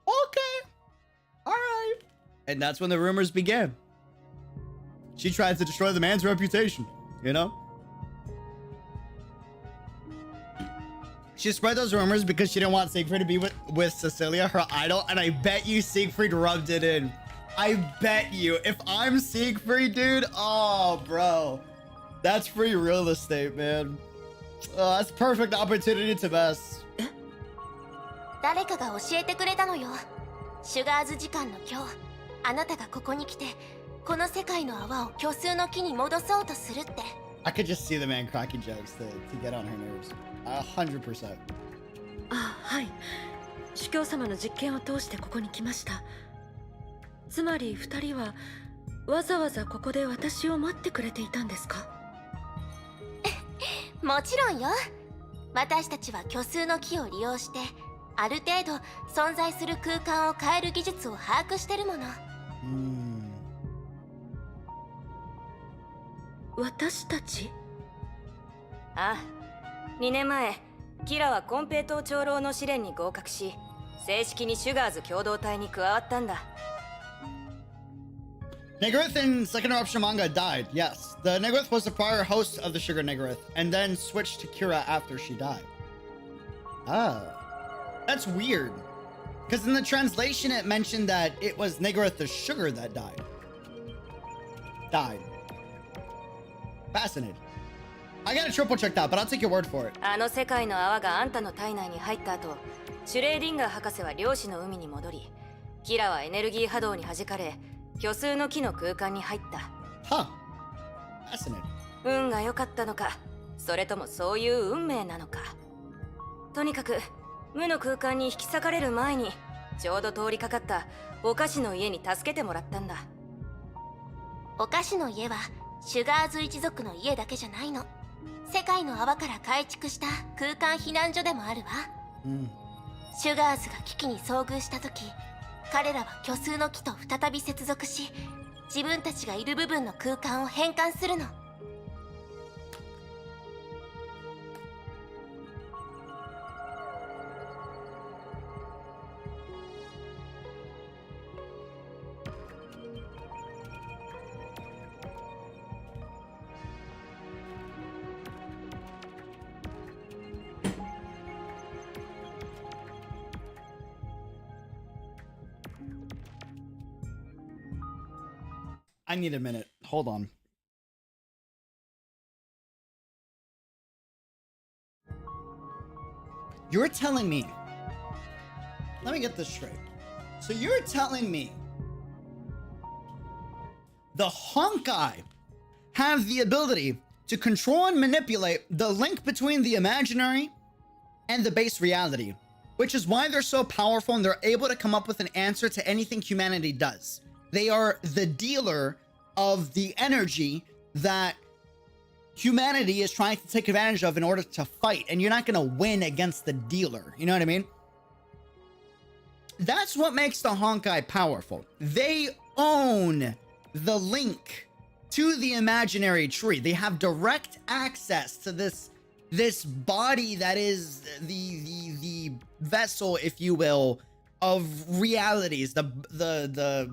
Okay. All right. And that's when the rumors began. She tried to destroy the man's reputation, you know? She spread those rumors because she didn't want Siegfried to be with Cecilia, her idol, and I bet you Siegfried rubbed it in. I bet you. If I'm Siegfried, dude, oh, bro. That's free real estate, man. Oh, that's perfect opportunity to mess. 誰かが教えてくれたのよ。シュガーズ時間の今日、あなたがここに来て、この世界の泡を虚数の木に戻そうとするって。I could just see the man cracking jokes to get on her nerves. 100%. あ、はい。主教様の実験を通してここに来ました。つまり2人はわざわざここで私を待ってくれていたんですか？もちろんよ。私たちは虚数の木を利用してある程度存在する空間を変える技術を把握してるもの。私たち？ああ、2年前キラはコンペイトー長老の試練に合格し、正式にシュガーズ共同体に加わったんだ。Niggerith in Second Eruption manga died. Yes, the Niggerith was the prior host of the Sugar Niggerith, and then switched to Kira after she died. Oh, that's weird. Because in the translation, it mentioned that it was Niggerith the Sugar that died. Fascinating. I gotta triple check that, but I'll take your word for it. あの世界の泡があんたの体内に入った後、シュレーディンガー博士は量子の海に戻り、キラはエネルギー波動に弾かれ、虚数の木の空間に入った。Huh. Fascinating. 運が良かったのか、それともそういう運命なのか。とにかく無の空間に引き裂かれる前に、ちょうど通りかかったお菓子の家に助けてもらったんだ。お菓子の家はシュガーズ一族の家だけじゃないの。世界の泡から改築した空間避難所でもあるわ。シュガーズが危機に遭遇した時、彼らは虚数の木と再び接続し、自分たちがいる部分の空間を変換するの。I need a minute. Hold on. You're telling me. Let me get this straight. So you're telling me the Honkai have the ability to control and manipulate the link between the imaginary and the base reality, which is why they're so powerful and they're able to come up with an answer to anything humanity does. They are the dealer of the energy that humanity is trying to take advantage of in order to fight, and you're not going to win against the dealer. You know what I mean? That's what makes the Honkai powerful. They own the link to the imaginary tree. They have direct access to this body that is the vessel, if you will, of realities, the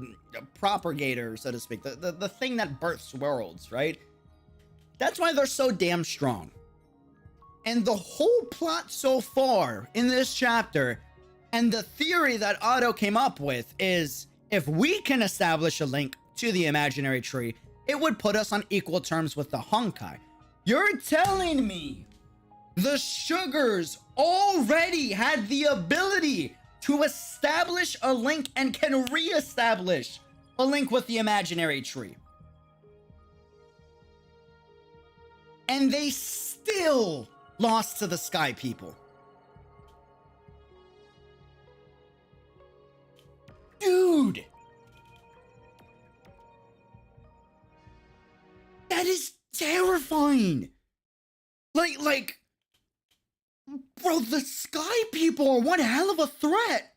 propagator, so to speak, the thing that births worlds, right? That's why they're so damn strong. And the whole plot so far in this chapter, and the theory that Otto came up with, is if we can establish a link to the imaginary tree, it would put us on equal terms with the Honkai. You're telling me the Sugars already had the ability to establish a link and can re-establish a link with the imaginary tree, and they still lost to the Sky People. Dude, that is terrifying. Like, bro, the Sky People are one hell of a threat.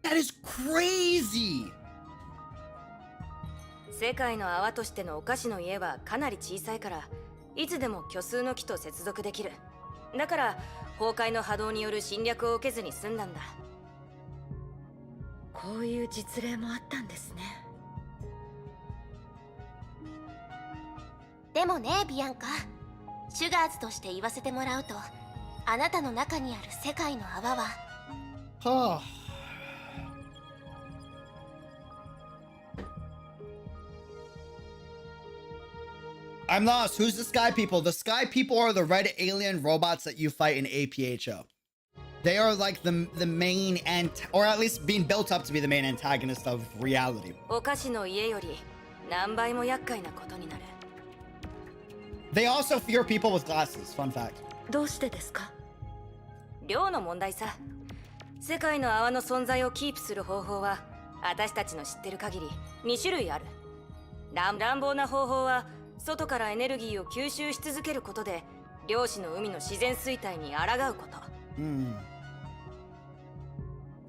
That is crazy. 世界の泡としてのお菓子の家はかなり小さいから、いつでも虚数の木と接続できる。だから崩壊の波動による侵略を受けずに済んだんだ。こういう実例もあったんですね。でもね、ビアンカ、シュガーズとして言わせてもらうと、あなたの中にある世界の泡は、はあ。I'm lost. Who's the Sky People? The Sky People are the red alien robots that you fight in APHO. They are like the main or at least being built up to be the main antagonist of reality. お菓子の家より何倍も厄介なことになる。They also fear people with glasses. Fun fact. どうしてですか？量の問題さ。世界の泡の存在をキープする方法は私たちの知ってる限り2種類ある。乱暴な方法は外からエネルギーを吸収し続けることで量子の海の自然衰退に抗うこと。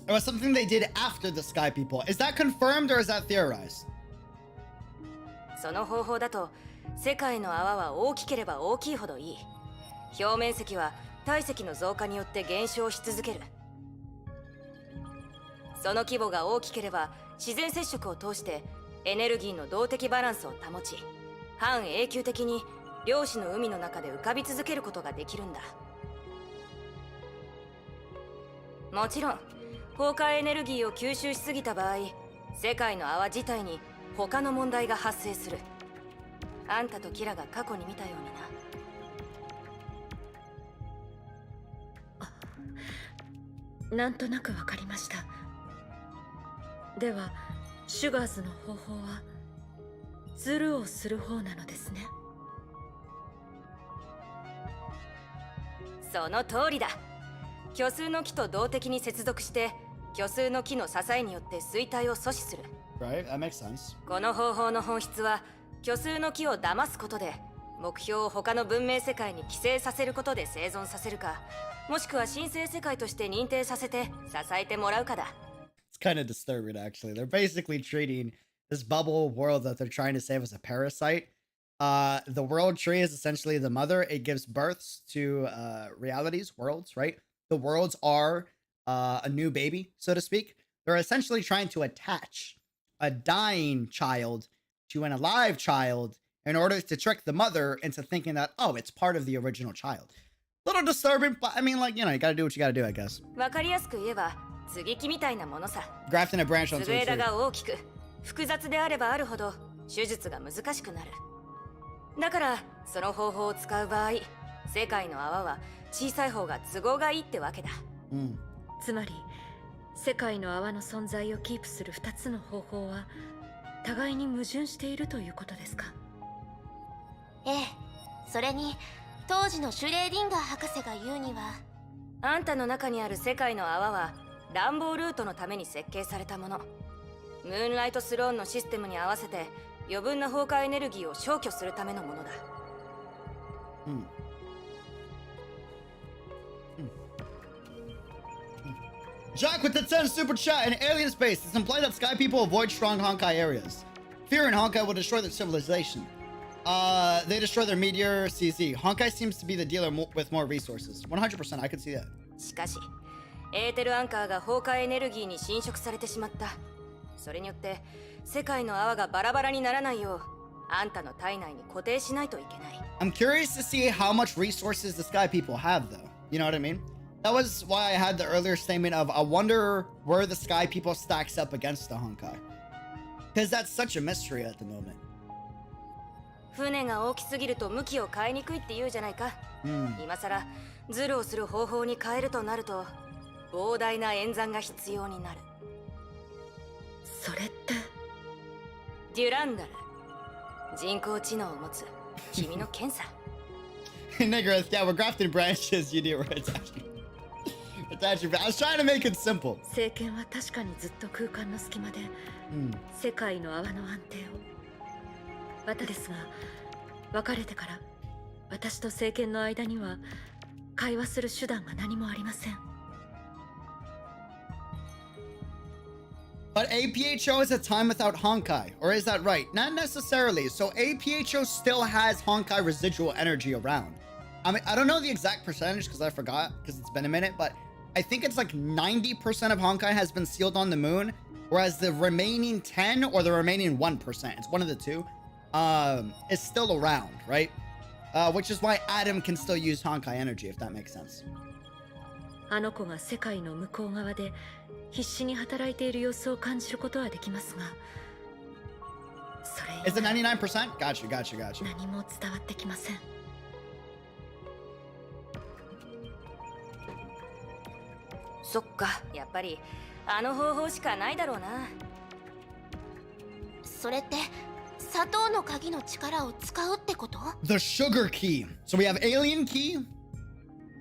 It was something they did after the Sky People. Is that confirmed or is that theorized? その方法だと世界の泡は大きければ大きいほどいい。表面積は体積の増加によって減少し続ける。その規模が大きければ自然接触を通してエネルギーの動的バランスを保ち、半永久的に量子の海の中で浮かび続けることができるんだ。もちろん崩壊エネルギーを吸収しすぎた場合、世界の泡自体に他の問題が発生する。あんたとキラが過去に見たようにな。なんとなくわかりました。ではシュガーズの方法はズルをする方なのですね。その通りだ。虚数の木と動的に接続して虚数の木の支えによって衰退を阻止する。 Right, that makes sense. この方法の本質は虚数の木を騙すことで目標を他の文明世界に寄生させることで生存させるか、もしくは神聖世界として認定させて支えてもらうかだ。It's kind of disturbing, actually. They're basically treating this bubble world that they're trying to save as a parasite. The world tree is essentially the mother. It gives births to realities, worlds, right? The worlds are a new baby, so to speak. They're essentially trying to attach a dying child to an alive child in order to trick the mother into thinking that, oh, it's part of the original child. Little disturbing, but I mean, like, you know, you gotta do what you gotta do, I guess. わかりやすく言えば接ぎ木みたいなものさ。 Grafting a branch つ onto ぶ a 枝 tree. が大きく複雑であればあるほど手術が難しくなる。だからその方法を使う場合、世界の泡は小さい方が都合がいいってわけだ。つまり世界の泡の存在をキープする2つの方法は互いに矛盾しているということですか。ええ、それに当時のシュレーディンガー博士が言うには、あんたの中にある世界の泡は乱暴ルートのために設計されたもの。ムーンライトスローンのシステムに合わせて余分な崩壊エネルギーを消去するためのものだ。Jack with the 10 super chat in alien space. It's implied that Sky People avoid strong Honkai areas. Fear in Honkai will destroy their civilization. They destroy their meteor CZ. Honkai seems to be the dealer with more resources. 100%, I could see that. しかしエーテルアンカーが崩壊エネルギーに侵食されてしまった。それによって世界の泡がバラバラにならないようあんたの体内に固定しないといけない。 I'm curious to see how much resources the Sky People have, though. You know what I mean? That was why I had the earlier statement of, I wonder where the Sky People stacks up against the Honkai. Because that's such a mystery at the moment. 船が大きすぎると向きを変えにくいって言うじゃないか。今さらズルをする方法に変えるとなると膨大な演算が必要になる。それってデュランダル、人工知能を持つ君の検査。Niggers, yeah, we're grafting branches. You do right. It's actually, I was trying to make it simple. 政権は確かにずっと空間の隙間で世界の泡の安定を。私ですが、別れてから私と政権の間には会話する手段が何もありません。But APHO is a time without Honkai, or is that right? Not necessarily. So APHO still has Honkai residual energy around. I mean, I don't know the exact percentage because I forgot because it's been a minute, but I think it's like 90% of Honkai has been sealed on the moon, whereas the remaining 10 or the remaining 1%, it's one of the two, is still around, right? Which is why Adam can still use Honkai energy, if that makes sense. あの子が世界の向こう側で必死に働いている様子を感じることはできますが、それ Is it 99%? Gotcha, gotcha, gotcha. 何も伝わってきません。そっか、やっぱりあの方法しかないだろうな。それって砂糖の鍵の力を使うってこと？ The sugar key. So we have alien key,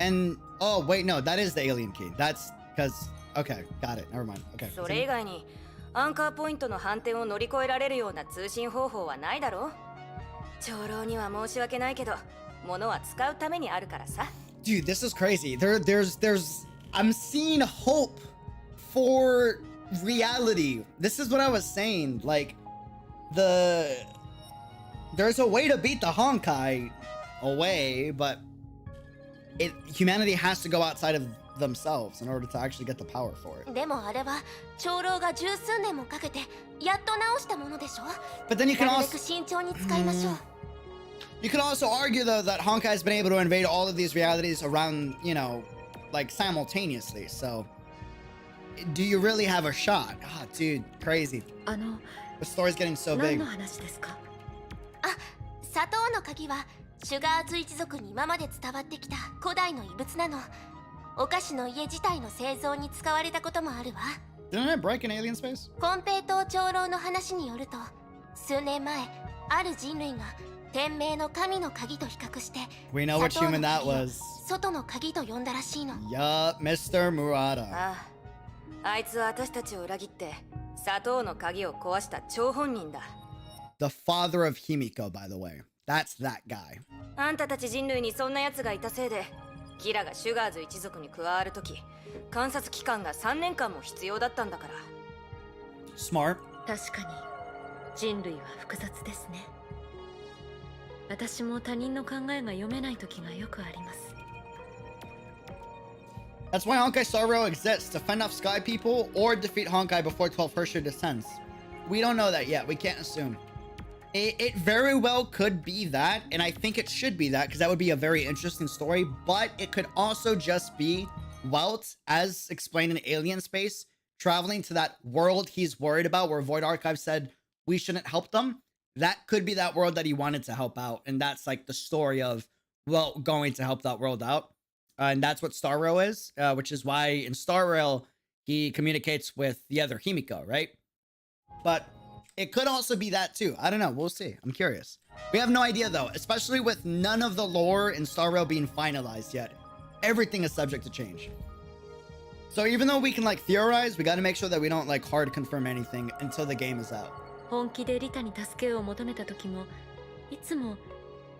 and oh wait, no, that is the alien key. That's because okay, got it. Never mind. Okay. それ以外にアンカーポイントの反転を乗り越えられるような通信方法はないだろう。長老には申し訳ないけど、物は使うためにあるからさ。Dude, this is crazy. There's I'm seeing hope for reality. This is what I was saying. Like, there's a way to beat the Honkai away, but humanity has to go outside of themselves in order to actually get the power for it. でもあれは長老が十数年もかけてやっと直したものでしょ。 But then you can なるべ also く慎重に使いましょう。 you can also argue though that Honkai has been able to invade all of these realities around, you know, like simultaneously. So do you really have a shot? Ah, dude, crazy. The story's getting so 何 big. の話ですか？あ、砂糖の鍵はシュガーズ一族に今まで伝わってきた古代の遺物なの。お菓子の家自体の製造に使われたこともあるわ。 Didn't it break in alien space? コンペイトー長老の話によると、数年前ある人類が天命の神の鍵と比較して We know what 砂糖の human that 鍵を was. 外の鍵と呼んだらしいの。 Yup, Mr. Murata. ああ、あいつは私たちを裏切って砂糖の鍵を壊した張本人だ。 The father of Himiko, by the way. That's that guy. あんたたち人類にそんな奴がいたせいでキラがシュガーズ一族に加わるとき観察期間が3年間も必要だったんだから。 Smart. 確かに人類は複雑ですね。私も他人の考えが読めない時がよくあります。 That's why Honkai Star Rail exists, to fend off Sky People or defeat Honkai before 12 Herrscher descends. We don't know that yet. We can't assume. It very well could be that, and I think it should be that, because that would be a very interesting story, but it could also just be Welt, as explained in Alien Space, traveling to that world he's worried about, where Void Archive said we shouldn't help them. That could be that world that he wanted to help out, and that's like the story of Welt going to help that world out. And that's what Star Rail is, which is why in Star Rail, he communicates with the other Himiko, right? But it could also be that too. I don't know. We'll see. I'm curious. We have no idea though, especially with none of the lore in Star Rail being finalized yet. Everything is subject to change. So even though we can like theorize, we got to make sure that we don't like hard confirm anything until the game is out. 本気でリタに助けを求めた時もいつも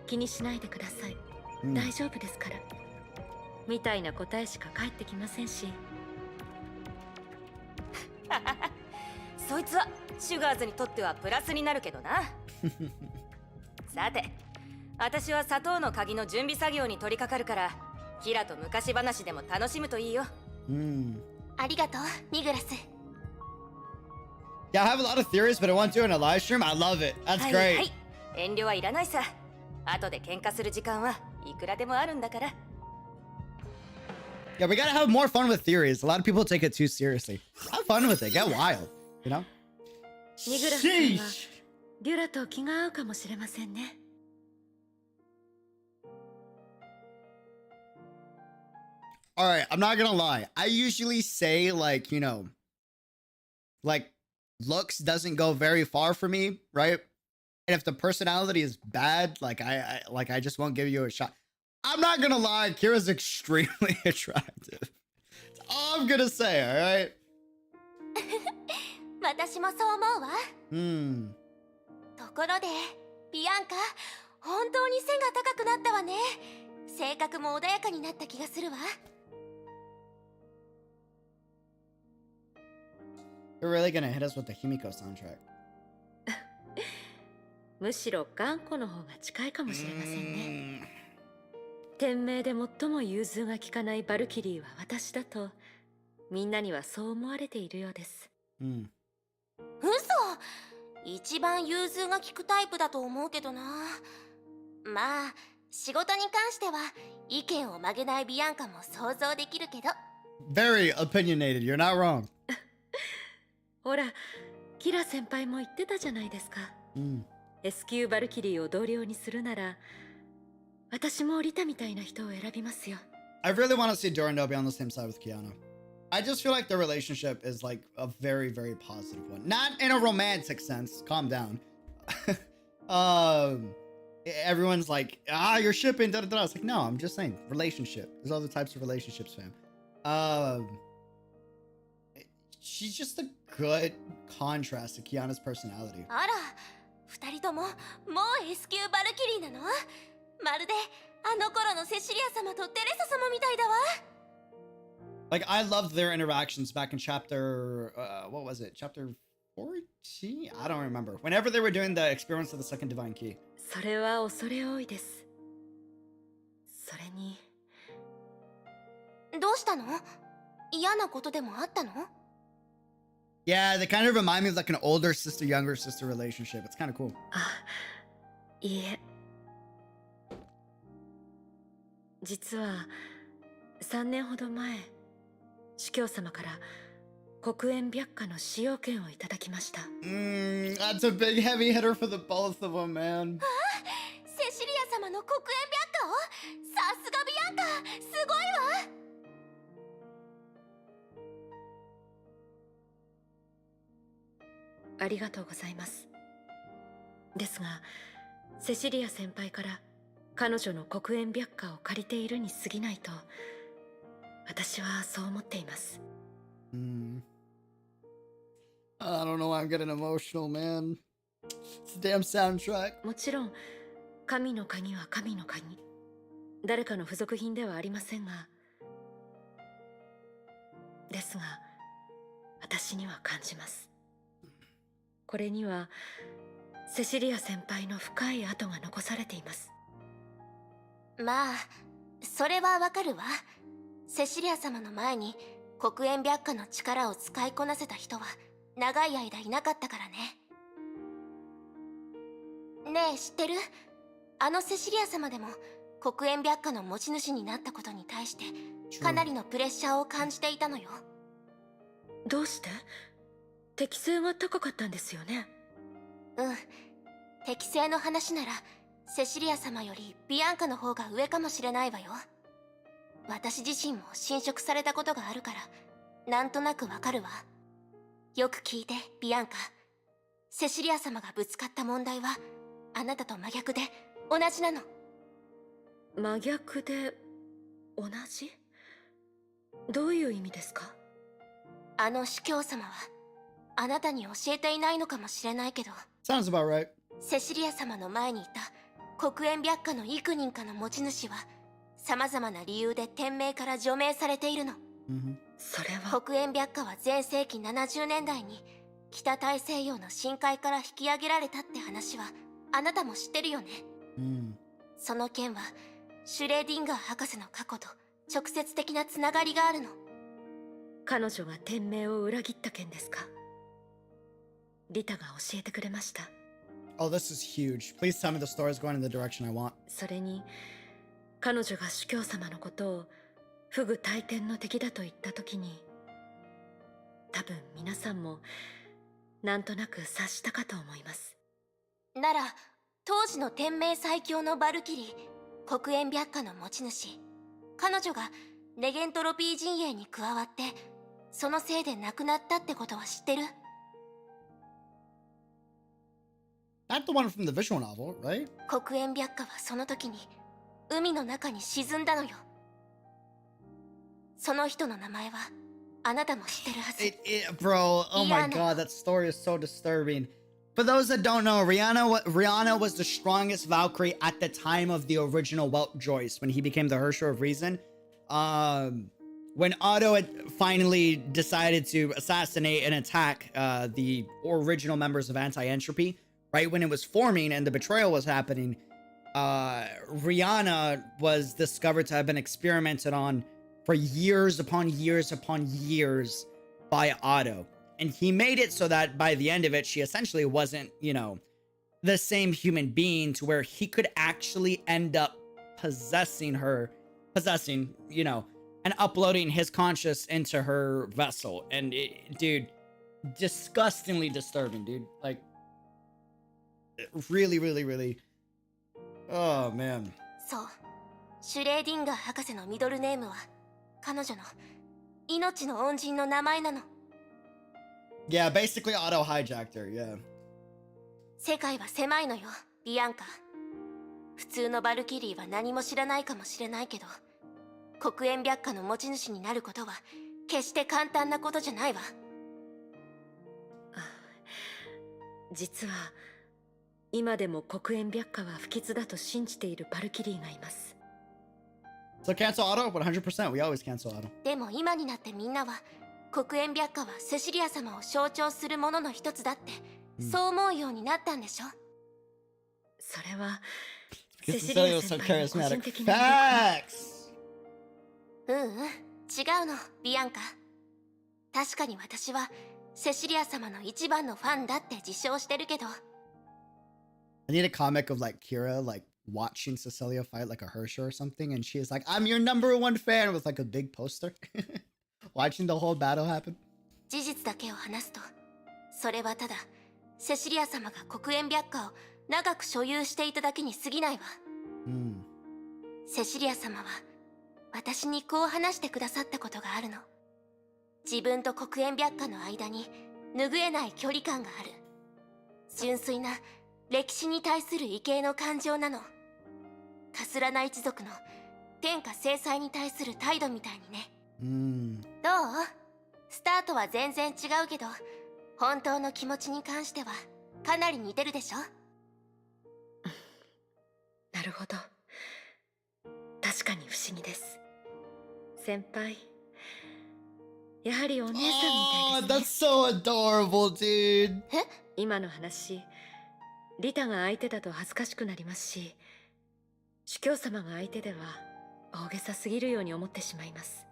気にしないでください。大丈夫ですから。みたいな答えしか返ってきませんし。そいつはシュガーズにとってはプラスになるけどな。さて、私は砂糖の鍵の準備作業に取り掛かるからキラと昔話でも楽しむといいよ。ありがとう、ニグラス。 Yeah, I have a lot of theories, but I want to do it in a live stream. I love it. That's はい great. はい、遠慮はいらないさ。後で喧嘩する時間はいくらでもあるんだから。 Yeah, we gotta have more fun with theories. A lot of people take it too seriously. Have fun with it. Get wild, you know? ニグラスさんはデュラと気が合うかもしれませんね。Alright, I'm not gonna lie. I usually say like, you know, like looks doesn't go very far for me, right? And if the personality is bad, like I just won't give you a shot. I'm not gonna lie, Kira's extremely attractive. That's all I'm gonna say, alright? 私もそう思うわ。ところで、ビアンカ、本当に背が高くなったわね。性格も穏やかになった気がするわ。You're really gonna hit us with the Himiko soundtrack. むしろ頑固の方が近いかもしれませんね。天命で最も融通が利かないバルキリーは私だとみんなにはそう思われているようです。嘘！一番融通が利くタイプだと思うけどな。まあ、仕事に関しては意見を曲げないビアンカも想像できるけど。Very opinionated, you're not wrong. ほら、キラ先輩も言ってたじゃないですか。S 級バルキリーを同僚にするなら、私もリタみたいな人を選びますよ。I really want to see Durandal be on the same side with Kiana. I just feel like their relationship is like a very, very positive one. Not in a romantic sense. Calm down. Everyone's like, you're shipping, da da da. It's like, no, I'm just saying, relationship. There's other types of relationships, fam. She's just a good contrast to Kiana's personality. あら、二人とももう S 級バルキリーなの？まるであの頃のセシリア様とテレサ様みたいだわ。Like, I loved their interactions back in chapter, what was it? Chapter 14? I don't remember. Whenever they were doing the experience of the second divine key. それは恐れ多いです。それに、どうしたの？嫌なことでもあったの？ Yeah, they kind of remind me of like an older sister, younger sister relationship. It's kind of cool. あ、いいえ。実は3年ほど前、司教様から黒煙白花の使用権をいただきました。That's a big heavy hitter for the both of them, man. セシリア様の黒煙白花を？さすがビアンカ、すごいわ。ありがとうございます。ですが、セシリア先輩から彼女の黒煙白花を借りているに過ぎないと、私はそう思っています。I don't know why I'm getting emotional, man. It's a damn soundtrack. もちろん、神の鍵は神の鍵。誰かの付属品ではありませんが、ですが、私には感じます。これにはセシリア先輩の深い跡が残されています。まあ、それはわかるわ。セシリア様の前に黒煙白花の力を使いこなせた人は長い間いなかったからね。ねえ、知ってる？あのセシリア様でも黒煙白花の持ち主になったことに対してかなりのプレッシャーを感じていたのよ。どうして？適性が高かったんですよね。うん。適性の話ならセシリア様よりビアンカの方が上かもしれないわよ。私自身も侵食されたことがあるからなんとなくわかるわ。よく聞いて、ビアンカ。セシリア様がぶつかった問題はあなたと真逆で同じなの。真逆で同じ？どういう意味ですか？あの司教様はあなたに教えていないのかもしれないけど、 Sounds about right. セシリア様の前にいた黒煙白花の幾人かの持ち主は様々な理由で天命から除名されているの。それは黒煙白花は前世紀70年代に北大西洋の深海から引き上げられたって話はあなたも知ってるよね。その件はシュレーディンガー博士の過去と直接的なつながりがあるの。彼女が天命を裏切った件ですか？リタが教えてくれました。Oh, this is huge. Please tell me the story is going in the direction I want. それに彼女が主教様のことを不倶戴天の敵だと言った時に、多分皆さんもなんとなく察したかと思います。なら当時の天命最強のバルキリー黒煙白花の持ち主、彼女がネゲントロピー陣営に加わってそのせいで亡くなったってことは知ってる？ Not the one from the visual novel, right? 黒煙白花はその時に海の中に沈んだのよ。その人の名前はあなたも知ってるはず。Bro, oh my god, that story is so disturbing. For those that don't know, Rihanna was the strongest Valkyrie at the time of the original Welt Joyce, when he became the Hersher of Reason. When Otto had finally decided to assassinate and attack the original members of Anti-Entropy, right when it was forming and the betrayal was happening, Rihanna was discovered to have been experimented on for years upon years upon years by Otto. And he made it so that by the end of it, she essentially wasn't, you know, the same human being, to where he could actually end up possessing, you know, and uploading his conscious into her vessel. And dude, disgustingly disturbing, dude. Like, really, really, really. Oh, man. そう。シュレーディンガー博士のミドルネームは彼女の命の恩人の名前なの。Yeah, basically Otto hijacked her, yeah. 世界は狭いのよ、ビアンカ。普通のバルキリーは何も知らないかもしれないけど、黒煙白花の持ち主になることは決して簡単なことじゃないわ。実は今でも黒煙白花は不吉だと信じているバルキリーがいます。So cancel Otto? 100%. We always cancel Otto. でも今になってみんなは黒煙白花はセシリア様を象徴するものの一つだって、そう思うようになったんでしょ。それは Because セシリア Cecilia was so 先輩の個人 charismatic. 的な Facts! 違うの、ビアンカ。確かに私はセシリア様の一番のファンだって自称してるけど。I need a comic of like Kira like watching Cecilia fight like a Hersher or something, and she is like, "I'm your #1 fan" with like a big poster, watching the whole battle happen. 事実だけを話すと、それはただセシリア様が黒煙白花を長く所有していただけに過ぎないわ。セシリア様は私にこう話してくださったことがあるの。自分と黒煙白花の間に拭えない距離感がある。純粋な歴史に対する畏敬の感情なの。カスラナ一族の天下制裁に対する態度みたいにね。どう？スタートは全然違うけど、本当の気持ちに関してはかなり似てるでしょ。なるほど。確かに不思議です。先輩、やはりお姉さんみたいですね。That's so adorable, dude. 今の話、リタが相手だと恥ずかしくなりますし、主教様が相手では大げさすぎるように思ってしまいます。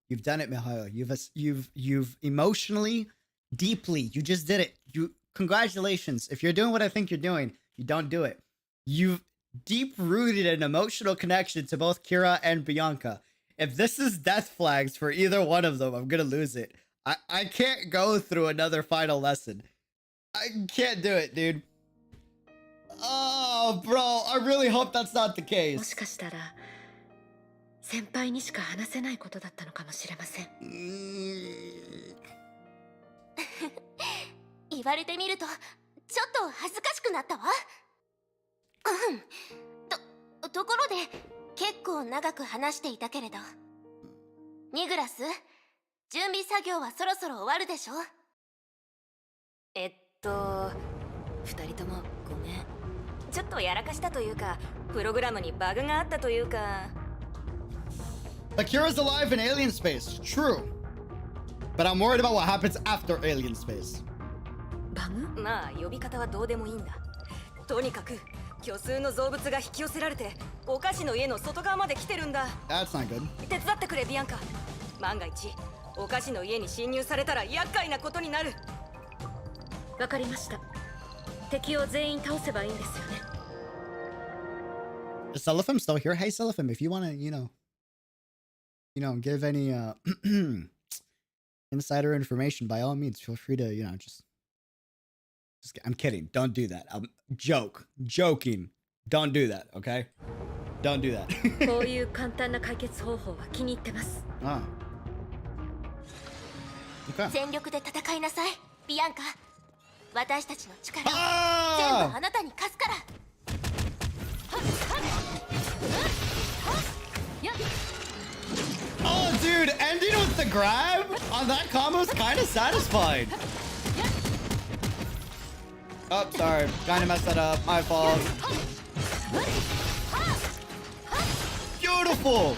You've done it, Mihail. You've emotionally, deeply. You just did it. Congratulations. If you're doing what I think you're doing, you don't do it. You've deep-rooted an emotional connection to both Kira and Bianca. If this is death flags for either one of them, I'm gonna lose it. I can't go through another final lesson. I can't do it, dude. Oh, bro. I really hope that's not the も case. しかしたら先輩にしか話せないことだったのかもしれません。言われてみるとちょっと恥ずかしくなったわ。ところで結構長く話していたけれど、ニグラス、準備作業はそろそろ終わるでしょ。二人ともごめん。ちょっとやらかしたというか、プログラムにバグがあったというか。Akira's alive in alien space. True. But I'm worried about what happens after alien space. バグ？まあ呼び方はどうでもいいんだ。とにかく虚数の造物が引き寄せられてお菓子の家の外側まで来てるんだ。 That's not good. 手伝ってくれビアンカ。万が一お菓子の家に侵入されたら厄介なことになる。わかりました。敵を全員倒せばいいんですよね。Is Seraphim still here? Hey, Seraphim, if you want to, give any insider information, by all means, feel free to, just I'm kidding. Don't do that. I'm joking. Don't do that, okay? Don't do that. こういう簡単な解決方法は気に入ってます。Ah. Okay. 全力で戦いなさい、ビアンカ。私たちの力を全部 Ah! あなたに貸すから。Oh, dude, ending with the grab on that combo is kind of satisfying. Oh, sorry. Kind of messed that up. My fault. Beautiful.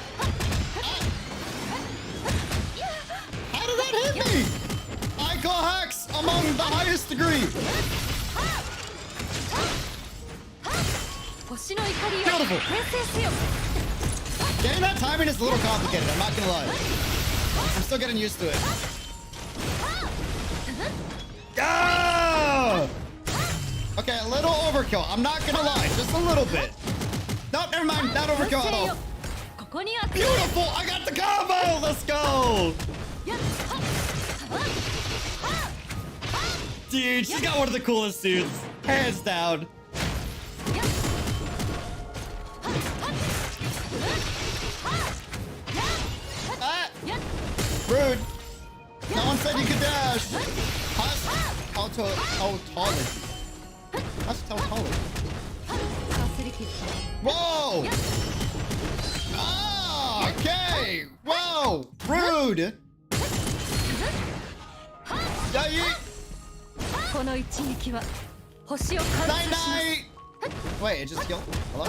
How did that hit me? I call hacks among the highest degree. Beautiful. Getting that timing is a little complicated, I'm not gonna lie. I'm still getting used to it. Ah! Okay, a little overkill. I'm not gonna lie, just a little bit. Nope, never mind, not overkill at all. Beautiful! I got the combo! Let's go! Dude, she's got one of the coolest suits. Hands down. Ah! Rude. No one said you could dash. Tautology. That's tautology. Whoa! Ah, okay. Whoa! Rude. Yeah, この一撃は星を貫通します。night night. Wait, it just healed? Hello?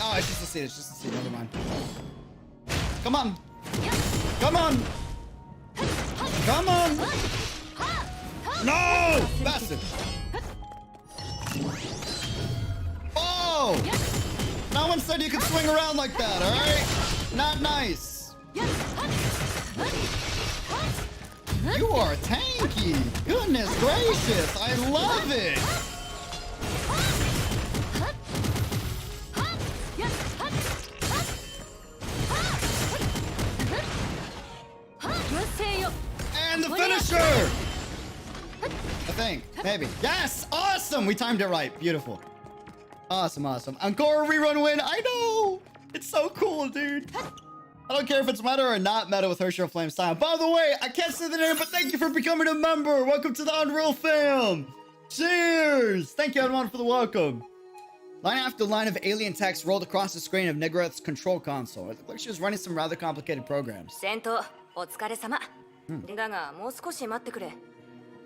Oh, it's just a seed. It's just a seed. Never mind. Come on. Come on. Come on. No! Bastard. Oh! No one said you could swing around like that, alright? Not nice. You are tanky. Goodness gracious. I love it. And the finisher! I think. Maybe. Yes! Awesome! We timed it right. Beautiful. Awesome, awesome. Encore rerun win. I know! It's so cool, dude. I don't care if it's meta or not meta with Herschel Flame style. By the way, I can't say the name, but thank you for becoming a member. Welcome to the Unreal fam. Cheers! Thank you, everyone, for the welcome. Line after line of alien text rolled across the screen of Negreth's control console. It looked like she was running some rather complicated programs. 戦闘お疲れ様。だがもう少し待ってくれ。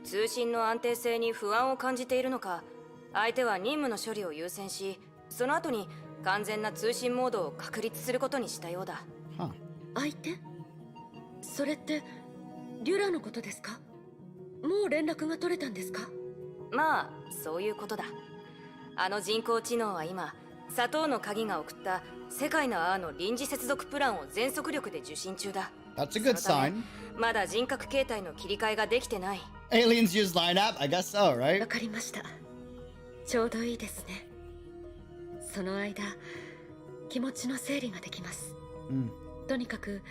通信の安定性に不安を感じているのか、相手は任務の処理を優先し、その後に完全な通信モードを確立することにしたようだ。相手？それってリュラのことですか？もう連絡が取れたんですか？まあそういうことだ。あの人工知能は今、砂糖の鍵が送った世界のアーの臨時接続プランを全速力で受信中だ。That's a good sign. まだ人格形態の切り替えができてない。Aliens use line app? I guess so, right? わかりました。ちょうどいいですね。その間、気持ちの整理ができます。とにかく、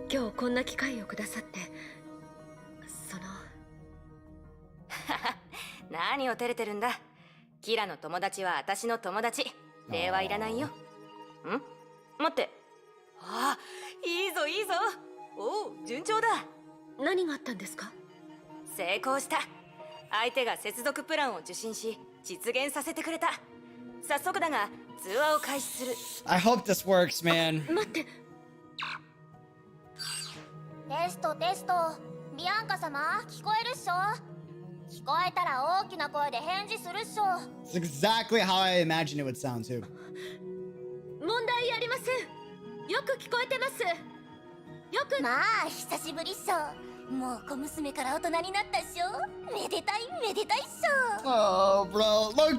今日こんな機会をくださって、何を照れてるんだ。キラの友達は私の友達。礼はいらないよ。ん？待って。ああ、いいぞいいぞ。おう、順調だ。何があったんですか？成功した。相手が接続プランを受信し、実現させてくれた。早速だが、通話を開始する。I hope this works, man. 待って。テストテスト。ビアンカ様、聞こえるっしょ？聞こえたら大きな声で返事するっしょ。It's exactly how I imagined it would sound too. 問題ありません。よく聞こえてます。よく。まあ、久しぶりっしょ。もう小娘から大人になったっしょ。めでたいめでたいっしょ。Oh, bro. Low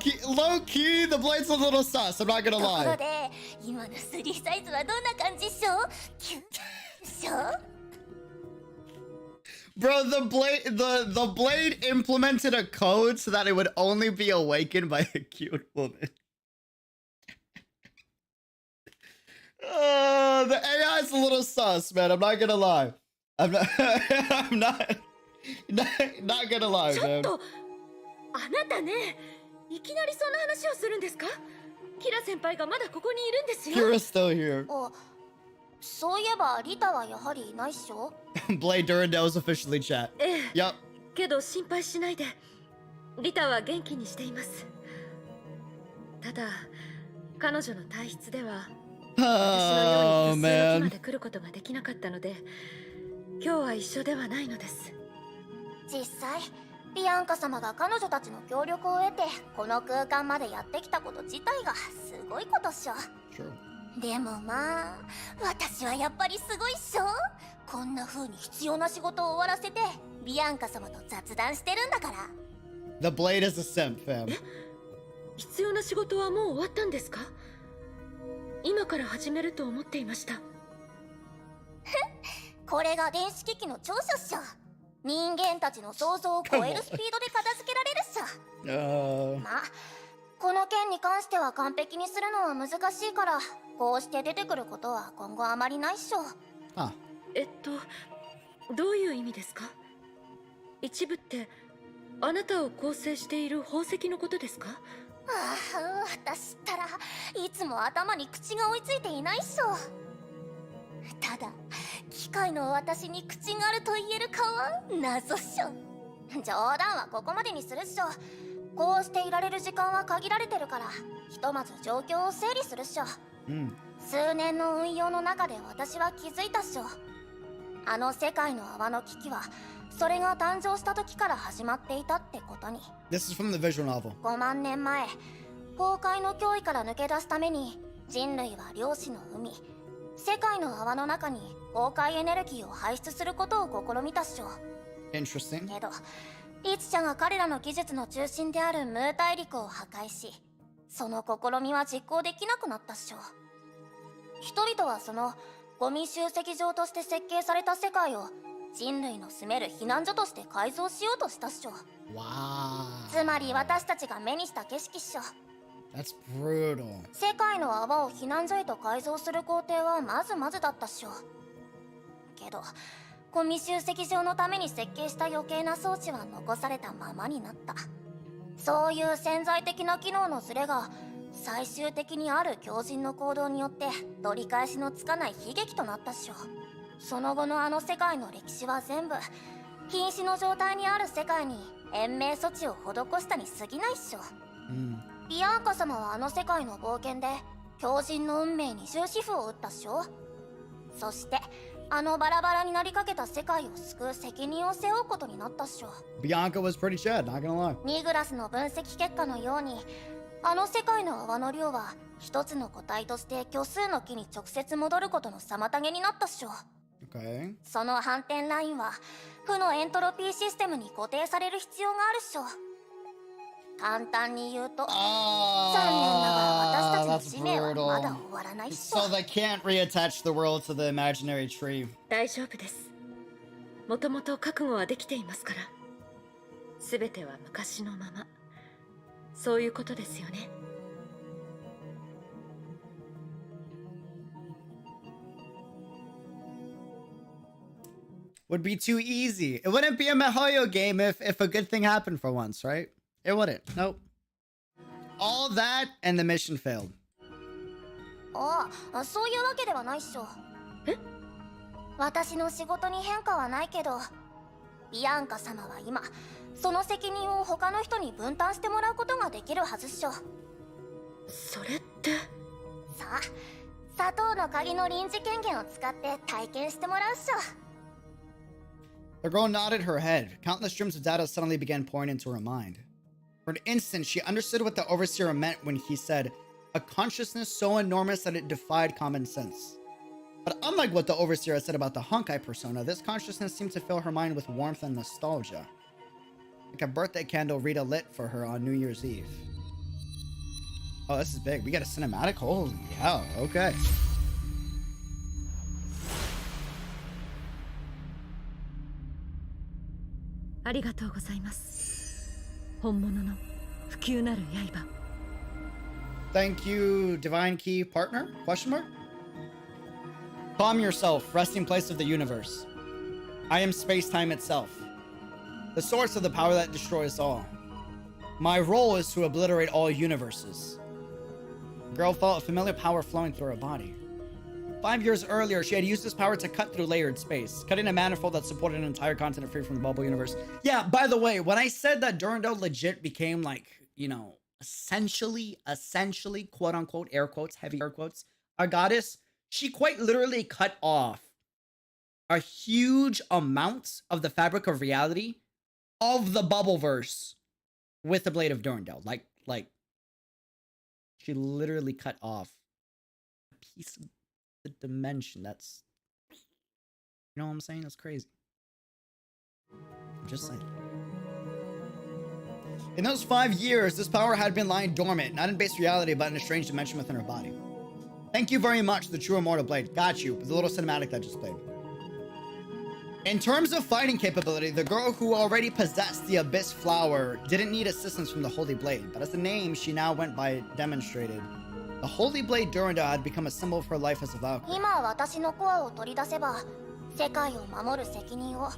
key, the blade's a little sus. I'm not gonna ところ lie. で、今の3サイズはどんな感じっしょ？キュッっしょ。Bro, the blade implemented a code so that it would only be awakened by a cute woman. The AI is a little sus, man. I'm not gonna lie. I'm not gonna lie, ちょっ man. と、あなたね、いきなりそんな話をするんですか？キラ先輩がまだここにいるんですよ。Kira's still here. お、そういえばリタはやはりいないっしょ。Blade Durandal is officially chat. ええ。 Yup. けど心配しないで。リタは元気にしています。ただ、彼女の体質では、私のように突然まで来ることができなかったので、今日は一緒ではないのです。実際、ビアンカ様が彼女たちの協力を得てこの空間までやってきたこと自体がすごいことっしょ。 True. でもまあ、私はやっぱりすごいっしょ。こんな風に必要な仕事を終わらせてビアンカ様と雑談してるんだから。 The blade is a simp, fam. 必要な仕事はもう終わったんですか？今から始めると思っていました。これが電子機器の長所っしょ。人間たちの想像を超えるスピードで片付けられるっしょ。まあ、この件に関しては完璧にするのは難しいから、こうして出てくることは今後あまりないっしょ。Ah. どういう意味ですか？一部ってあなたを構成している宝石のことですか？ああ、私ったらいつも頭に口が追いついていないっしょ。ただ、機械の私に口があると言えるかは謎っしょ。冗談はここまでにするっしょ。こうしていられる時間は限られてるから、ひとまず状況を整理するっしょ。数年の運用の中で私は気づいたっしょ。あの世界の泡の危機はそれが誕生した時から始まっていたってことに。 This is from the visual novel. 5万年前、崩壊の脅威から抜け出すために人類は量子の海、世界の泡の中に崩壊エネルギーを排出することを試みたっしょ。 Interesting. けどリツちゃんが彼らの技術の中心であるムー大陸を破壊し、その試みは実行できなくなったっしょ。人々はそのゴミ集積場として設計された世界を人類の住める避難所として改造しようとしたっしょ。 Wow. つまり私たちが目にした景色っしょ。 That's brutal. 世界の泡を避難所へと改造する工程はまずまずだったっしょ。けどゴミ集積場のために設計した余計な装置は残されたままになった。そういう潜在的な機能のズレが最終的にある狂人の行動によって取り返しのつかない悲劇となったっしょ。その後のあの世界の歴史は全部瀕死の状態にある世界に延命措置を施したに過ぎないっしょ。ビアンカ様はあの世界の冒険で狂人の運命に終止符を打ったっしょ。そしてあのバラバラになりかけた世界を救う責任を背負うことになったっしょ。 Bianca was pretty sad, not gonna lie. ニグラスの分析結果のように、あの世界の泡の量は一つの個体として虚数の木に直接戻ることの妨げになったっしょ。 Okay. その反転ラインは負のエントロピーシステムに固定される必要があるっしょ。簡単に言うと、残念ながら私たちの使命はまだ終わらないっしょ。 So they can't reattach the world to the imaginary tree. 大丈夫です。もともと覚悟はできていますから。すべては昔のまま。そういうことですよね。Would be too easy. It wouldn't be a Mihoyo game if a good thing happened for once, right? It wouldn't. Nope. All that and the mission failed. ああ、そういうわけではないっしょ。え？私の仕事に変化はないけど、ビアンカ様は今その責任を他の人に分担してもらうことができるはずっしょ。それって。さあ、砂糖の鍵の臨時権限を使って体験してもらうっしょ。 The girl nodded her head. Countless streams of data suddenly began pouring into her mind. For an instant, she understood what the overseer meant when he said, a consciousness so enormous that it defied common sense. But unlike what the overseer had said about the Honkai persona, this consciousness seemed to fill her mind with warmth and nostalgia. Like a birthday candle Rita lit for her on New Year's Eve. Oh, this is big. We got a cinematic? Holy hell. Okay. ありがとうございます。本物の不朽なる刃。Thank you, Divine Key Partner? Question mark? Calm yourself, resting place of the universe. I am space-time itself, the source of the power that destroys all. My role is to obliterate all universes. The girl felt a familiar power flowing through her body. 5 years earlier, she had used this power to cut through layered space, cutting a manifold that supported an entire continent free from the bubble universe. Yeah, by the way, when I said that Durandal legit became like, you know, essentially, quote unquote, air quotes, heavy air quotes, a goddess, she quite literally cut off a huge amount of the fabric of reality of the Bubbleverse with the Blade of Durandal. Like, she literally cut off a piece of the dimension. That's, you know what I'm saying? That's crazy. I'm just saying. In those 5 years, this power had been lying dormant, not in base reality, but in a strange dimension within her body. Thank you very much, the true immortal blade. Got you. The little cinematic that just played. In terms of fighting capability, the girl who already possessed the Abyss Flower didn't need assistance from the Holy Blade, but as the name she now went by demonstrated, the Holy Blade Durandal had become a symbol of her life as a Valkyrie. 今私のコアを取り出せば、世界を守る責任を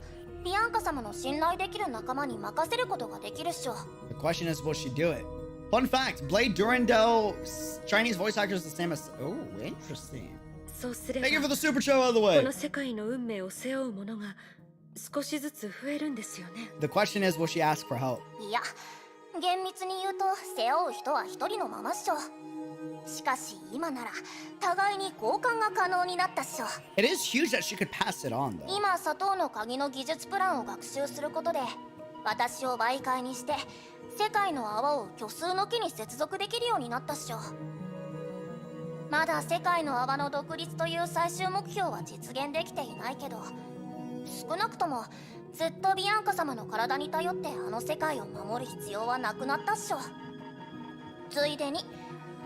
ビアンカ様の信頼できる仲間に任せることができるっしょ。 The question is, will she do it? Fun fact, Blade Durandal's Chinese voice actor is the same as... Oh, interesting. そうすれば Thank you for the super chat, by the こ way. の世界の運命を背負う者が少しずつ増えるんですよね。 The question is, will she ask for help? いや、厳密に言うと背負う人は一人のままっしょ。しかし今なら互いに交換が可能になったっしょ。 It is huge that she could pass it on, though. 今砂糖の鍵の技術プランを学習することで私を媒介にして世界の泡を虚数の木に接続できるようになったっしょ。まだ世界の泡の独立という最終目標は実現できていないけど、少なくともずっとビアンカ様の体に頼ってあの世界を守る必要はなくなったっしょ。ついでに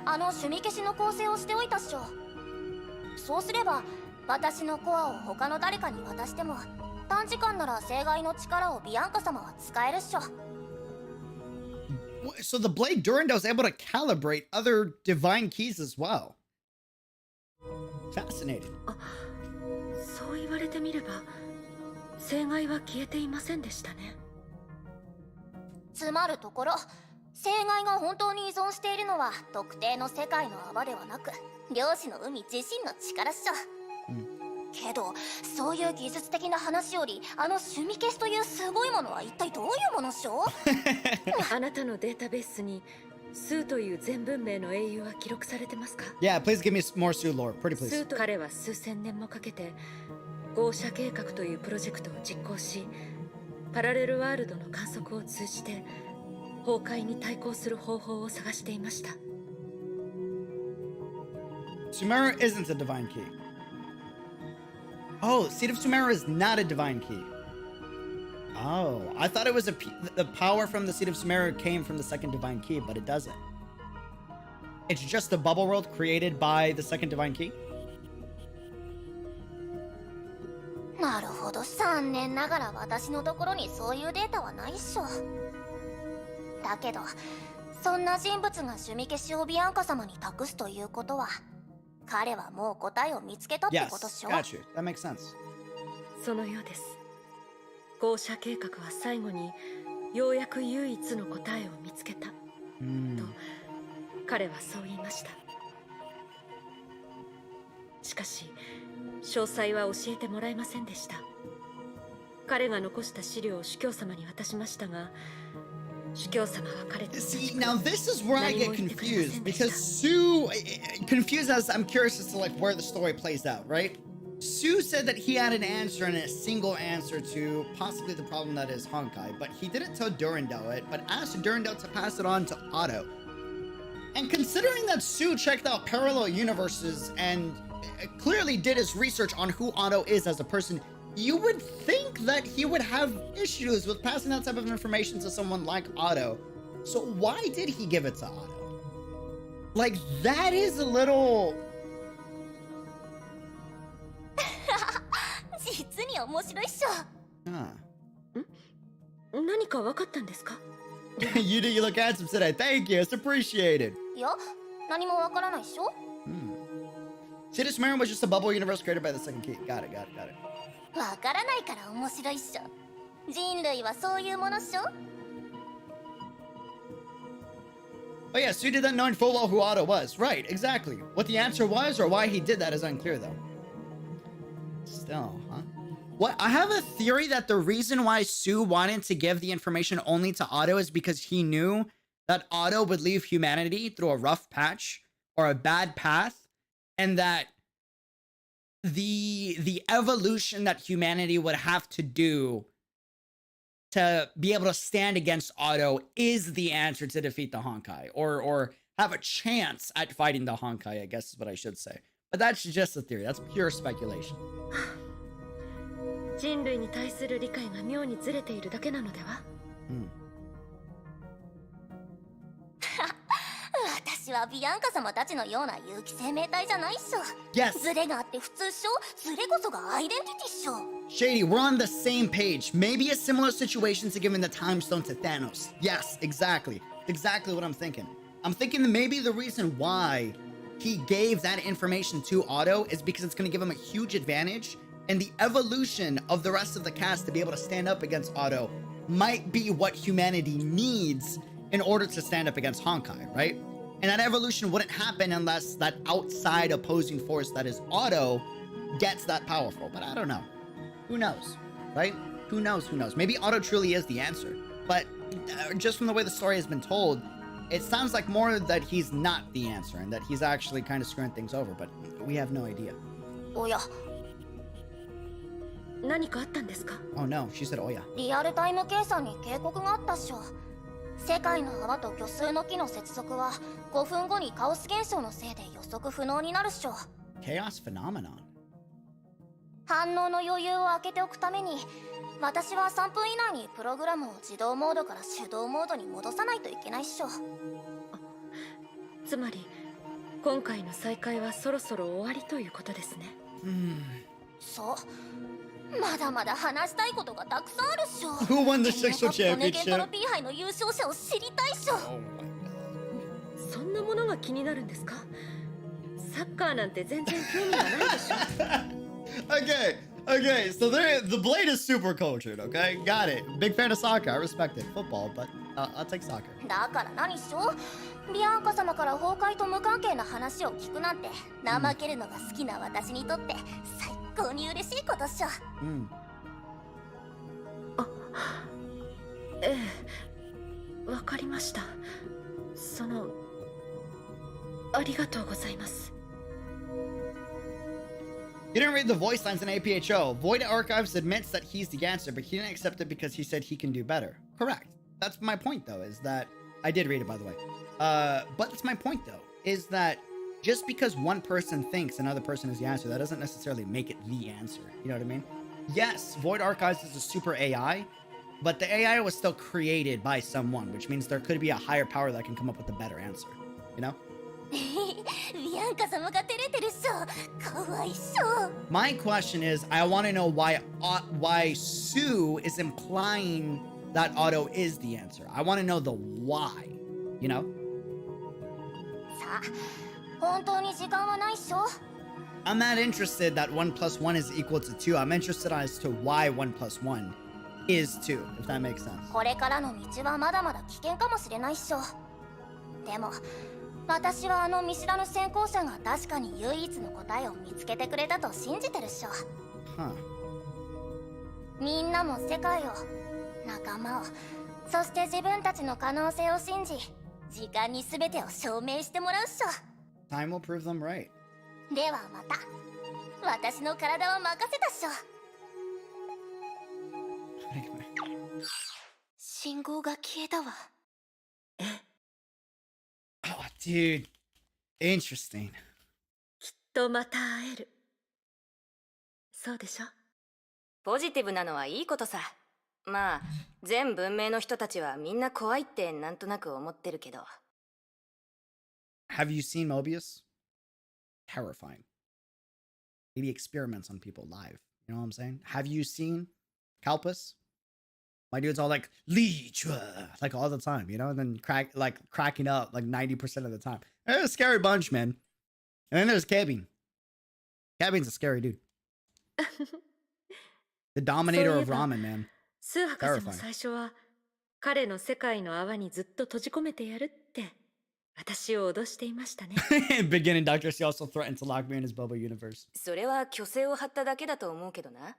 あの趣味消しの構成をしておいたっしょ。そうすれば私のコアを他の誰かに渡しても短時間なら正外の力をビアンカ様は使えるっしょ。 So the blade Durandal is able to calibrate other divine keys as well. Fascinating. そう言われてみれば正外は消えていませんでしたね。つまるところ正外が本当に依存しているのは特定の世界の泡ではなく漁師の海自身の力っしょ。けどそういう技術的な話よりあの趣味消しというすごいものは一体どういうものっしょ？あなたのデータベースにスーという全文明の英雄は記録されてますか？ Yeah, please give me more Sue lore. Pretty ス please. ーと彼は数千年もかけて豪社計画というプロジェクトを実行し、パラレルワールドの観測を通じて崩壊に対抗する方法を探していました。 Sumeru isn't a divine key. Oh, Seed of Sumeru is not a divine key. Oh, I thought it was the power from the Seed of Sumeru came from the second divine key, but it doesn't. It's just the bubble world created by the second divine key. なるほど、残念ながら私のところにそういうデータはないっしょ。だけどそんな人物が趣味消しをビアンカ様に託すということは彼はもう答えを見つけたってことっし Yes, ょ。 got you. That makes sense. そのようです。豪社計画は最後にようやく唯一の答えを見つけた、と彼はそう言いました。しかし詳細は教えてもらえませんでした。彼が残した資料を主教様に渡しましたが、主教様は彼と See, now this is where I get confused because Sue confused as I'm curious as to like where the story plays out, right? Sue said that he had an answer and a single answer to possibly the problem that is Honkai, but he didn't tell Durandal it, but asked Durandal to pass it on to Otto. And considering that Sue checked out parallel universes and clearly did his research on who Otto is as a person, you would think that he would have issues with passing that type of information to someone like Otto. So why did he give it to Otto? Like, that is a little... 実に面白いっしょ。何か分かったんですか？ You do, you look handsome today. Thank you. It's appreciated. いや、何もわからないっしょ。Seed of Sumeru was just a bubble universe created by the second key. Got it, got it, got it. わからないから面白いっしょ。人類はそういうものっしょ。 Oh yeah, Sue did that knowing full well who Otto was. Right, exactly. What the answer was or why he did that is unclear though. Still, huh? What? I have a theory that the reason why Sue wanted to give the information only to Otto is because he knew that Otto would leave humanity through a rough patch or a bad path, and that the evolution that humanity would have to do to be able to stand against Otto is the answer to defeat the Honkai, or have a chance at fighting the Honkai, I guess is what I should say. But that's just a theory. That's pure speculation. 人類に対する理解が妙にずれているだけなのでは？私はビアンカ様たちのような有機生命体じゃないっしょ。 Yes. ズレがあって普通っしょ。ズレこそがアイデンティティっしょ。 Shady, we're on the same page. Maybe a similar situation to giving the time stone to Thanos. Yes, exactly. Exactly what I'm thinking. I'm thinking that maybe the reason why he gave that information to Otto is because it's going to give him a huge advantage, and the evolution of the rest of the cast to be able to stand up against Otto might be what humanity needs in order to stand up against Honkai, right? And that evolution wouldn't happen unless that outside opposing force that is Otto gets that powerful. But I don't know. Who knows, right? Who knows? Who knows? Maybe Otto truly is the answer. But just from the way the story has been told, it sounds like more that he's not the answer and that he's actually kind of screwing things over, but we have no idea. おや、何かあったんですか？ Oh no, she said oya. リアルタイム計算に警告があったっしょ。世界の泡と虚数の木の接続は5分後にカオス現象のせいで予測不能になるっしょ。 Chaos phenomenon. 反応の余裕を空けておくために、私は3分以内にプログラムを自動モードから手動モードに戻さないといけないっしょ。つまり今回の再会はそろそろ終わりということですね。そう、まだまだ話したいことがたくさんあるっしょ。 Who won the sexual ネゲント championship? ロ P 杯の優勝者を知りたいっしょ。そんなものが気になるんですか？サッカーなんて全然興味がないでしょ。Okay, so the Blade is super cultured, okay? Got it. Big fan of soccer. I respect it. Football, but I'll take soccer. だから何っしょ。ビアンカ様から崩壊と無関係な話を聞くなんて、怠けるのが好きな私にとって最高に嬉しいことっしょ。ええ、わかりました。ありがとうございます。 You didn't read the voice lines in APHO. Void Archives admits that he's the answer, but he didn't accept it because he said he can do better. Correct. That's my point, though, is that... I did read it, by the way. But that's my point, though, is that just because one person thinks another person is the answer, that doesn't necessarily make it the answer. You know what I mean? Yes, Void Archives is a super AI, but the AI was still created by someone, which means there could be a higher power that can come up with a better answer. You know? ビアンカ様が照れてるっしょ。かわいそう。 My question is, I want to know why Sue is implying that Otto is the answer. I want to know the why, you know? さあ、本当に時間はないっしょ。 I'm not interested that 1 plus 1 is equal to 2. I'm interested as to why 1 plus 1 is 2, if that makes sense. これからの道はまだまだ危険かもしれないっしょ。でも、私はあの見知らぬ先行者が確かに唯一の答えを見つけてくれたと信じてるっしょ。Huh. みんなも世界を、仲間を、そして自分たちの可能性を信じ、時間に全てを証明してもらうっしょ。 Time will prove them right. ではまた、私の体は任せたっしょ。信号が消えたわ。Oh, dude. Interesting. きっとまた会える。そうでしょ？ポジティブなのはいいことさ。まあ、全文明の人たちはみんな怖いってなんとなく思ってるけど。Have you seen Mobius? Terrifying. Maybe experiments on people live. You know what I'm saying? Have you seen Kalpus? My dude's all like, Leechwa, like all the time, you know? And then cracking up like 90% of the time. They're a scary bunch, man. And then there's Kevin. Kevin's a scary dude. The dominator of ramen, man. スー博士も最初は彼の世界の泡にずっと閉じ込めてやるって私を脅していましたね。Beginning Dr. C also threatened to lock me in his bubble universe. それは虚勢を張っただけだと思うけどな。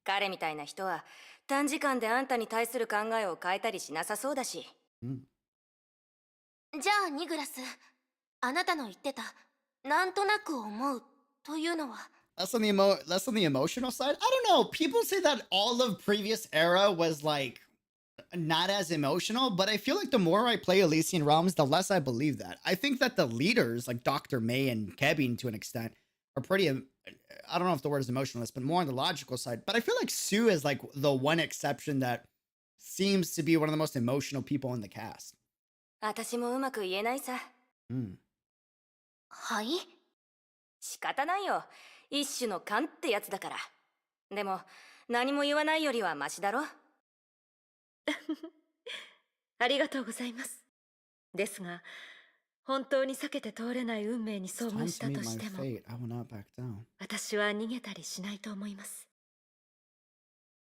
彼みたいな人は短時間であんたに対する考えを変えたりしなさそうだし。じゃあニグラス、あなたの言ってたなんとなく思うというのはLess on the emotional side? I don't know. People say that all of previous era was like not as emotional, but I feel like the more I play Elysian Realms, the less I believe that. I think that the leaders like Dr. May and Kevin to an extent are pretty, I don't know if the word is emotionalist, but more on the logical side. But I feel like Sue is like the one exception that seems to be one of the most emotional people in the cast. 私もうまく言えないさ。はい？仕方ないよ。一種の勘ってやつだから。でも何も言わないよりはマシだろ。ありがとうございます。ですが本当に避けて通れない運命に遭遇したとしても私は逃げたりしないと思います。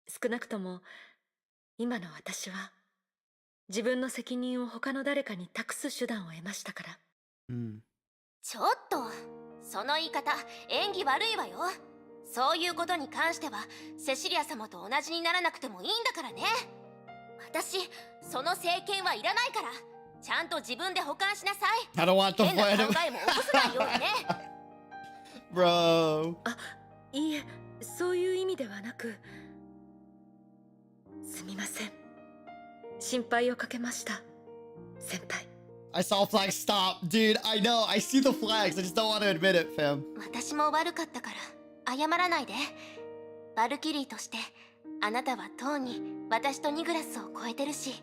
少なくとも今の私は自分の責任を他の誰かに託す手段を得ましたから。ちょっとその言い方演技悪いわよ。そういうことに関してはセシリア様と同じにならなくてもいいんだからね。私その政権はいらないから。ちゃんと自分で保管しなさい。 I don't want the 変な考 flight. えも起こさないようにね。Bro. いいえ、そういう意味ではなく、すみません。心配をかけました、先輩。I saw flags stop. Dude, I know. I see the flags. I just don't want to admit it, fam. 私も悪かったから謝らないで。バルキリーとしてあなたはとうに私とニグラスを超えてるし、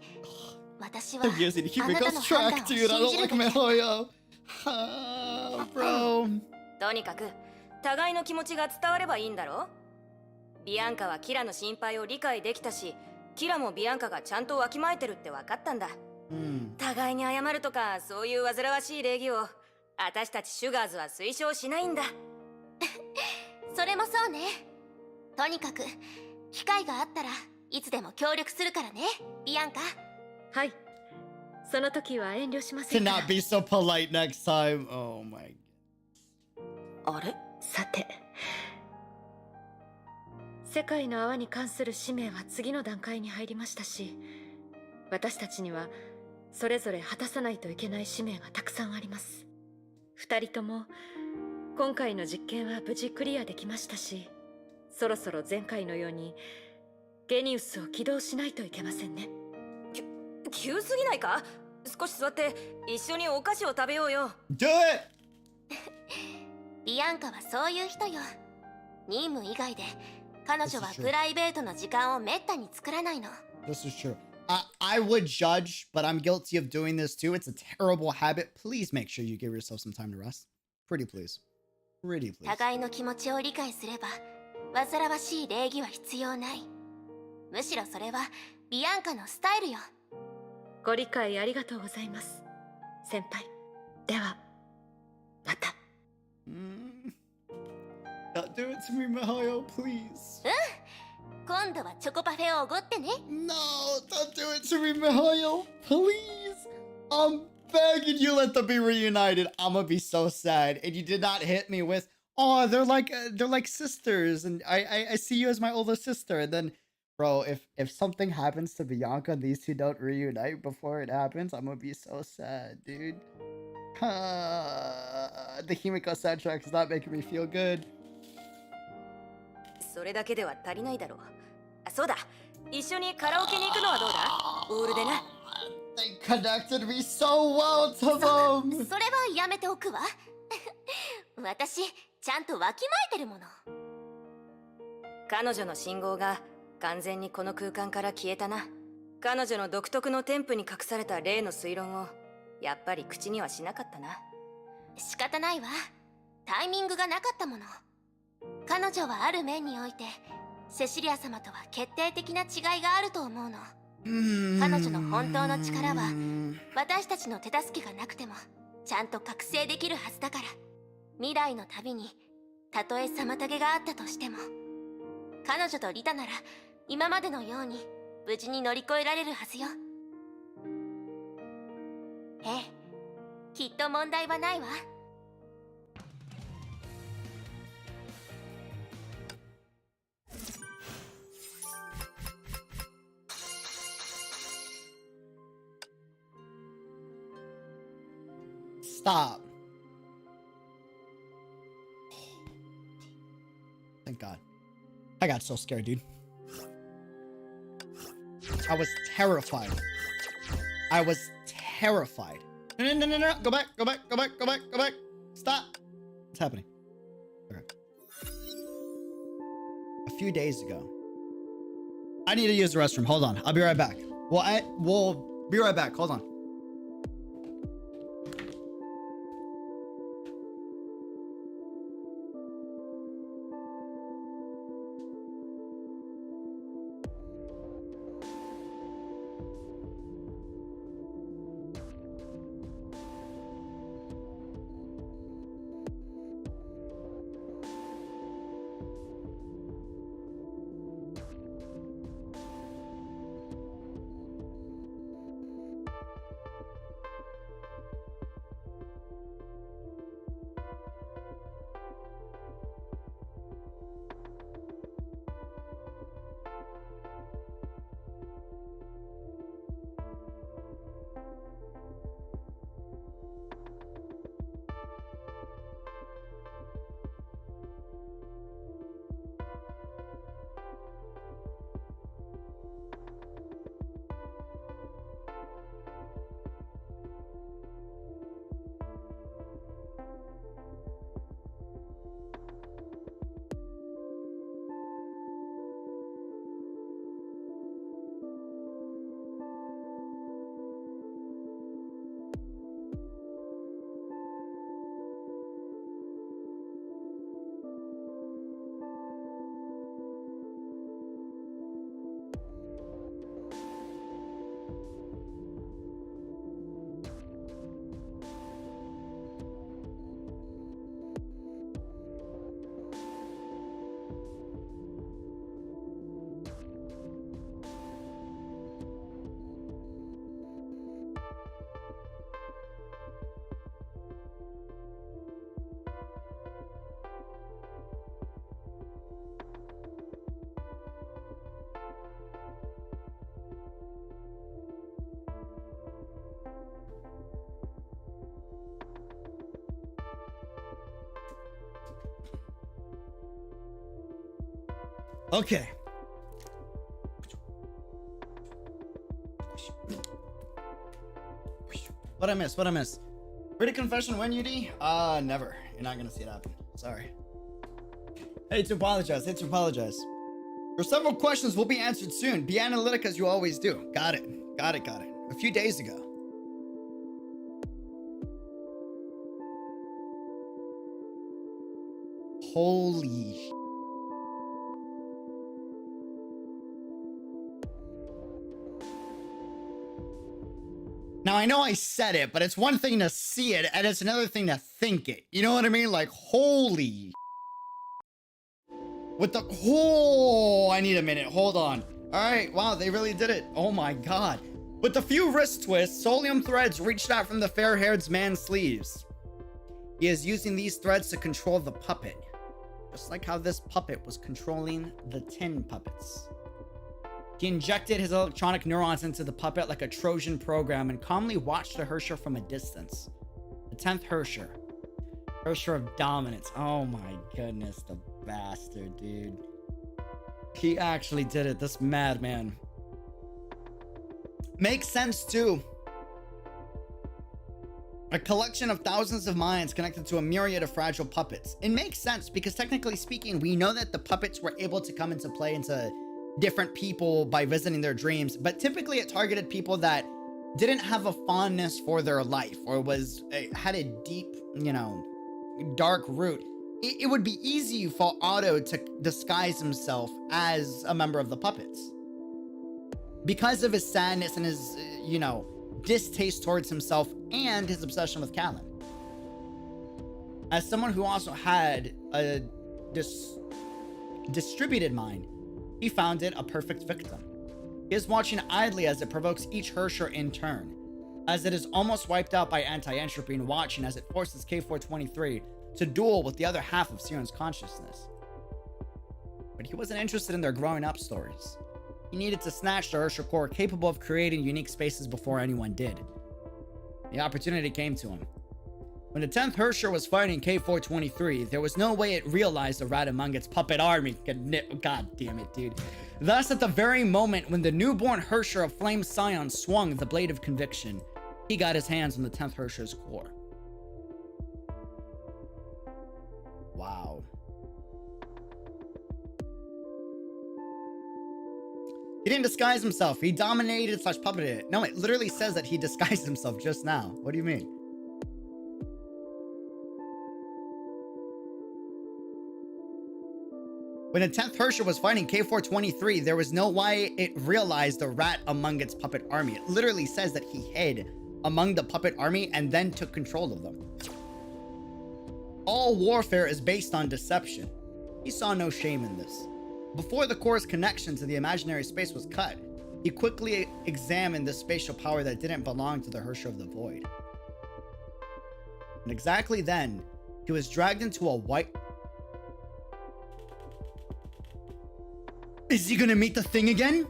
私は I'm using to keep あ it なたの goes 判断 track, を dude. I 信 don't じる like べ my き。 Hoyo. Bro. とにかく互いの気持ちが伝わればいいんだろ。ビアンカはキラの心配を理解できたし、キラもビアンカがちゃんとわきまえてるって分かったんだ。互いに謝るとかそういう煩わしい礼儀を私たちシュガーズは推奨しないんだ。それもそうね。とにかく機会があったらいつでも協力するからね、ビアンカ。はい、その時は遠慮しませ To んから。 not be so polite next time. Oh my. あれ、さて、世界の泡に関する使命は次の段階に入りましたし、私たちにはそれぞれ果たさないといけない使命がたくさんあります。二人とも今回の実験は無事クリアできましたし、そろそろ前回のようにゲニウスを起動しないといけませんね。急すぎないか。少し座って一緒にお菓子を食べようよ。 Do it! ビアンカはそういう人よ。任務以外で彼女はプライベートの時間をめったに作らないの。 This is true. I would judge, but I'm guilty of doing this too. It's a terrible habit. Please make sure you give yourself some time to rest. Pretty please. Pretty please. 互いの気持ちを理解すれば煩わしい礼儀は必要ない。むしろそれはビアンカのスタイルよ。ご理解ありがとうございます、先輩。ではまた。Don't do it to me, Mihayo, please. 今度はチョコパフェをおごってね。 No, don't do it to me, Mihayo. Please. I'm begging you, let them be reunited. I'm gonna be so sad. And you did not hit me with, oh, they're like sisters, and I see you as my older sister. And then, bro, if something happens to Bianca and these two don't reunite before it happens, I'm gonna be so sad, dude. The Himiko soundtrack is not making me feel good. それだけでは足りないだろう。あ、そうだ、一緒にカラオケに行くのはどうだ。オールでな。 They connected me so well to them. それはやめておくわ。私ちゃんとわきまえてるもの。彼女の信号が完全にこの空間から消えたな。彼女の独特のテンプに隠された例の推論をやっぱり口にはしなかったな。仕方ないわ。タイミングがなかったもの。彼女はある面においてセシリア様とは決定的な違いがあると思うの。彼女の本当の力は私たちの手助けがなくてもちゃんと覚醒できるはずだから。未来の旅にたとえ妨げがあったとしても彼女とリタなら今までのように無事に乗り越えられるはずよ。ええ、きっと問題はないわ。Stop. Thank God. I got so scared, dude. I was terrified. I was terrified. No. Go back. Stop. What's happening? Okay. A few days ago. I need to use the restroom. Hold on. I'll be right back. We'll be right back. Hold on. Okay. What I miss? What I miss? Pretty confession when UD? Never. You're not gonna see it happen. Sorry. Hate to apologize. Hate to apologize. Your several questions will be answered soon. Be analytic as you always do. Got it. Got it. Got it. A few days ago. Holy. Now, I know I said it, but it's one thing to see it, and it's another thing to think it. You know what I mean? Like, holy. With the... Oh, I need a minute. Hold on. All right. Wow, they really did it. Oh, my God. With a few wrist twists, Solium threads reached out from the fair-haired man's sleeves. He is using these threads to control the puppet. Just like how this puppet was controlling the 10 puppets. He injected his electronic neurons into the puppet like a Trojan program and calmly watched the Hersher from a distance. The 10th Hersher. Hersher of dominance. Oh my goodness, the bastard, dude. He actually did it, this madman. Makes sense too. A collection of thousands of minds connected to a myriad of fragile puppets. It makes sense because technically speaking, we know that the puppets were able to come into play into different people by visiting their dreams, but typically it targeted people that didn't have a fondness for their life or had a deep, you know, dark root. It would be easy for Otto to disguise himself as a member of the puppets because of his sadness and his, you know, distaste towards himself and his obsession with Callan. As someone who also had a distributed mind, he found it a perfect victim. He is watching idly as it provokes each Hersher in turn, as it is almost wiped out by anti-entropy, and watching as it forces K423 to duel with the other half of Siren's consciousness. But he wasn't interested in their growing up stories. He needed to snatch the Hersher core capable of creating unique spaces before anyone did. The opportunity came to him. When the 10th Hersher was fighting K423, there was no way it realized the rat among its puppet army. God damn it, dude. Thus, at the very moment when the newborn Hersher of Flame Scion swung the blade of conviction, he got his hands on the 10th Hersher's core. Wow. He didn't disguise himself. He dominated / puppeted it. No, it literally says that he disguised himself just now. What do you mean? When the 10th Hersher was fighting K423, there was no way it realized the rat among its puppet army. It literally says that he hid among the puppet army and then took control of them. All warfare is based on deception. He saw no shame in this. Before the core's connection to the imaginary space was cut, he quickly examined the spatial power that didn't belong to the Hersher of the Void. And exactly then, he was dragged into a white... Is he gonna meet the thing again?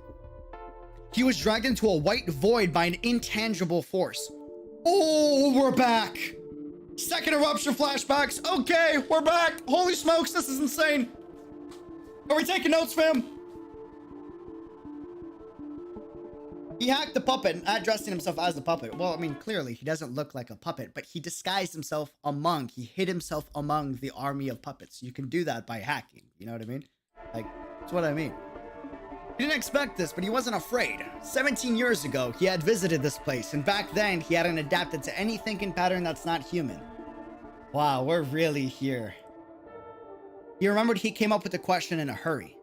He was dragged into a white void by an intangible force. Oh, we're back! Second eruption flashbacks. Okay, we're back. Holy smokes, this is insane. Are we taking notes, fam? He hacked the puppet, not dressing himself as a puppet. Well, I mean, clearly he doesn't look like a puppet, but he disguised himself he hid himself among the army of puppets. You can do that by hacking. You know what I mean? Like, that's what I mean. He didn't expect this, but he wasn't afraid. 17 years ago, he had visited this place, and back then, he hadn't adapted to any thinking pattern that's not human. Wow, we're really here. He remembered he came up with the question in a hurry.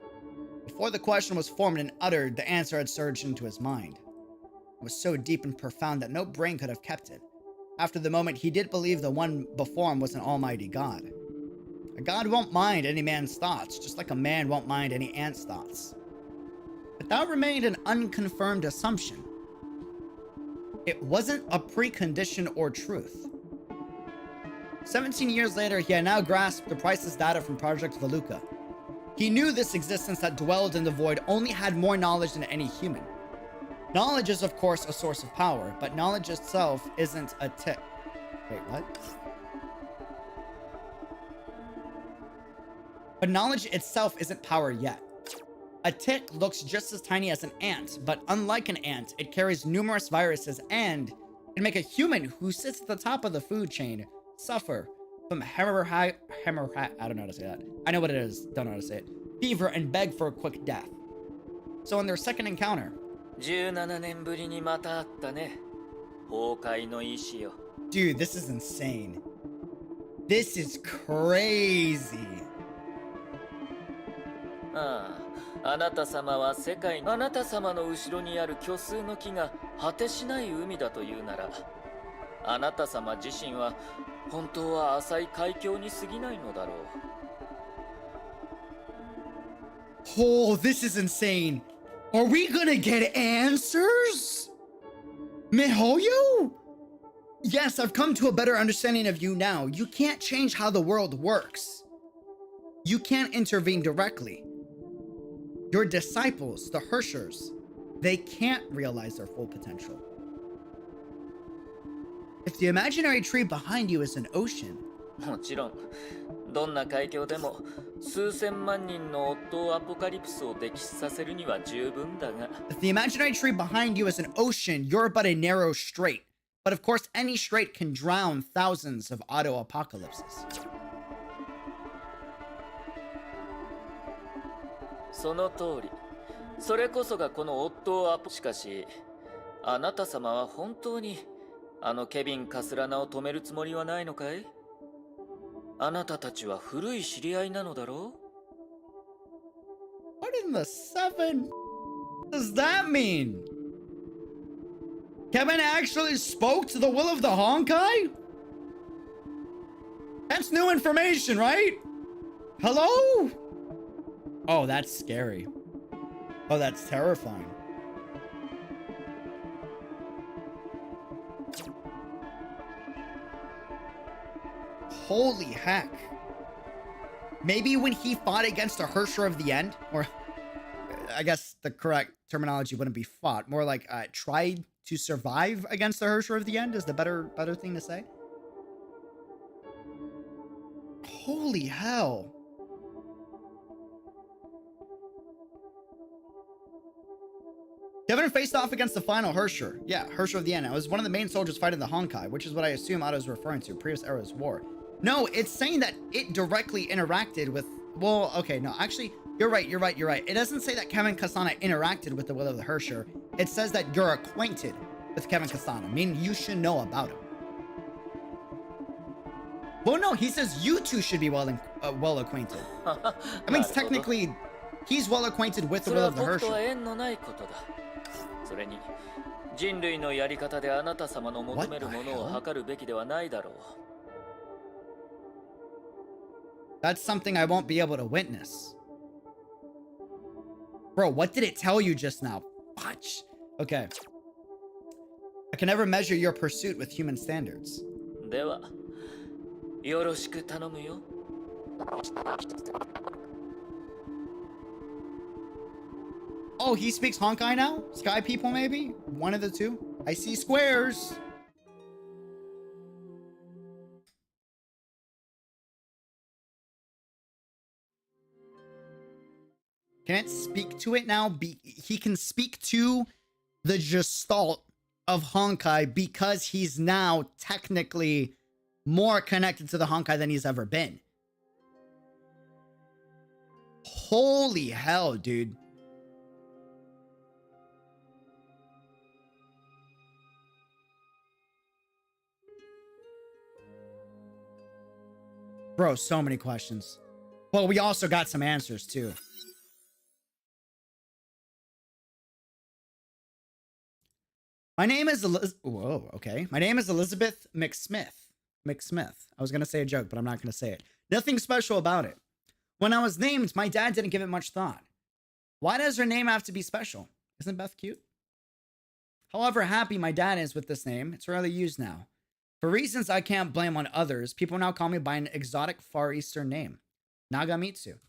Before the question was formed and uttered, the answer had surged into his mind. It was so deep and profound that no brain could have kept it. After the moment, he did believe the one before him was an almighty God. A god won't mind any man's thoughts, just like a man won't mind any ant's thoughts. But that remained an unconfirmed assumption. It wasn't a precondition or truth. 17 years later, he had now grasped the priceless data from Project Veluca. He knew this existence that dwelled in the void only had more knowledge than any human. Knowledge is, of course, a source of power, but knowledge itself isn't a tip. Wait, what? But knowledge itself isn't power yet. A tick looks just as tiny as an ant, but unlike an ant, it carries numerous viruses and can make a human who sits at the top of the food chain suffer from I don't know how to say that. I know what it is, don't know how to say it. Fever and beg for a quick death. So in their second encounter, 17年ぶりにまた会ったね。崩壊の意志よ。 dude, this is insane. This is crazy. ああ、あなた様は世界、あなた様の後ろにある虚数の木が果てしない海だというなら、あなた様自身は本当は浅い海峡に過ぎないのだろう。 Oh, this is insane. Are we gonna get answers? Mihoyo? Yes, I've come to a better understanding of you now. You can't change how the world works. You can't intervene directly. Your disciples, the Hershers, they can't realize their full potential. If the imaginary tree behind you is an ocean, もちろん、どんな海峡でも数千万人のオットーアポカリプスを溺死させるには十分だが。 if the imaginary tree behind you is an ocean, you're but a narrow strait. But of course, any strait can drown thousands of auto apocalypses. その通り。それこそがこのオットーアポ。しかし、あなた様は本当にあのケビン・カスラナを止めるつもりはないのかい？あなたたちは古い知り合いなのだろう？ What in the seven does that mean? Kevin actually spoke to the will of the Honkai? That's new information, right? Hello? Oh, that's scary. Oh, that's terrifying. Holy heck. Maybe when he fought against a Hersher of the End, or I guess the correct terminology wouldn't be fought, more like tried to survive against the Hersher of the End is the better thing to say. Holy hell. Kevin faced off against the final Hersher. Yeah, Hersher of the End. It was one of the main soldiers fighting the Honkai, which is what I assume Otto is referring to, previous era's war. No, it's saying that it directly interacted with... Well, okay, no, actually, you're right. It doesn't say that Kevin Kasana interacted with the will of the Hersher. It says that you're acquainted with Kevin Kasana, meaning you should know about him. Well, no, he says you two should be well acquainted. That means technically, he's well acquainted with the will of the Hersher. それに人類のやり方であなた様の求めるものを測るべきではないだろう。 That's something I won't be able to witness. Bro, what did it tell you just now? Fudge. Okay. I can never measure your pursuit with human standards. では、よろしく頼むよ。 Oh, he speaks Honkai now? Sky people, maybe? One of the two? I see squares. Can't speak to it now. He can speak to the gestalt of Honkai because he's now technically more connected to the Honkai than he's ever been. Holy hell, dude. Bro, so many questions. Well, we also got some answers too. My name is Whoa, okay. My name is Elizabeth McSmith. I was going to say a joke, but I'm not going to say it. Nothing special about it. When I was named, my dad didn't give it much thought. Why does her name have to be special? Isn't Beth cute? However happy my dad is with this name, it's rarely used now. For reasons I can't blame on others, people now call me by an exotic Far Eastern name, Nagamitsu.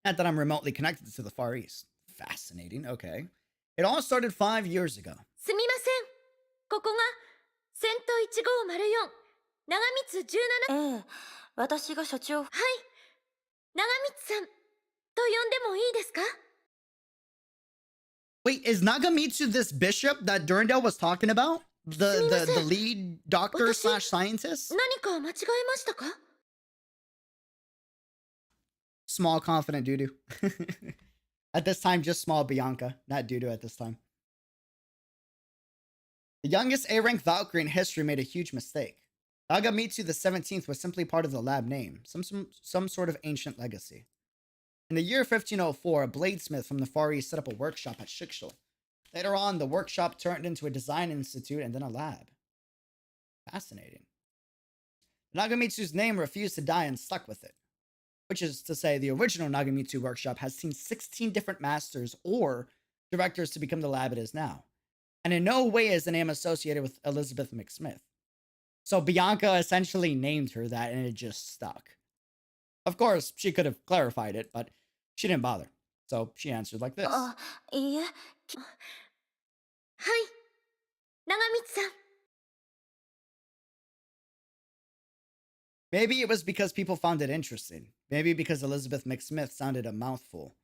Not that I'm remotely connected to the Far East. Fascinating, okay. It all started 5 years ago. すみません。ここが戦闘1504長光17。ええ、私が所長。はい。長光さん。と呼んでもいいですか？ Wait, is Nagamitsu this bishop that Durandal was talking about? The lead doctor slash scientist? 何か間違えましたか？ Small confident doo-doo. At this time, just small Bianca, not doo-doo at this time. The youngest A-rank Valkyrie in history made a huge mistake. Nagamitsu the 17th was simply part of the lab name, some sort of ancient legacy. In the year 1504, a bladesmith from the Far East set up a workshop at Shikshul. Later on, the workshop turned into a design institute and then a lab. Fascinating. Nagamitsu's name refused to die and stuck with it. Which is to say, the original Nagamitsu workshop has seen 16 different masters or directors to become the lab it is now. And in no way is the name associated with Elizabeth McSmith. So Bianca essentially named her that and it just stuck. Of course, she could have clarified it, but she didn't bother. So she answered like this. いいえ。はい。長光さん。 Maybe it was because people found it interesting. Maybe because Elizabeth McSmith sounded a mouthful.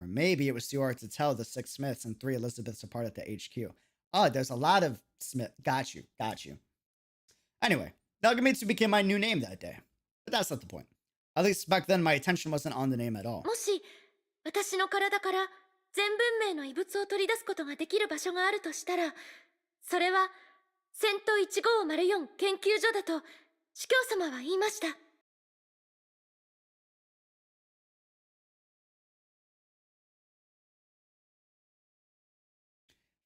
Or maybe it was too hard to tell the 6 Smiths and 3 Elizabeths apart at the HQ. Oh, there's a lot of Smith. Got you. Anyway, Nagamitsu became my new name that day. But that's not the point. At least back then, my attention wasn't on the name at all. もし私の体から全文明の遺物を取り出すことができる場所があるとしたら、それは戦闘1504研究所だと司教様は言いました。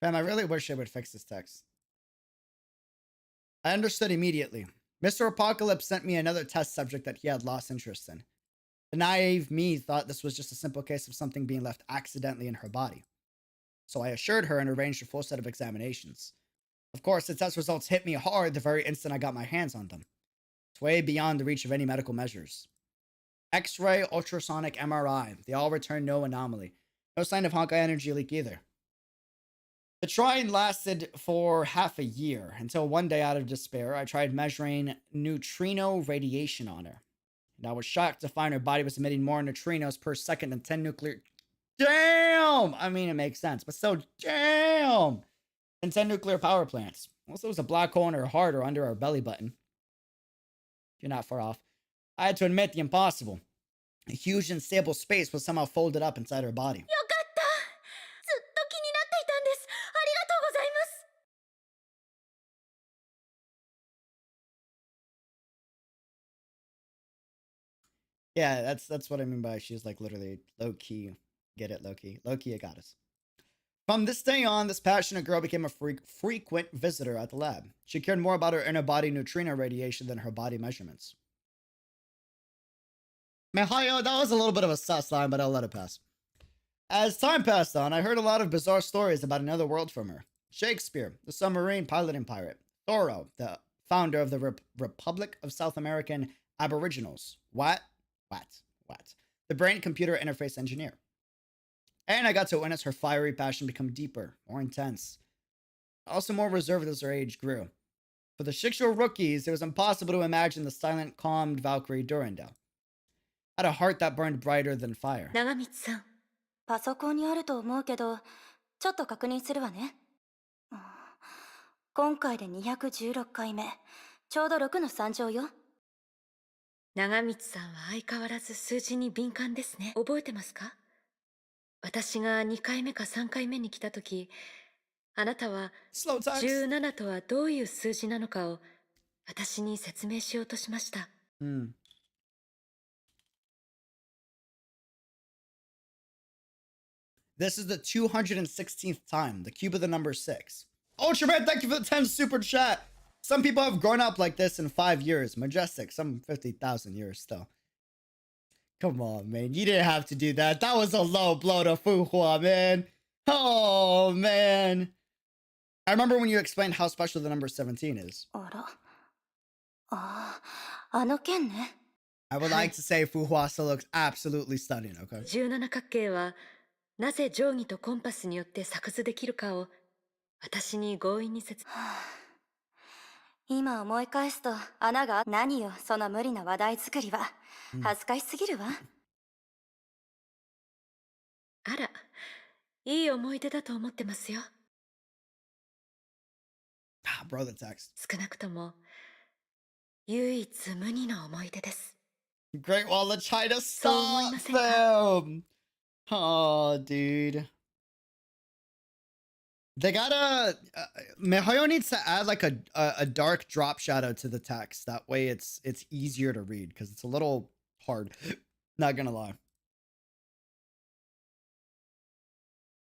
Fam, I really wish I would fix this text. I understood immediately. Mr. Apocalypse sent me another test subject that he had lost interest in. The naive me thought this was just a simple case of something being left accidentally in her body. So I assured her and arranged a full set of examinations. Of course, the test results hit me hard the very instant I got my hands on them. It's way beyond the reach of any medical measures. X-ray, ultrasonic, MRI, they all returned no anomaly. No sign of Honkai energy leak either. The trying lasted for half a year, until one day out of despair, I tried measuring neutrino radiation on her. And I was shocked to find her body was emitting more neutrinos per second than 10 nuclear... Damn! I mean, it makes sense, but still, damn! And 10 nuclear power plants. Also, there was a black hole in her heart or under her belly button. You're not far off. I had to admit the impossible. A huge unstable space was somehow folded up inside her body. よかった。ずっと気になっていたんです。ありがとうございます。 Yeah, that's what I mean by she's like literally low-key. Get it, low-key. Low-key, a goddess. From this day on, this passionate girl became a frequent visitor at the lab. She cared more about her inner body neutrino radiation than her body measurements. Mihayo, that was a little bit of a sus line, but I'll let it pass. As time passed on, I heard a lot of bizarre stories about another world from her. Shakespeare, the submarine piloting pirate. Thoro, the founder of the Republic of South American Aboriginals. What? The brain-computer interface engineer. And I got to witness her fiery passion become deeper, more intense. Also more reserved as her age grew. For the Shikshur rookies, it was impossible to imagine the silent, calmed Valkyrie Durandal. Had a heart that burned brighter than fire. 長光さん。パソコンにあると思うけど、ちょっと確認するわね。今回で216回目。ちょうど6の3乗よ。長光さんは相変わらず数字に敏感ですね。覚えてますか？私が2回目か3回目に来た時、あなたは17とはどういう数字なのかを私に説明しようとしました。This is the 216th time, the cube of the number 6. Ultraman, thank you for the 10 super chat. Some people have grown up like this in 5 years. Majestic, some 50,000 years still. Come on, man. You didn't have to do that. That was a low blow to Fuhua, man. Oh, man. I remember when you explained how special the number 17 is. あら。あの件ね。I would like to say Fuhua still looks absolutely stunning, okay? 17角形はなぜ定規とコンパスによって作図できるかを私に強引に説明。今思い返すと穴が何よその無理な話題作りは恥ずかしすぎるわ。あら、いい思い出だと思ってますよ。Ah, bro, the text. 少なくとも、唯一無二の思い出です。 Great Wall of China, そう思い stop ませんか？ them! Oh, dude. They gotta. Mihoyo needs to add like a dark drop shadow to the text. That way, it's easier to read because it's a little hard. Not gonna lie.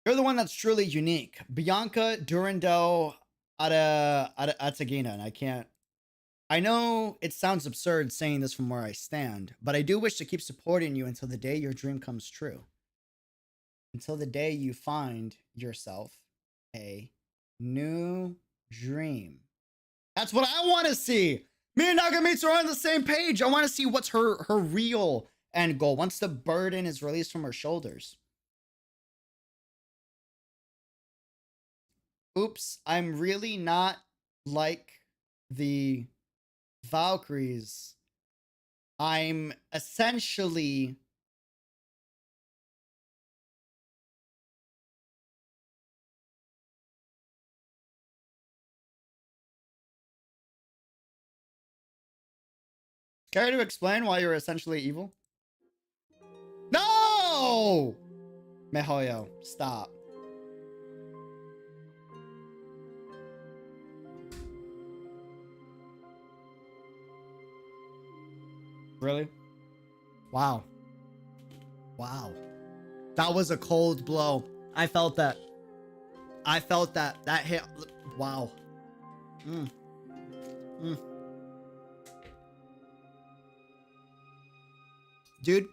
You're the one that's truly unique, Bianca, Durandal, Atagina, and I can't. I know it sounds absurd saying this from where I stand, but I do wish to keep supporting you until the day your dream comes true. Until the day you find yourself a new dream. That's what I want to see. Me and Nagamitsu are on the same page. I want to see what's her real end goal once the burden is released from her shoulders. Oops, I'm really not like the Valkyries. I'm essentially care to explain why you're essentially evil? No! Mihoyo, stop. Really? Wow. Wow. That was a cold blow. I felt that. I felt that. That hit. Wow. Dude,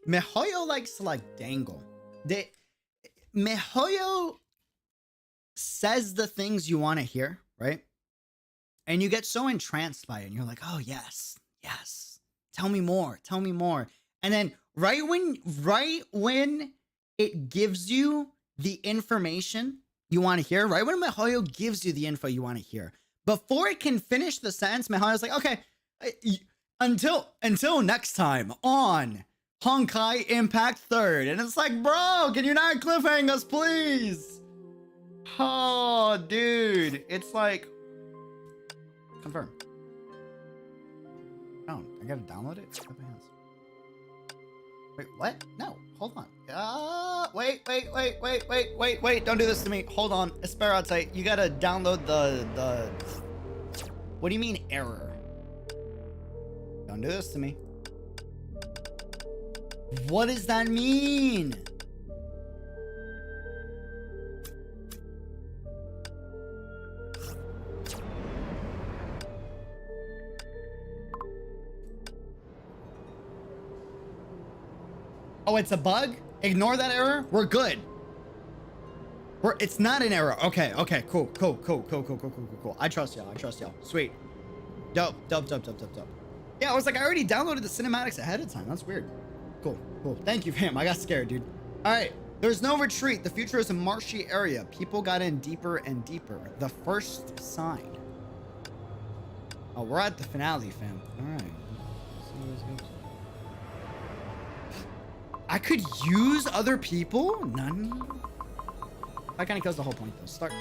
Mihoyo likes to like dangle. Mihoyo says the things you want to hear, right? And you get so entranced by it, and you're like, oh yes, yes. Tell me more. Tell me more. And then right when it gives you the information you want to hear, right when Mihoyo gives you the info you want to hear, before it can finish the sentence, Mihoyo's like, okay, until next time on Honkai Impact 3rd. And it's like, bro, can you not cliffhang us, please? Oh, dude. It's like, confirm. Oh, I gotta download it? Wait, what? No, hold on. Wait. Don't do this to me. Hold on. Esperate, you gotta download the... What do you mean, error? Don't do this to me. What does that mean? Oh, it's a bug? Ignore that error? We're good. It's not an error. Okay, cool. I trust y'all. Sweet. Dope. Yeah, I was like, I already downloaded the cinematics ahead of time. That's weird. Cool. Thank you, fam. I got scared, dude. All right. There's no retreat. The future is a marshy area. People got in deeper and deeper. The first sign. Oh, we're at the finale, fam. All right. Let's see where this goes. I could use other people? None? That kind of kills the whole point, though. Start.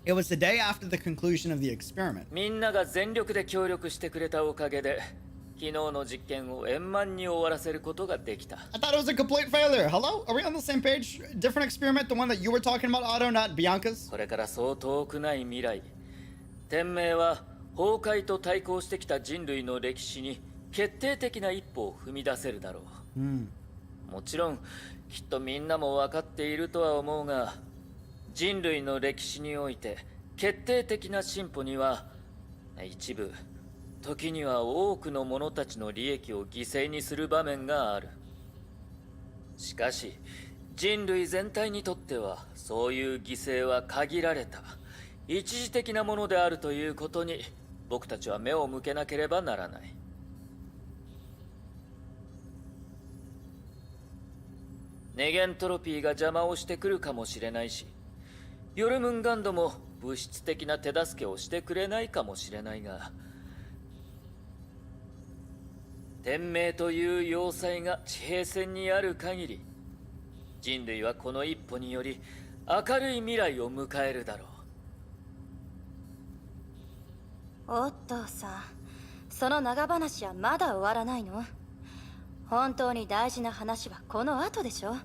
It was the day after the conclusion of the experiment. みんなが全力で協力してくれたおかげで、昨日の実験を円満に終わらせることができた。I thought it was a complete failure. Hello? Are we on the same page? Different experiment, the one that you were talking about, Otto, not Bianca's? これからそう遠くない未来、天命は崩壊と対抗してきた人類の歴史に決定的な一歩を踏み出せるだろう。もちろん、きっとみんなも分かっているとは思うが、人類の歴史において決定的な進歩には一部、時には多くの者たちの利益を犠牲にする場面がある。しかし、人類全体にとってはそういう犠牲は限られた、一時的なものであるということに僕たちは目を向けなければならない。ネゲントロピーが邪魔をしてくるかもしれないし、ヨルムンガンドも物質的な手助けをしてくれないかもしれないが、 Oh, it's a bug? Ignore that error? We're good. これからそう遠くない未来、天命は崩壊と対抗してきた人類の歴史に決定的な一歩を踏み出せるだろう。天命という要塞が地平線にある限り、人類はこの一歩により明るい未来を迎えるだろう。オットーさん、その長話はまだ終わらないの？本当に大事な話はこの後でしょ？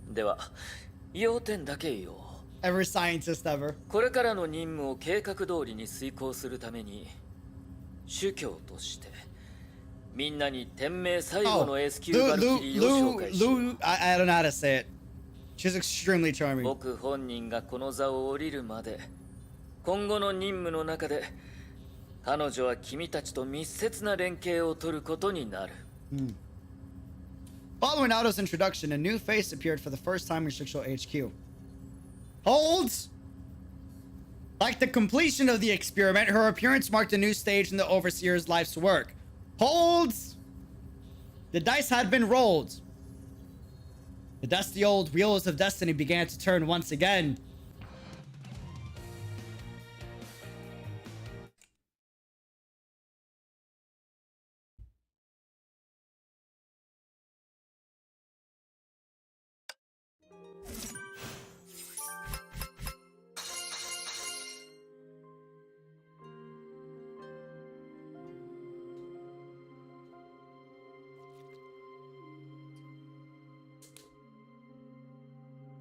では、要点だけ言おう。Every scientist ever. これからの任務を計画通りに遂行するために、主教としてみんなに天命最後の S 級バルキリーを紹介しよう。I don't know how to say it. She's extremely charming. 僕本人がこの座を降りるまで、今後の任務の中で彼女は君たちと密接な連携を取ることになる。Following Otto's introduction, a new face appeared for the first time in Shikshou HQ. Holds! Like the completion of the experiment, her appearance marked a new stage in the Overseer's life's work. Holds! The dice had been rolled. The dusty old wheels of destiny began to turn once again.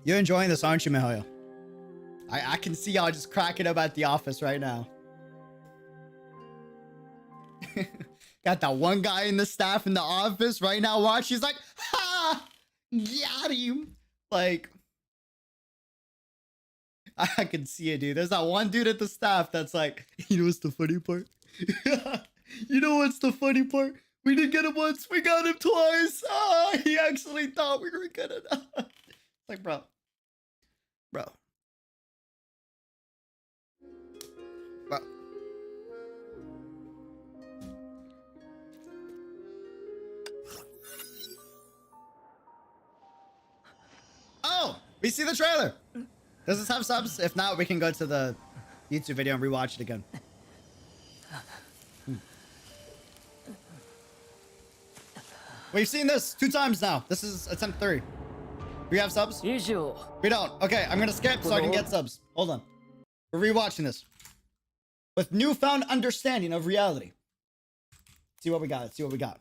You're enjoying this, aren't you, Mihoyo? I can see y'all just cracking up at the office right now. Got that one guy in the staff in the office right now watch. He's like, ha! Got him! Like, I can see it, dude. There's that one dude at the staff that's like, you know what's the funny part? You know what's the funny part? We didn't get him once, we got him twice. Ah, he actually thought we were gonna die. Like, bro. Bro. Oh, we see the trailer. Does this have subs? If not, we can go to the YouTube video and rewatch it again. We've seen this 2 times now. This is attempt 3. Do we have subs? We don't. Okay, I'm gonna skip so I can get subs. Hold on. We're rewatching this. With newfound understanding of reality. Let's see what we got. Let's see what we got.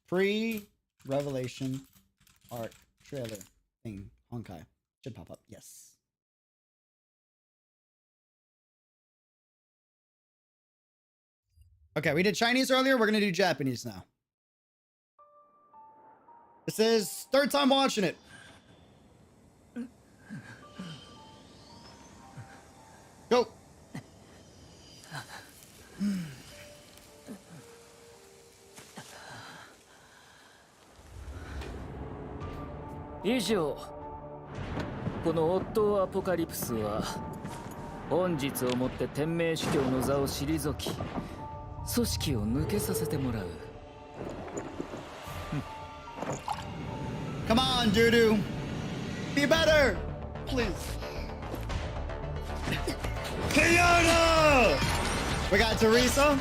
Pre-revelation art trailer thing. Honkai. Should pop up. Yes. Okay, we did Chinese earlier. We're gonna do Japanese now. This is 3rd time watching it. Go. 以上、このオットーアポカリプスは本日をもって天命主教の座を退き、組織を抜けさせてもらう。Come on, Judo. Be better, please. Kyoto! We got Teresa.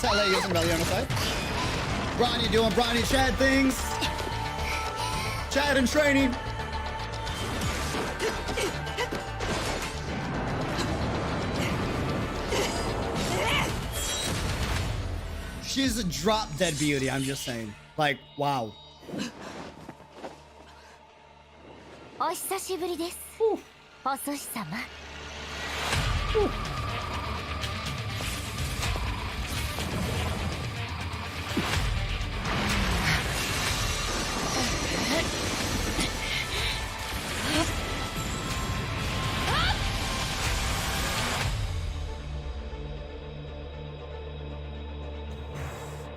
Tell using Melly on the side. Bronny doing Bronny Chad things. Chad in training. She's a drop dead beauty, I'm just saying. Like, wow. お久しぶりです。お寿司様。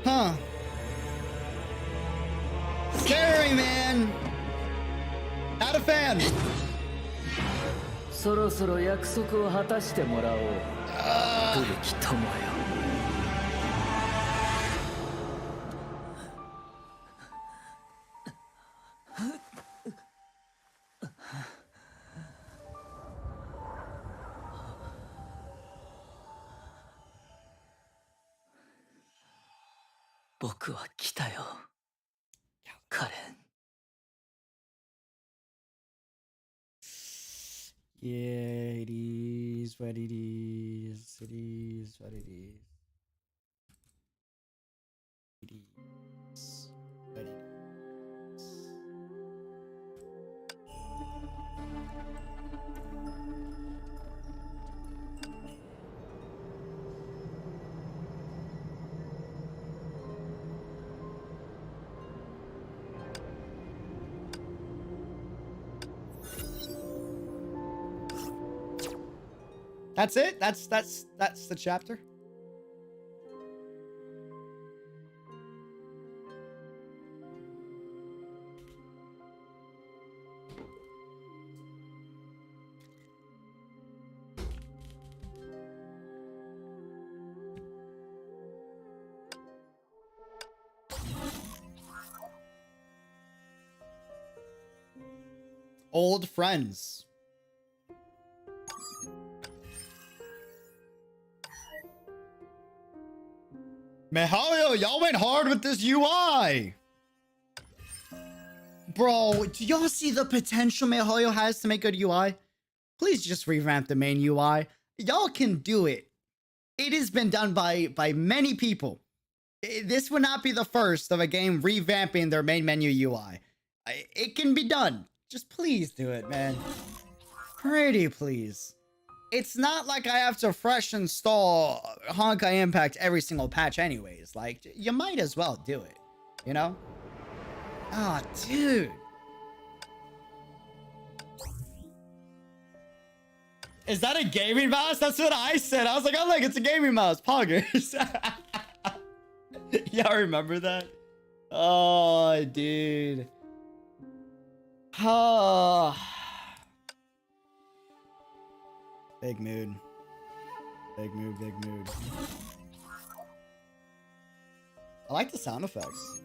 Huh. Scary, man. Not a fan. そろそろ約束を果たしてもらおう。古き友よ。僕は来たよ。カレン。Yeah, it is what it is. It is what it is. It is what it is. That's it? That's the chapter? Old friends. Mihail, y'all went hard with this UI. Bro, do y'all see the potential Mihail has to make good UI? Please just revamp the main UI. Y'all can do it. It has been done by many people. This would not be the first of a game revamping their main menu UI. It can be done. Just please do it, man. Pretty please. It's not like I have to fresh install Honkai Impact every single patch anyways. Like, you might as well do it, you know? Oh, dude. Is that a gaming mouse? That's what I said. I was like, oh, look, it's a gaming mouse. Poggers. Y'all remember that? Oh, dude. Oh. Big mood. Big mood, big mood. I like the sound effects.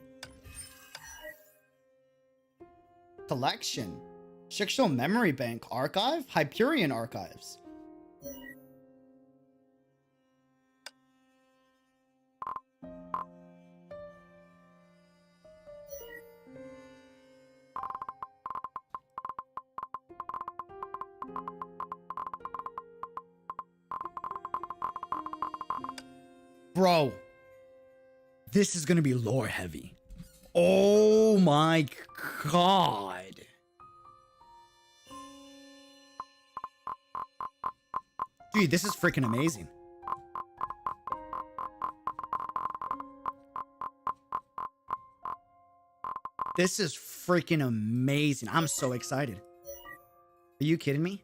Collection. Shikshou Memory Bank Archive? Hyperion Archives. Bro, this is gonna be lore heavy. Oh my god. Dude, this is freaking amazing. This is freaking amazing. I'm so excited. Are you kidding me?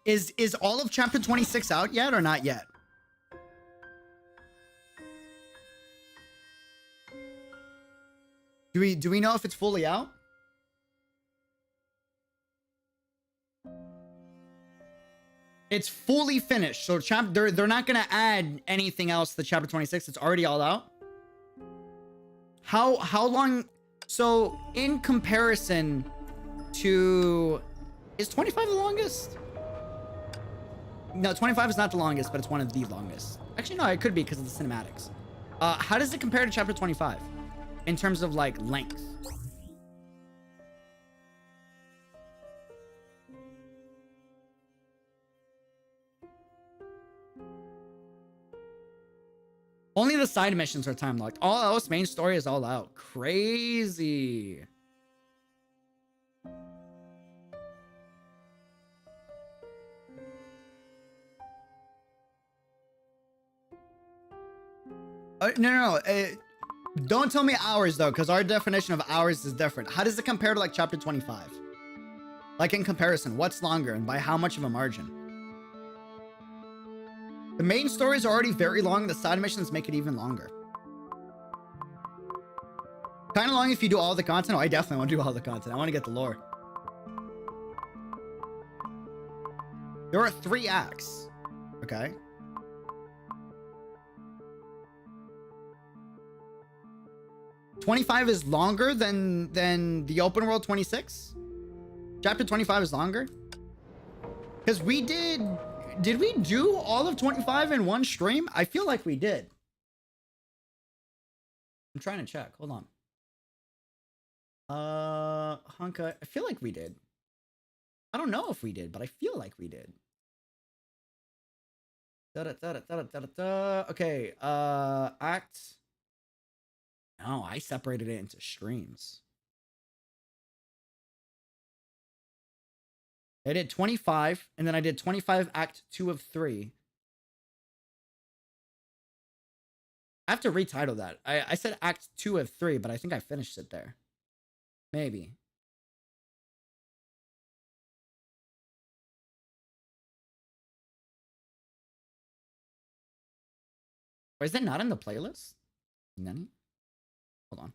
Is all of chapter 26 out yet or not yet? Do we know if it's fully out? It's fully finished. So they're not gonna add anything else to chapter 26. It's already all out. How long? So in comparison to, is 25 the longest? No, 25 is not the longest, but it's one of the longest. Actually, no, it could be because of the cinematics. How does it compare to chapter 25 in terms of like length? Only the side missions are time locked. All else, main story is all out. Crazy. No. Don't tell me hours though, because our definition of hours is different. How does it compare to like chapter 25? Like in comparison, what's longer and by how much of a margin? The main stories are already very long. The side missions make it even longer. Kind of long if you do all the content. Oh, I definitely want to do all the content. I want to get the lore. There are 3 acts. Okay. $25 is longer than the open world 26? Chapter 25 is longer? Because we did did we do all of 25 in one stream? I feel like we did. I'm trying to check. Hold on. Honkai. I feel like we did. I don't know if we did, but I feel like we did. Okay. Act. No, I separated it into streams. I did 25, and then I did 25 Act 2 of 3. I have to retitle that. I said Act 2 of 3, but I think I finished it there. Maybe. Or is it not in the playlist? Nani? Hold on.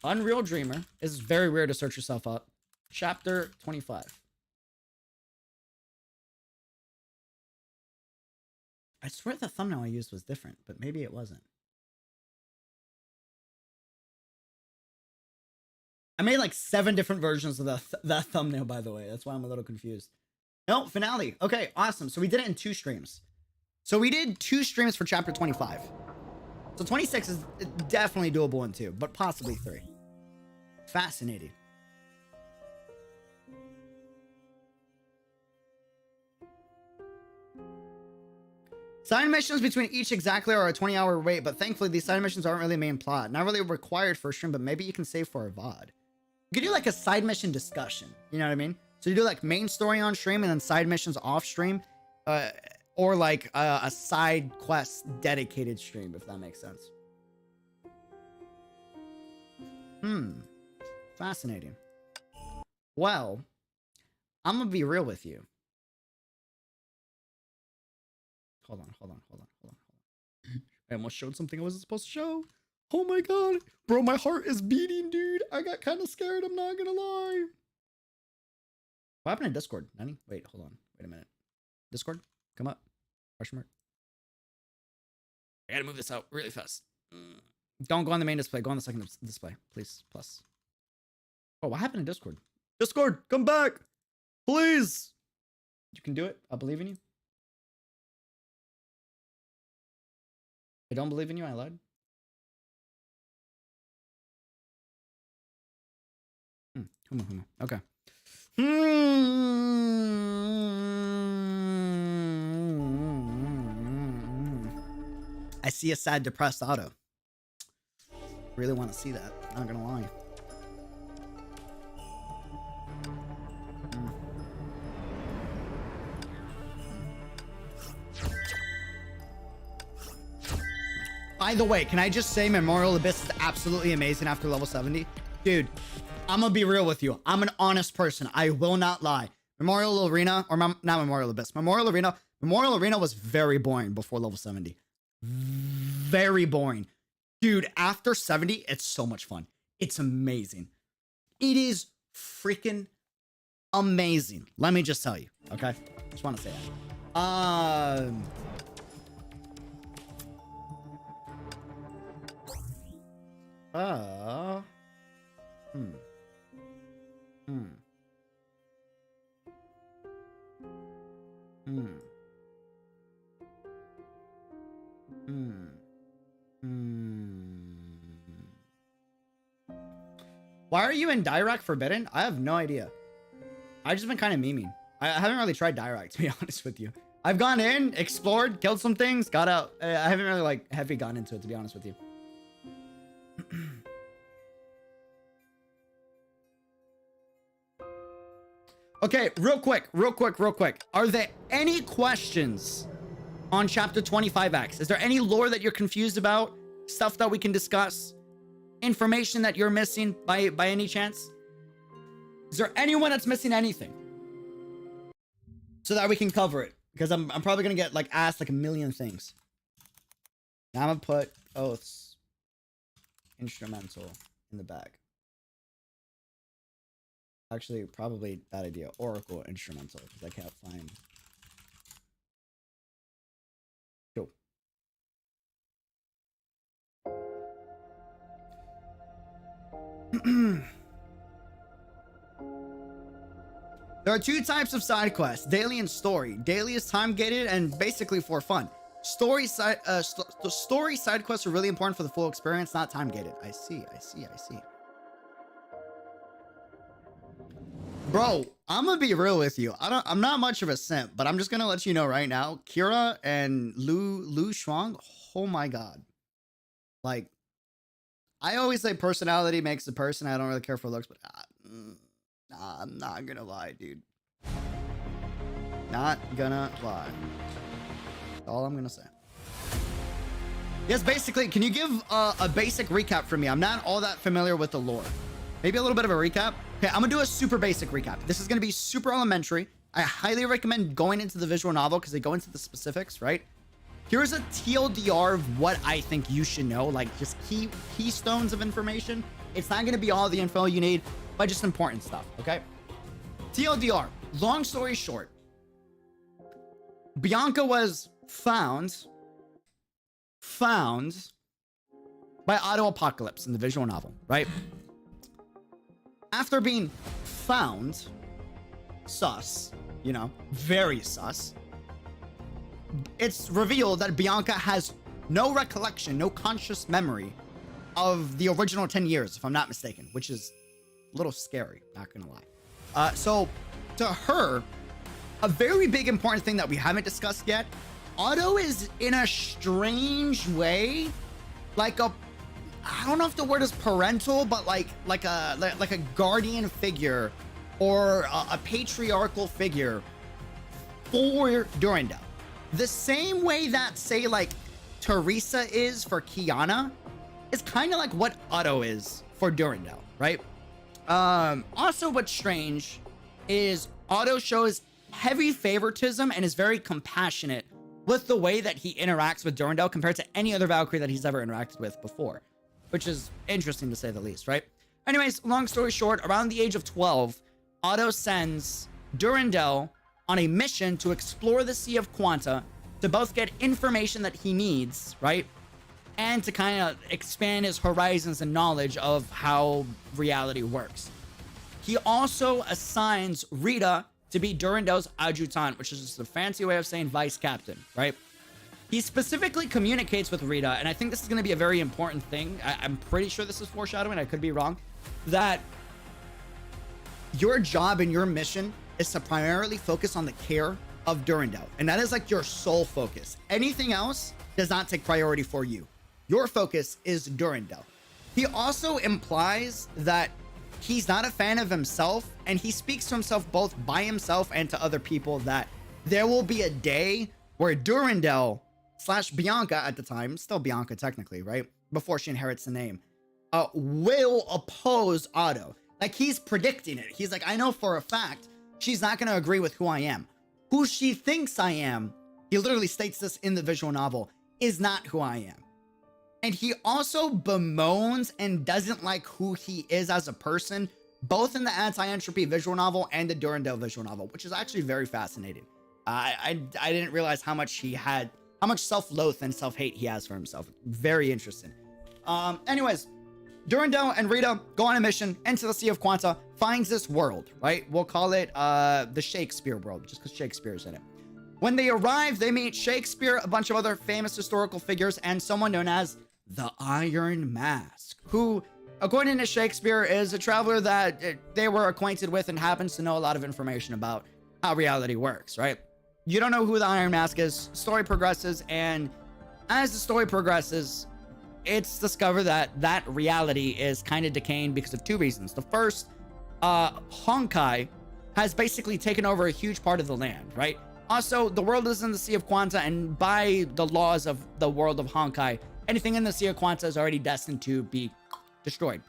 Unreal Dreamer. Is very rare to search yourself up. Chapter 25. I swear the thumbnail I used was different, but maybe it wasn't. I made like 7 different versions of that thumbnail, by the way. That's why I'm a little confused. No, finale. Okay, awesome. So we did it in 2 streams. So we did 2 streams for chapter 25. So 26 is definitely doable in 2, but possibly 3. Fascinating. Side missions between each exactly are a 20-hour wait, but thankfully these side missions aren't really main plot. Not really required for a stream, but maybe you can save for a VOD. You could do like a side mission discussion. You know what I mean? So you do like main story on stream and then side missions off stream. Or like a side quest dedicated stream, if that makes sense. Fascinating. Well, I'm gonna be real with you. Hold on. I almost showed something I wasn't supposed to show. Oh my god. Bro, my heart is beating, dude. I got kind of scared, I'm not gonna lie. What happened in Discord, Nani? Wait, hold on. Wait a minute. Discord, come up. Question mark. I gotta move this out really fast. Don't go on the main display. Go on the second display, please. Plus. Oh, what happened in Discord? Discord, come back, please. You can do it. I believe in you. I don't believe in you. I lied. Okay. I see a sad, depressed Otto. Really want to see that. Not gonna lie. By the way, can I just say Memorial Abyss is absolutely amazing after level 70? Dude, I'm gonna be real with you. I'm an honest person. I will not lie. Memorial Arena, or not Memorial Abyss. Memorial Arena was very boring before level 70. Very boring. Dude, after 70, it's so much fun. It's amazing. It is freaking amazing. Let me just tell you, okay? Just want to say that. Why are you in Dirac Forbidden? I have no idea. I've just been kind of memeing. I haven't really tried Dirac, to be honest with you. I've gone in, explored, killed some things, got out. I haven't really like heavy gone into it, to be honest with you. Okay, real quick. Are there any questions on chapter 25X? Is there any lore that you're confused about? Stuff that we can discuss? Information that you're missing by any chance? Is there anyone that's missing anything? So that we can cover it. Because I'm probably gonna get like asked like a million things. Now I'm gonna put Oaths instrumental in the back. Actually, probably bad idea. Oracle instrumental, because I can't find. Cool. There are two types of side quests, daily and story. Daily is time gated and basically for fun. Story side quests are really important for the full experience, not time gated. I see. Bro, I'm gonna be real with you. I'm not much of a simp, but I'm just gonna let you know right now, Kira and Lu Shuang, oh my god. Like, I always say personality makes a person. I don't really care for looks, but nah, I'm not gonna lie, dude. Not gonna lie. That's all I'm gonna say. Yes, basically, can you give a basic recap for me? I'm not all that familiar with the lore. Maybe a little bit of a recap. Okay, I'm gonna do a super basic recap. This is gonna be super elementary. I highly recommend going into the visual novel because they go into the specifics, right? Here's a TLDR of what I think you should know, like just keystones of information. It's not gonna be all the info you need, but just important stuff, okay? TLDR, long story short, Bianca was found by Otto Apocalypse in the visual novel, right? After being found, sus, you know, very sus, it's revealed that Bianca has no recollection, no conscious memory of the original 10 years, if I'm not mistaken, which is a little scary, not gonna lie. So to her, a very big important thing that we haven't discussed yet, Otto is in a strange way, like a, I don't know if the word is parental, but like a guardian figure or a patriarchal figure for Durandal. The same way that, say, like Teresa is for Kiana, is kind of like what Otto is for Durandal, right? Also, what's strange is Otto shows heavy favoritism and is very compassionate with the way that he interacts with Durandal compared to any other Valkyrie that he's ever interacted with before, which is interesting to say the least, right? Anyways, long story short, around the age of 12, Otto sends Durandal on a mission to explore the Sea of Quanta to both get information that he needs, right? And to kind of expand his horizons and knowledge of how reality works. He also assigns Rita to be Durandal's adjutant, which is just a fancy way of saying vice captain, right? He specifically communicates with Rita, and I think this is going to be a very important thing. I'm pretty sure this is foreshadowing, I could be wrong, that your job and your mission is to primarily focus on the care of Durandal, and that is like your sole focus. Anything else does not take priority for you. Your focus is Durandal. He also implies that he's not a fan of himself, and he speaks to himself both by himself and to other people that there will be a day where Durandal / Bianca at the time, still Bianca technically, right? Before she inherits the name, will oppose Otto. Like, he's predicting it. He's like, I know for a fact she's not going to agree with who I am. Who she thinks I am, he literally states this in the visual novel, is not who I am. And he also bemoans and doesn't like who he is as a person, both in the anti-entropy visual novel and the Durandal visual novel, which is actually very fascinating. I didn't realize how much self-loath and self-hate he has for himself. Very interesting. Anyways, Durandal and Rita go on a mission into the Sea of Quanta, finds this world, right? We'll call it the Shakespeare world, just because Shakespeare's in it. When they arrive, they meet Shakespeare, a bunch of other famous historical figures, and someone known as the Iron Mask, who, according to Shakespeare, is a traveler that they were acquainted with and happens to know a lot of information about how reality works, right? You don't know who the Iron Mask is. Story progresses, and as the story progresses, it's discovered that reality is kind of decaying because of two reasons. The first, Honkai has basically taken over a huge part of the land, right? Also, the world is in the Sea of Quanta, and by the laws of the world of Honkai, anything in the Sea of Quanta is already destined to be destroyed.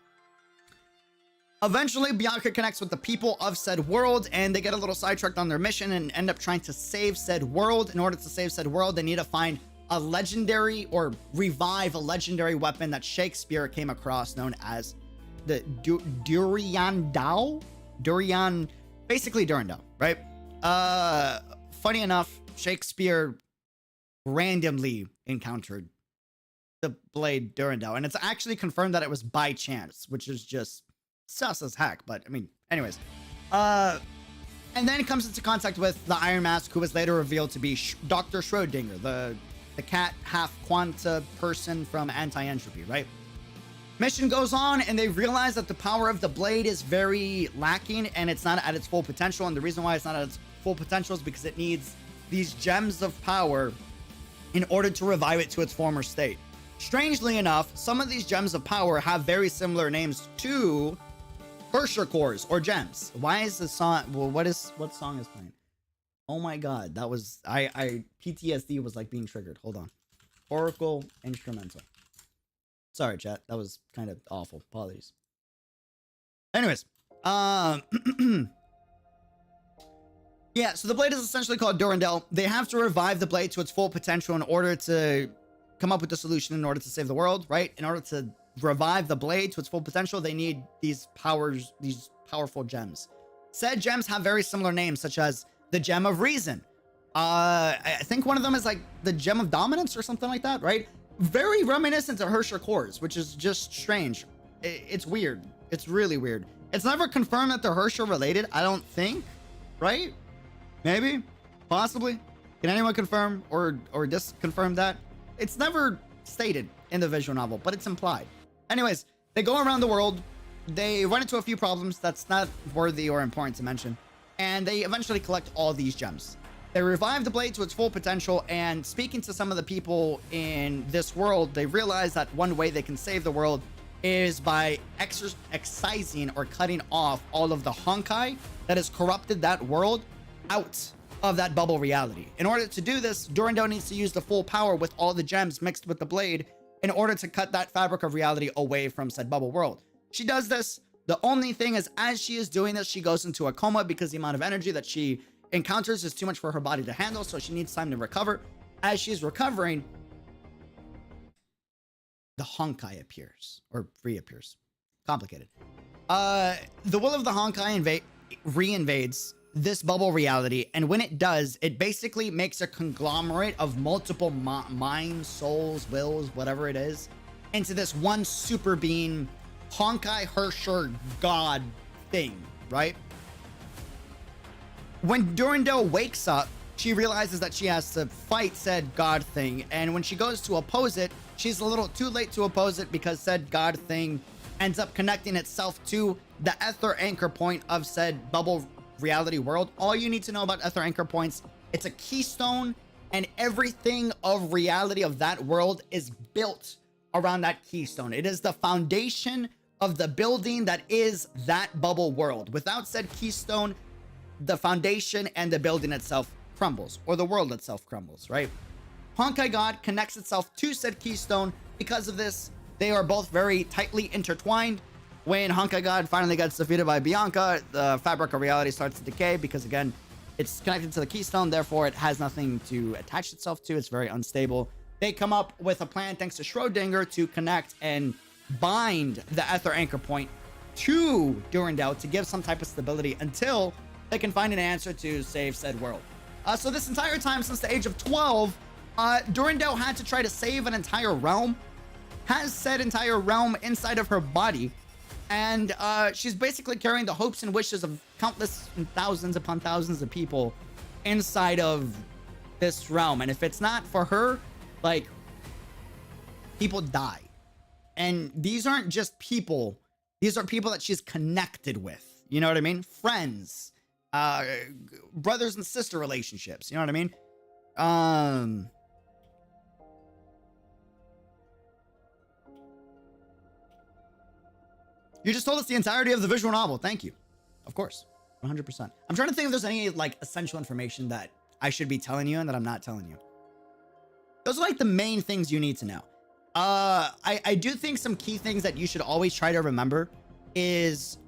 Eventually, Bianca connects with the people of said world, and they get a little sidetracked on their mission and end up trying to save said world. In order to save said world, they need to find a legendary or revive a legendary weapon that Shakespeare came across, known as the Durandal? Basically Durandal, right? Funny enough, Shakespeare randomly encountered the blade Durandal, and it's actually confirmed that it was by chance, which is just sus as heck. But I mean, anyways, and then comes into contact with the Iron Mask, who was later revealed to be Dr. Schrodinger, the cat half quanta person from Anti-Entropy, right? Mission goes on, and they realize that the power of the blade is very lacking, and it's not at its full potential. And the reason why it's not at its full potential is because it needs these gems of power in order to revive it to its former state. Strangely enough, some of these gems of power have very similar names to Herrscher cores or gems. Why is the song? Well, what song is playing? Oh my god, that was I PTSD was like being triggered. Hold on. Oracle instrumental. Sorry, chat. That was kind of awful. Apologies. Anyways, yeah, so the blade is essentially called Durandal. They have to revive the blade to its full potential in order to come up with the solution in order to save the world, right? In order to revive the blade to its full potential, they need these powerful gems. Said gems have very similar names, such as the Gem of Reason. I think one of them is like the Gem of Dominance or something like that, right? Very reminiscent to Herrscher cores, which is just strange. It's weird. It's really weird. It's never confirmed that they're Herrscher related, I don't think, right? Maybe, possibly. Can anyone confirm or disconfirm that? It's never stated in the visual novel, but it's implied. Anyways, they go around the world. They run into a few problems that's not worthy or important to mention, and they eventually collect all these gems. They revive the blade to its full potential, and speaking to some of the people in this world, they realize that one way they can save the world is by excising or cutting off all of the Honkai that has corrupted that world out of that bubble reality. In order to do this, Durandal needs to use the full power with all the gems mixed with the blade in order to cut that fabric of reality away from said bubble world. She does this. The only thing is, as she is doing this, she goes into a coma because the amount of energy that she encounters is too much for her body to handle, so she needs time to recover. As she's recovering, the Honkai appears, or reappears. Complicated. The will of the Honkai re-invades this bubble reality, and when it does, it basically makes a conglomerate of multiple minds, souls, wills, whatever it is, into this one super being Honkai Herrscher god thing, right? When Durandal wakes up, she realizes that she has to fight said god thing, and when she goes to oppose it, she's a little too late to oppose it because said god thing ends up connecting itself to the ether anchor point of said bubble reality world. All you need to know about ether anchor points, it's a keystone, and everything of reality of that world is built around that keystone. It is the foundation of the building that is that bubble world. Without said keystone, the foundation and the building itself crumbles, or the world itself crumbles, right? Honkai God connects itself to said keystone. Because of this, they are both very tightly intertwined. When Honkai God finally gets defeated by Bianca, the fabric of reality starts to decay because, again, it's connected to the keystone, therefore it has nothing to attach itself to. It's very unstable. They come up with a plan, thanks to Schrodinger, to connect and bind the ether anchor point to Durandal to give some type of stability until they can find an answer to save said world. So this entire time, since the age of 12, Durandal had to try to save an entire realm, has said entire realm inside of her body, and she's basically carrying the hopes and wishes of countless and thousands upon thousands of people inside of this realm. And if it's not for her, like, people die. And these aren't just people, these are people that she's connected with, you know what I mean? Friends, brothers and sister relationships, you know what I mean? You just told us the entirety of the visual novel. Thank you. Of course. 100%. I'm trying to think if there's any like essential information that I should be telling you and that I'm not telling you. Those are like the main things you need to know. I do think some key things that you should always try to remember is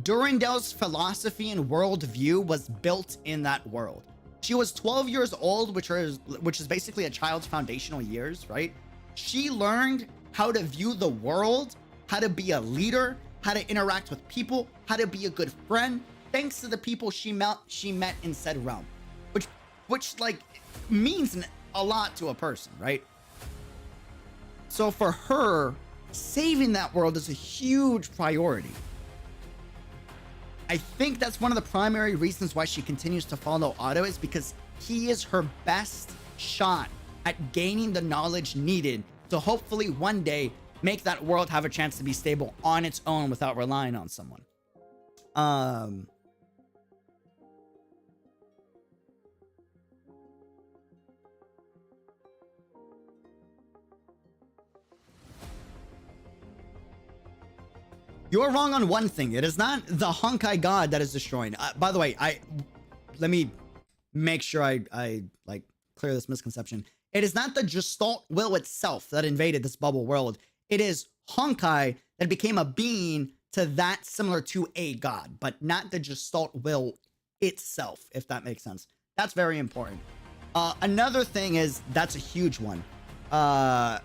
Durandal's philosophy and worldview was built in that world. She was 12 years old, which is basically a child's foundational years, right? She learned how to view the world, how to be a leader, how to interact with people, how to be a good friend, thanks to the people she met in said realm, which like means a lot to a person, right? So for her, saving that world is a huge priority. I think that's one of the primary reasons why she continues to follow Otto, is because he is her best shot at gaining the knowledge needed to hopefully one day make that world have a chance to be stable on its own without relying on someone. You're wrong on one thing. It is not the Honkai god that is destroying. By the way, let me make sure I like clear this misconception. It is not the Gestalt will itself that invaded this bubble world. It is Honkai that became a being to that similar to a god, but not the Gestalt will itself, if that makes sense. That's very important. Another thing is, that's a huge one. The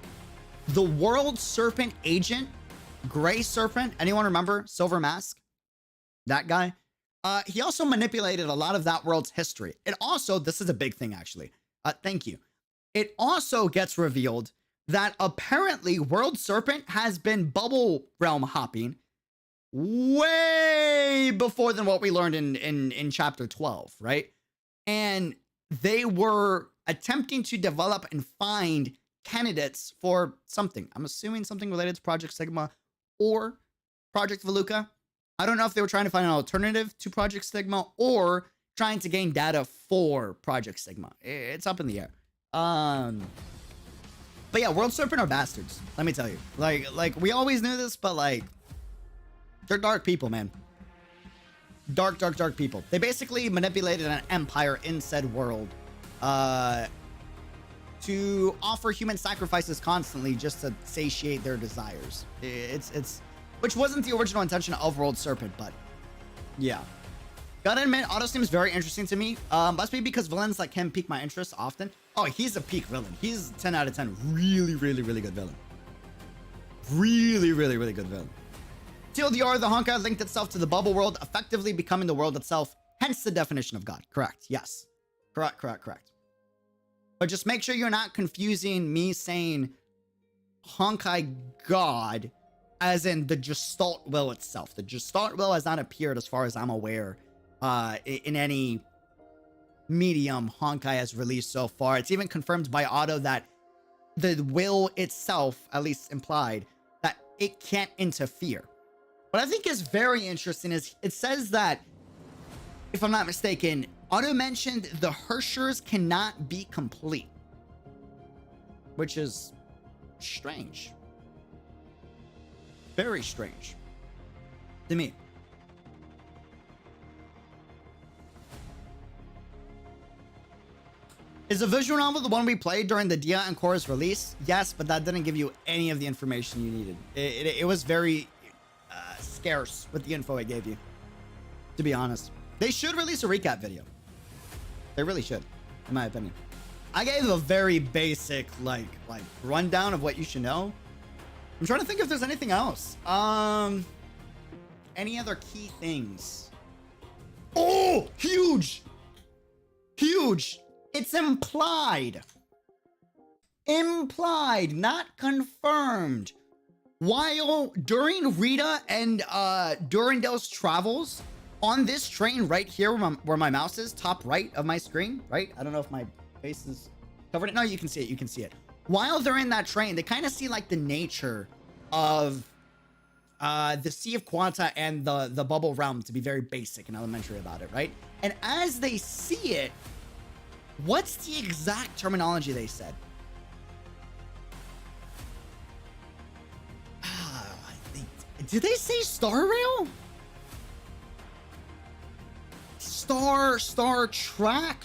World Serpent agent, Gray Serpent, anyone remember Silver Mask? That guy? He also manipulated a lot of that world's history. It also, this is a big thing actually. Thank you. It also gets revealed that apparently World Serpent has been bubble realm hopping way before than what we learned in chapter 12, right? And they were attempting to develop and find candidates for something. I'm assuming something related to Project Sigma or Project Veluca. I don't know if they were trying to find an alternative to Project Sigma or trying to gain data for Project Sigma. It's up in the air. But yeah, World Serpent are bastards. Let me tell you. Like we always knew this, but like, they're dark people, man. Dark people. They basically manipulated an empire in said world to offer human sacrifices constantly just to satiate their desires. It's which wasn't the original intention of World Serpent, but yeah. Gotta admit, Otto seems very interesting to me. Must be because villains like him pique my interest often. Oh, he's a peak villain. He's 10 out of 10. Really good villain. Really good villain. TLDR, the Honkai linked itself to the bubble world, effectively becoming the world itself. Hence the definition of God. Correct. Yes. Correct. But just make sure you're not confusing me saying Honkai God as in the Gestalt will itself. The Gestalt will has not appeared, as far as I'm aware, in any medium Honkai has released so far. It's even confirmed by Otto that the will itself, at least implied, that it can't interfere. What I think is very interesting is it says that, if I'm not mistaken, Otto mentioned the Hershers cannot be complete, which is strange. Very strange to me. Is the visual novel the one we played during the Dia and Korra's release? Yes, but that didn't give you any of the information you needed. It was very scarce with the info it gave you, to be honest. They should release a recap video. They really should, in my opinion. I gave a very basic like rundown of what you should know. I'm trying to think if there's anything else. Any other key things? Oh, huge. It's implied, not confirmed. While during Rita and Durandal's travels on this train right here where my mouse is, top right of my screen, right? I don't know if my face is covered. No, you can see it. While they're in that train, they kind of see like the nature of the Sea of Quanta and the bubble realm to be very basic and elementary about it, right? And as they see it, what's the exact terminology they said? Did they say Star Rail? Star Track,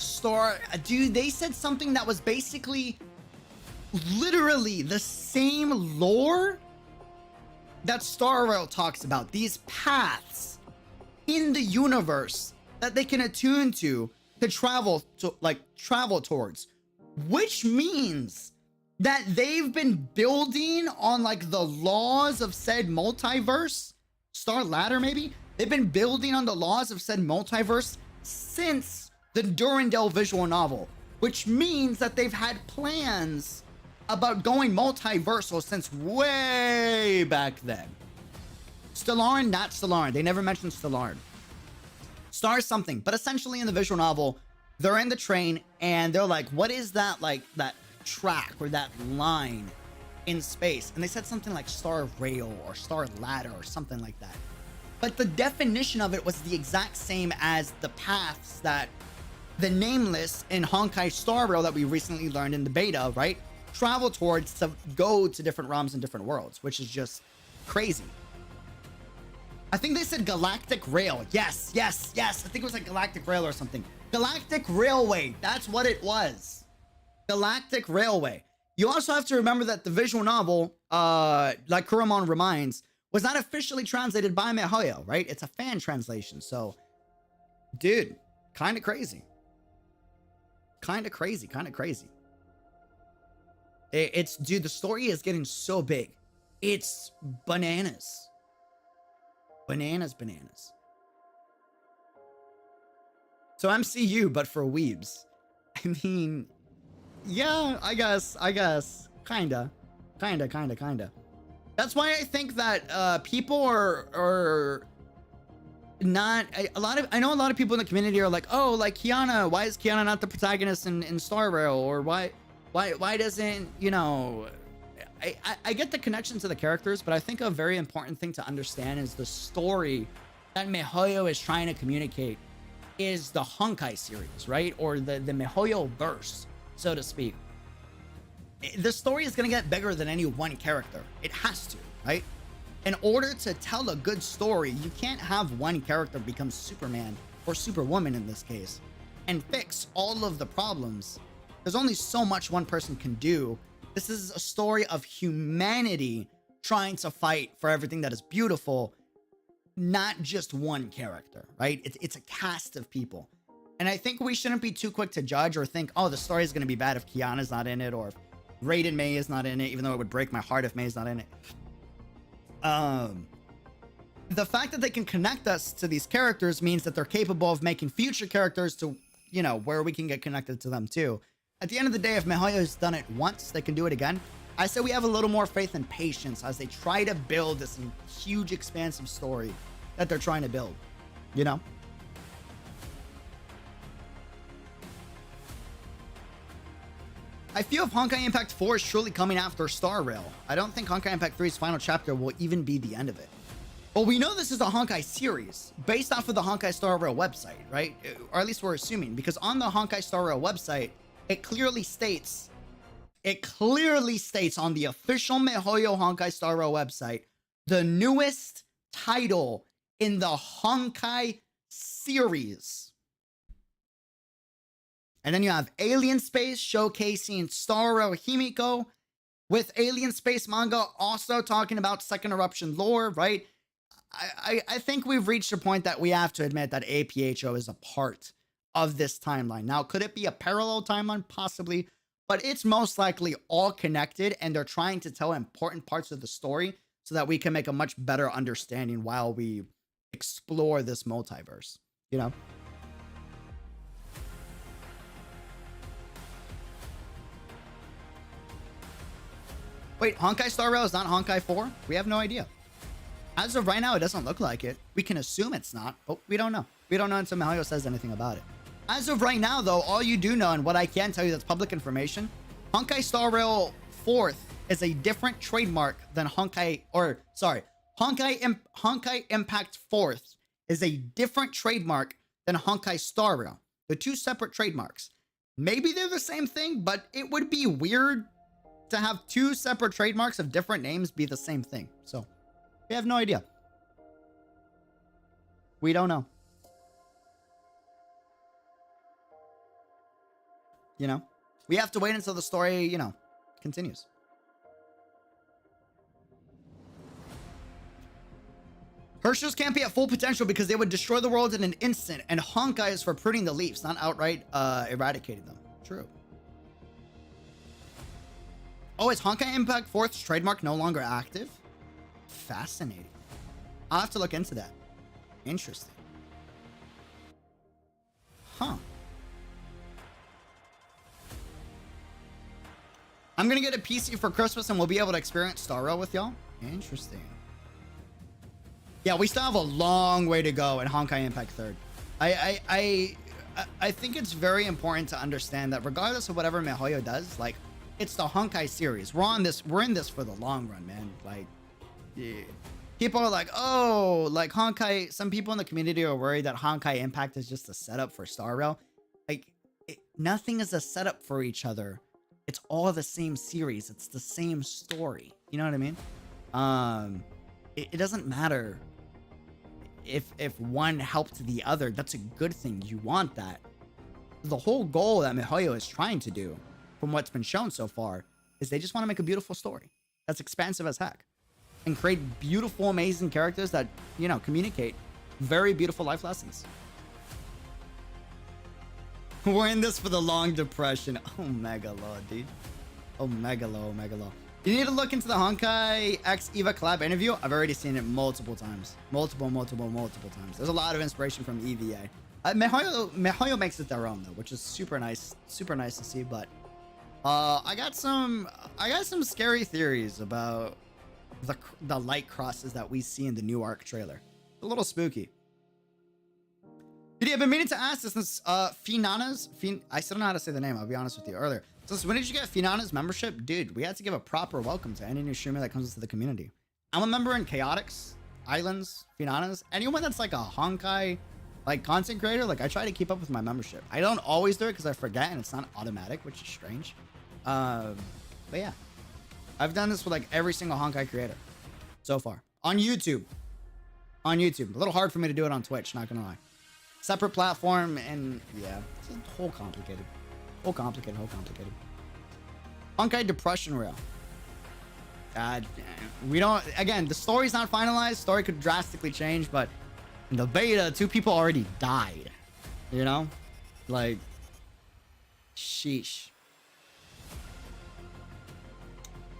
dude, they said something that was basically literally the same lore that Star Rail talks about. These paths in the universe that they can attune to travel towards, which means that they've been building on like the laws of said multiverse, Star Ladder maybe. They've been building on the laws of said multiverse since the Durandal visual novel, which means that they've had plans about going multiversal since way back then. Stellarin, not Stellarin. They never mentioned Stellarin. Star something. But essentially in the visual novel, they're in the train and they're like, what is that, like, that track or that line in space? And they said something like Star Rail or Star Ladder or something like that. But the definition of it was the exact same as the paths that the Nameless in Honkai Star Rail that we recently learned in the beta, right, travel towards to go to different realms and different worlds, which is just crazy. I think they said Galactic Rail. Yes, yes, yes. I think it was like Galactic Rail or something. Galactic Railway. That's what it was. Galactic Railway. You also have to remember that the visual novel, like Kurumon reminds, was not officially translated by MiHoYo, right? It's a fan translation. So, dude, kind of crazy. Kind of crazy. Kind of crazy. Dude, the story is getting so big. It's bananas. Bananas. So MCU, but for weebs. I mean, yeah, I guess. Kinda. That's why I think that people are not I know a lot of people in the community are like, oh, like Kiana, why is Kiana not the protagonist in Star Rail? Or why doesn't, you know, I get the connection to the characters, but I think a very important thing to understand is the story that MiHoYo is trying to communicate is the Honkai series, right? Or the Hoyoverse, so to speak. The story is going to get bigger than any one character. It has to, right? In order to tell a good story, you can't have one character become Superman or Superwoman in this case and fix all of the problems. There's only so much one person can do. This is a story of humanity trying to fight for everything that is beautiful, not just one character, right? It's a cast of people. And I think we shouldn't be too quick to judge or think, oh, the story is going to be bad if Kiana's not in it, or if Raiden May is not in it, even though it would break my heart if May's not in it. The fact that they can connect us to these characters means that they're capable of making future characters to, you know, where we can get connected to them too. At the end of the day, if MiHoYo has done it once, they can do it again. I say we have a little more faith and patience as they try to build this huge, expansive story that they're trying to build, you know? I feel if Honkai Impact 4 is truly coming after Star Rail, I don't think Honkai Impact 3's final chapter will even be the end of it. Well, we know this is a Honkai series based off of the Honkai Star Rail website, right? Or at least we're assuming, because on the Honkai Star Rail website, it clearly states on the official MiHoYo Honkai Star Rail website, the newest title in the Honkai series. And then you have Alien Space showcasing Star Rail Himiko with Alien Space manga also talking about Second Eruption lore, right? I think we've reached a point that we have to admit that APHO is a part of this timeline. Now, could it be a parallel timeline? Possibly, but it's most likely all connected, and they're trying to tell important parts of the story so that we can make a much better understanding while we explore this multiverse, you know? Wait, Honkai Star Rail is not Honkai 4? We have no idea. As of right now, it doesn't look like it. We can assume it's not, but we don't know. We don't know until MiHoYo says anything about it. As of right now, though, all you do know, and what I can tell you that's public information, Honkai Star Rail 4th is a different trademark than Honkai Impact 4th is a different trademark than Honkai Star Rail. They're two separate trademarks. Maybe they're the same thing, but it would be weird to have two separate trademarks of different names be the same thing. So, we have no idea. We don't know. You know? We have to wait until the story, you know, continues. Herschels can't be at full potential because they would destroy the world in an instant, and Honkai is for pruning the leaves, not outright eradicating them. True. Oh, is Honkai Impact 4th's trademark no longer active? Fascinating. I'll have to look into that. Interesting. Huh. I'm gonna get a PC for Christmas and we'll be able to experience Star Rail with y'all. Interesting. Yeah, we still have a long way to go in Honkai Impact 3rd. I think it's very important to understand that regardless of whatever miHoYo does, like, it's the Honkai series. We're in this for the long run, man. Like, yeah. People are like, oh, like Honkai. Some people in the community are worried that Honkai Impact is just a setup for Star Rail. Like, nothing is a setup for each other. It's all the same series. It's the same story. You know what I mean? It doesn't matter if one helped the other. That's a good thing. You want that. The whole goal that miHoYo is trying to do, from what's been shown so far, is they just want to make a beautiful story that's expansive as heck and create beautiful, amazing characters that, you know, communicate very beautiful life lessons. We're in this for the long depression. Oh, mega law, dude. Oh, mega law. You need to look into the Honkai X Eva collab interview. I've already seen it multiple times. Multiple times. There's a lot of inspiration from EVA. miHoYo makes it their own though, which is super nice to see. But I got some scary theories about the light crosses that we see in the new arc trailer. A little spooky. I've been meaning to ask this since Finana's. I still don't know how to say the name. I'll be honest with you earlier. Since when did you get Finana's membership? Dude, we had to give a proper welcome to any new streamer that comes into the community. I'm a member in Chaotix, Islands, Finana's. Anyone that's like a Honkai like content creator, like I try to keep up with my membership. I don't always do it because I forget and it's not automatic, which is strange. But yeah, I've done this with like every single Honkai creator so far on YouTube. A little hard for me to do it on Twitch, not gonna lie. Separate platform, and yeah, it's a whole complicated. Honkai Depression Rail. We don't, again, the story's not finalized. Story could drastically change, but in the beta, 2 people already died. You know? Like, sheesh.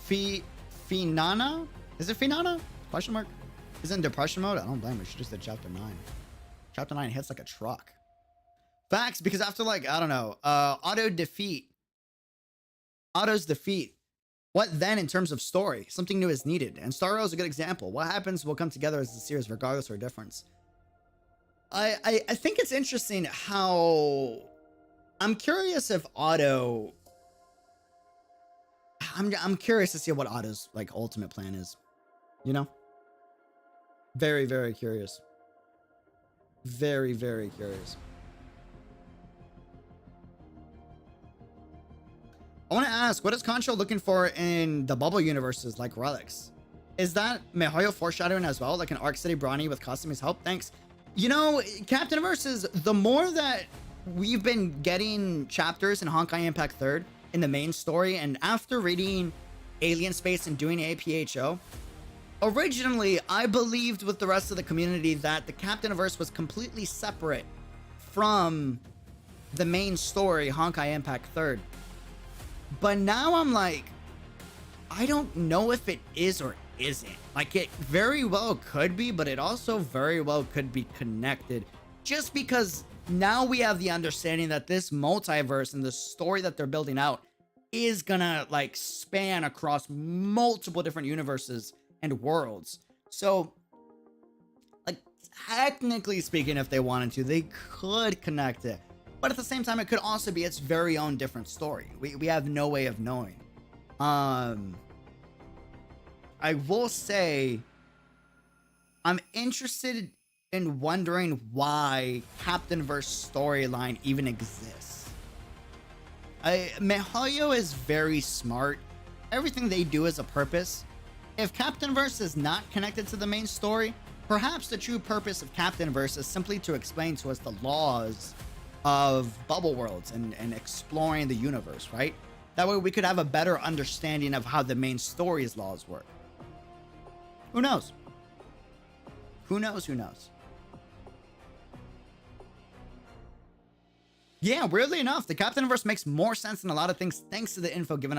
Finana? Is it Finana? Question mark? Is it in depression mode? I don't blame her. She just did chapter 9. Chapter 9 hits like a truck. Facts, because after like, I don't know, Otto's defeat, what then in terms of story? Something new is needed. And Star Rail is a good example. What happens will come together as a series regardless of our difference. I think it's interesting how... I'm curious if Otto... I'm curious to see what Otto's like ultimate plan is. You know? Very, very curious. Very, very curious. I want to ask, what is Concho looking for in the bubble universes like relics? Is that miHoYo foreshadowing as well, like an Arc City Brawny with Kasumi's help? Thanks. You know, Captainverse is the more that we've been getting chapters in Honkai Impact 3rd in the main story, and after reading Alien Space and doing APHO, originally I believed with the rest of the community that the Captainverse was completely separate from the main story, Honkai Impact 3rd. But now I'm like, I don't know if it is or isn't. Like, it very well could be, but it also very well could be connected. Just because now we have the understanding that this multiverse and the story that they're building out is gonna, like, span across multiple different universes and worlds. So, like, technically speaking, if they wanted to, they could connect it. But at the same time, it could also be its very own different story. We have no way of knowing. I will say, I'm interested in wondering why Captainverse storyline even exists. miHoYo is very smart. Everything they do is a purpose. If Captainverse is not connected to the main story, perhaps the true purpose of Captainverse is simply to explain to us the laws of bubble worlds and exploring the universe, right? That way we could have a better understanding of how the main story's laws work. Who knows? Who knows? Yeah, weirdly enough, the Captainverse makes more sense than a lot of things thanks to the info given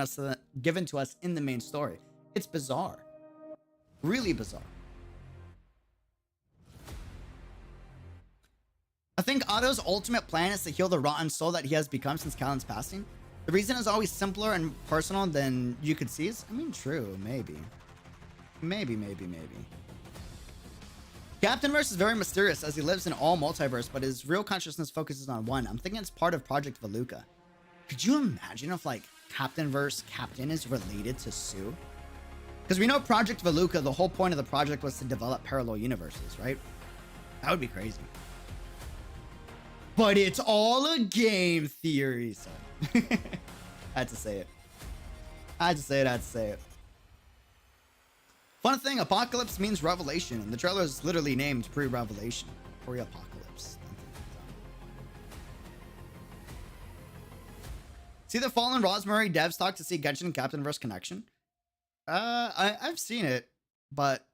to us in the main story. It's bizarre. Really bizarre. I think Otto's ultimate plan is to heal the rotten soul that he has become since Callan's passing. The reason is always simpler and personal than you could see. I mean, true, maybe. Maybe. Captainverse is very mysterious as he lives in all multiverse, but his real consciousness focuses on one. I'm thinking it's part of Project Veluca. Could you imagine if like Captainverse Captain is related to Sue? Because we know Project Veluca, the whole point of the project was to develop parallel universes, right? That would be crazy. But it's all a game theory, so I had to say it. I had to say it. Fun thing, Apocalypse means revelation, and the trailer is literally named Pre-Revelation. Pre-Apocalypse. See the Fallen Rosemary devs talk to see Genshin and Captainverse connection? I've seen it, but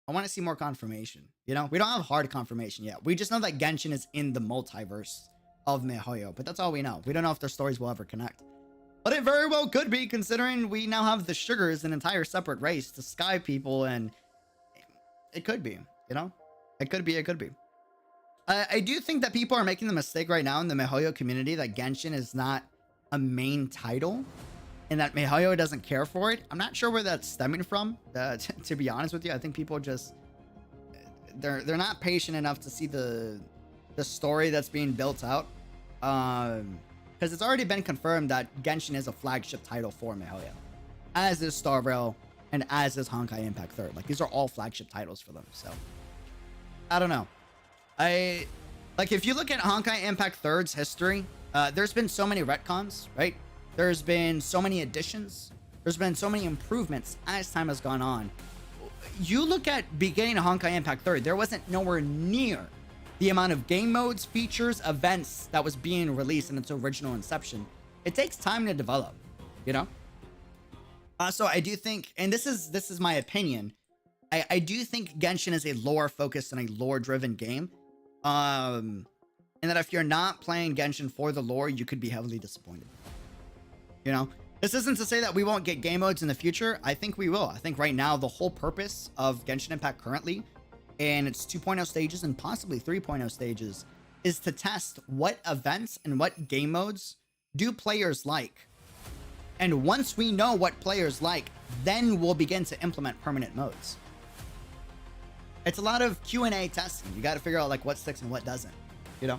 I want to see more confirmation. You know, we don't have hard confirmation yet. We just know that Genshin is in the multiverse of miHoYo, but that's all we know. We don't know if their stories will ever connect. But it very well could be, considering we now have the Sugars, an entire separate race, the Sky people, and it could be, you know? It could be. I do think that people are making the mistake right now in the miHoYo community that Genshin is not a main title and that miHoYo doesn't care for it. I'm not sure where that's stemming from, to be honest with you. I think people just, they're not patient enough to see the story that's being built out. Because it's already been confirmed that Genshin is a flagship title for miHoYo, as is Star Rail and as is Honkai Impact 3rd. Like, these are all flagship titles for them. So I don't know. Like, if you look at Honkai Impact 3rd's history, there's been so many retcons, right? There's been so many additions. There's been so many improvements as time has gone on. You look at beginning of Honkai Impact 3rd, there wasn't nowhere near the amount of game modes, features, events that was being released in its original inception. It takes time to develop, you know? So I do think, and this is my opinion, I do think Genshin is a lore focused and a lore driven game. And that if you're not playing Genshin for the lore, you could be heavily disappointed. You know? This isn't to say that we won't get game modes in the future. I think we will. I think right now the whole purpose of Genshin Impact currently, and its 2.0 stages and possibly 3.0 stages, is to test what events and what game modes do players like. And once we know what players like, then we'll begin to implement permanent modes. It's a lot of Q&A testing. You got to figure out like what sticks and what doesn't, you know?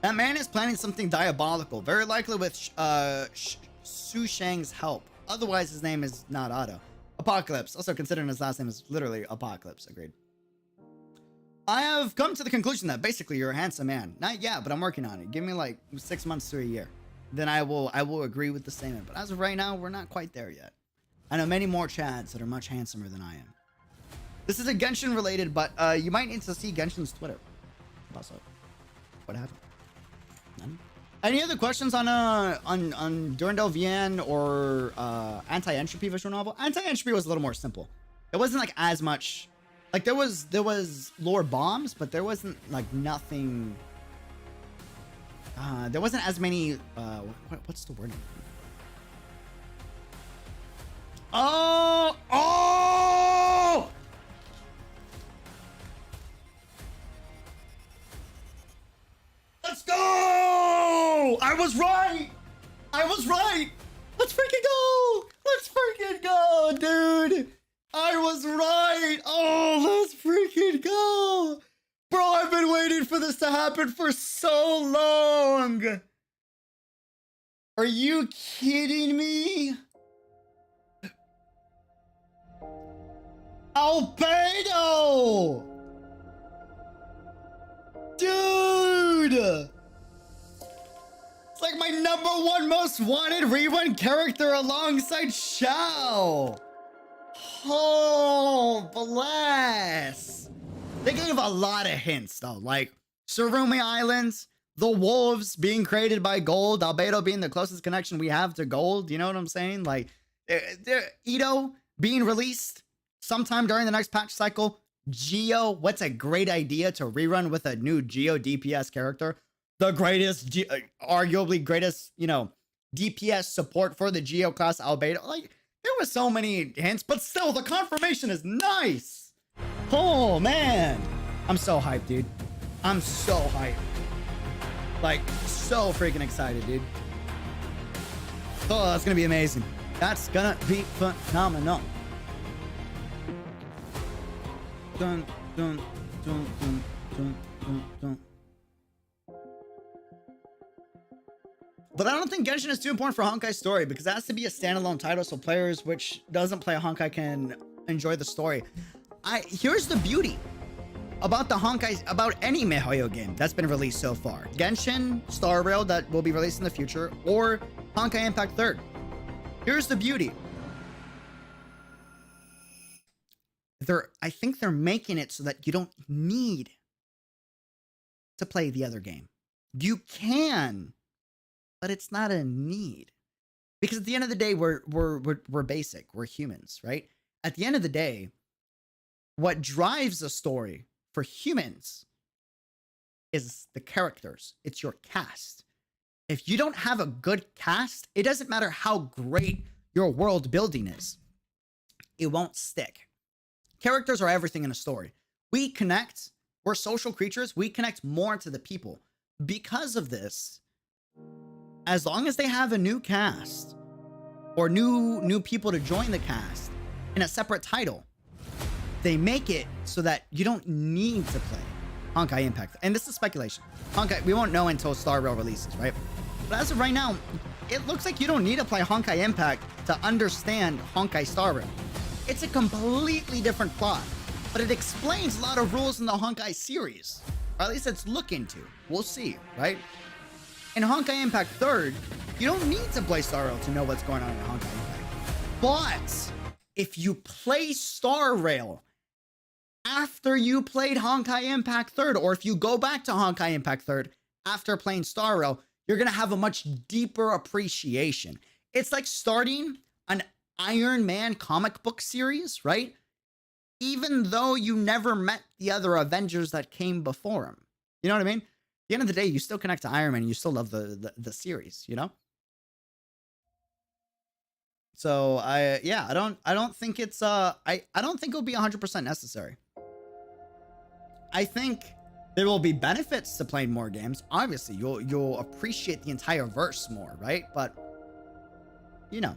That man is planning something diabolical, very likely with Su Shang's help. Otherwise, his name is not Otto. Apocalypse, also considering his last name is literally Apocalypse. Agreed. I have come to the conclusion that basically you're a handsome man. Not yet, but I'm working on it. Give me like 6 months to a year. Then I will agree with the statement. But as of right now, we're not quite there yet. I know many more Chads that are much handsomer than I am. This is a Genshin related, but you might need to see Genshin's Twitter. Also, what happened? None? Any other questions on Durandal VN or Anti-Entropy visual novel? Anti-Entropy was a little more simple. It wasn't like as much. Like there was lore bombs, but there wasn't like nothing. There wasn't as many. What's the word? Oh! Let's go! I was right! Let's freaking go, dude! I was right! Oh, let's freaking go! Bro, I've been waiting for this to happen for so long! Are you kidding me? Albedo! Dude! It's like my #1 most wanted rerun character alongside Shao. Oh, bless. They gave a lot of hints though, like Surumi Islands, the wolves being created by gold, Albedo being the closest connection we have to gold. You know what I'm saying? Like, Ito being released sometime during the next patch cycle. Geo, what's a great idea to rerun with a new Geo DPS character? The greatest, arguably greatest, you know, DPS support for the Geo class Albedo. Like, there were so many hints, but still, the confirmation is nice. Oh, man. I'm so hyped, dude. I'm so hyped. Like, so freaking excited, dude. Oh, that's gonna be amazing. That's gonna be phenomenal. Dun, dun, dun, dun, dun, dun, dun. But I don't think Genshin is too important for Honkai's story because it has to be a standalone title so players which doesn't play Honkai can enjoy the story. Here's the beauty about the Honkai, about any MiHoYo game that's been released so far. Genshin, Star Rail that will be released in the future, or Honkai Impact 3rd. Here's the beauty. I think they're making it so that you don't need to play the other game. You can, but it's not a need. Because at the end of the day, we're basic. We're humans, right? At the end of the day, what drives a story for humans is the characters. It's your cast. If you don't have a good cast, it doesn't matter how great your world building is. It won't stick. Characters are everything in a story. We connect. We're social creatures. We connect more to the people. Because of this, as long as they have a new cast or new people to join the cast in a separate title, they make it so that you don't need to play Honkai Impact. And this is speculation. Honkai, we won't know until Star Rail releases, right? But as of right now, it looks like you don't need to play Honkai Impact to understand Honkai Star Rail. It's a completely different plot, but it explains a lot of rules in the Honkai series. Or at least it's looking to. We'll see, right? In Honkai Impact 3rd, you don't need to play Star Rail to know what's going on in Honkai Impact. But if you play Star Rail after you played Honkai Impact 3rd, or if you go back to Honkai Impact 3rd after playing Star Rail, you're going to have a much deeper appreciation. It's like starting an Iron Man comic book series, right? Even though you never met the other Avengers that came before him. You know what I mean? At the end of the day, you still connect to Iron Man and you still love the series, you know? So I don't think it's I don't think it'll be 100% necessary. I think there will be benefits to playing more games. Obviously, you'll appreciate the entire verse more, right? But you know.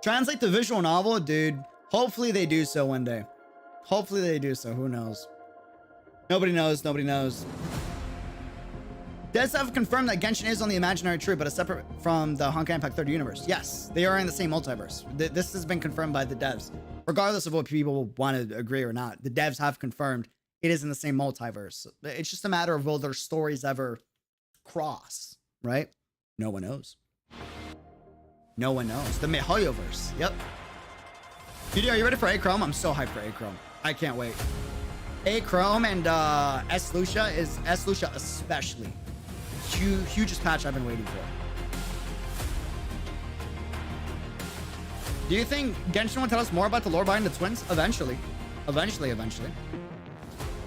Translate the visual novel, dude. Hopefully they do so one day. Hopefully they do so. Who knows? Nobody knows. Nobody knows. Devs have confirmed that Genshin is on the imaginary tree, but is separate from the Honkai Impact 3rd universe. Yes, they are in the same multiverse. This has been confirmed by the devs. Regardless of what people want to agree or not, the devs have confirmed it is in the same multiverse. It's just a matter of will their stories ever cross, right? No one knows. No one knows. The Hoyoverse. Yep. GD, are you ready for A-Chrome? I'm so hyped for A-Chrome. I can't wait. A-Chrome and S-Lucia especially. Hugest patch I've been waiting for. Do you think Genshin will tell us more about the lore behind the twins? Eventually. Eventually.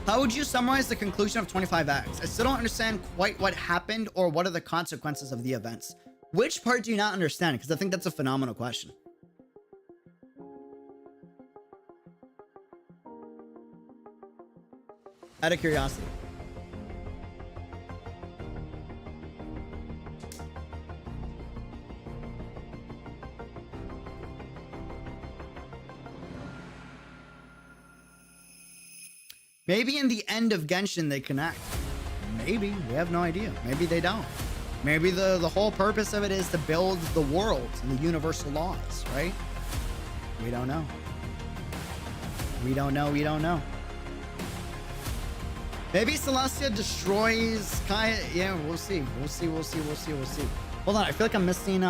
How would you summarize the conclusion of 25X? I still don't understand quite what happened or what are the consequences of the events. Which part do you not understand? Because I think that's a phenomenal question. Out of curiosity. Maybe in the end of Genshin they connect. Maybe. We have no idea. Maybe they don't. Maybe the whole purpose of it is to build the world and the universal laws, right? We don't know. We don't know. Maybe Celestia destroys Kaya. Yeah, we'll see. We'll see. Hold on, I feel like I'm missing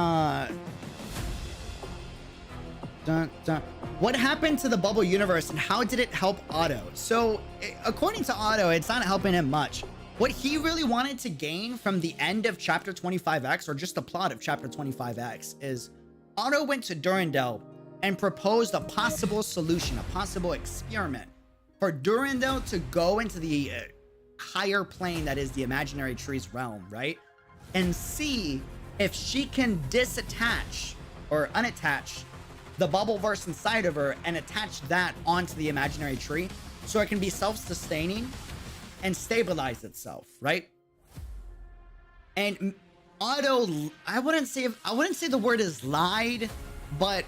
What happened to the bubble universe and how did it help Otto? So, according to Otto, it's not helping him much. What he really wanted to gain from the end of Chapter 25X, or just the plot of Chapter 25X, is Otto went to Durandal and proposed a possible solution, a possible experiment for Durandal to go into the higher plane that is the imaginary tree's realm, right? And see if she can disattach or unattach the bubble verse inside of her and attach that onto the imaginary tree so it can be self-sustaining and stabilize itself, right? And Otto, I wouldn't say the word is lied, but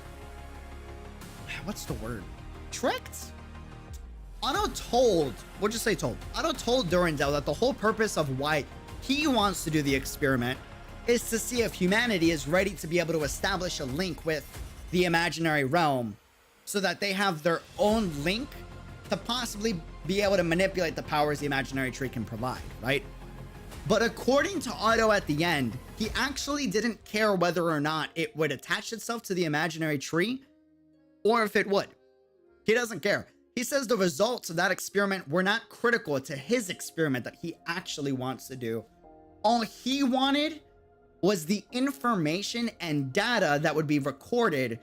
what's the word? Tricked? Otto told, we'll just say told. Otto told Durandal that the whole purpose of why he wants to do the experiment is to see if humanity is ready to be able to establish a link with the imaginary realm so that they have their own link to possibly be able to manipulate the powers the imaginary tree can provide, right? But according to Otto at the end, he actually didn't care whether or not it would attach itself to the imaginary tree or if it would. He doesn't care. He says the results of that experiment were not critical to his experiment that he actually wants to do. All he wanted was the information and data that would be recorded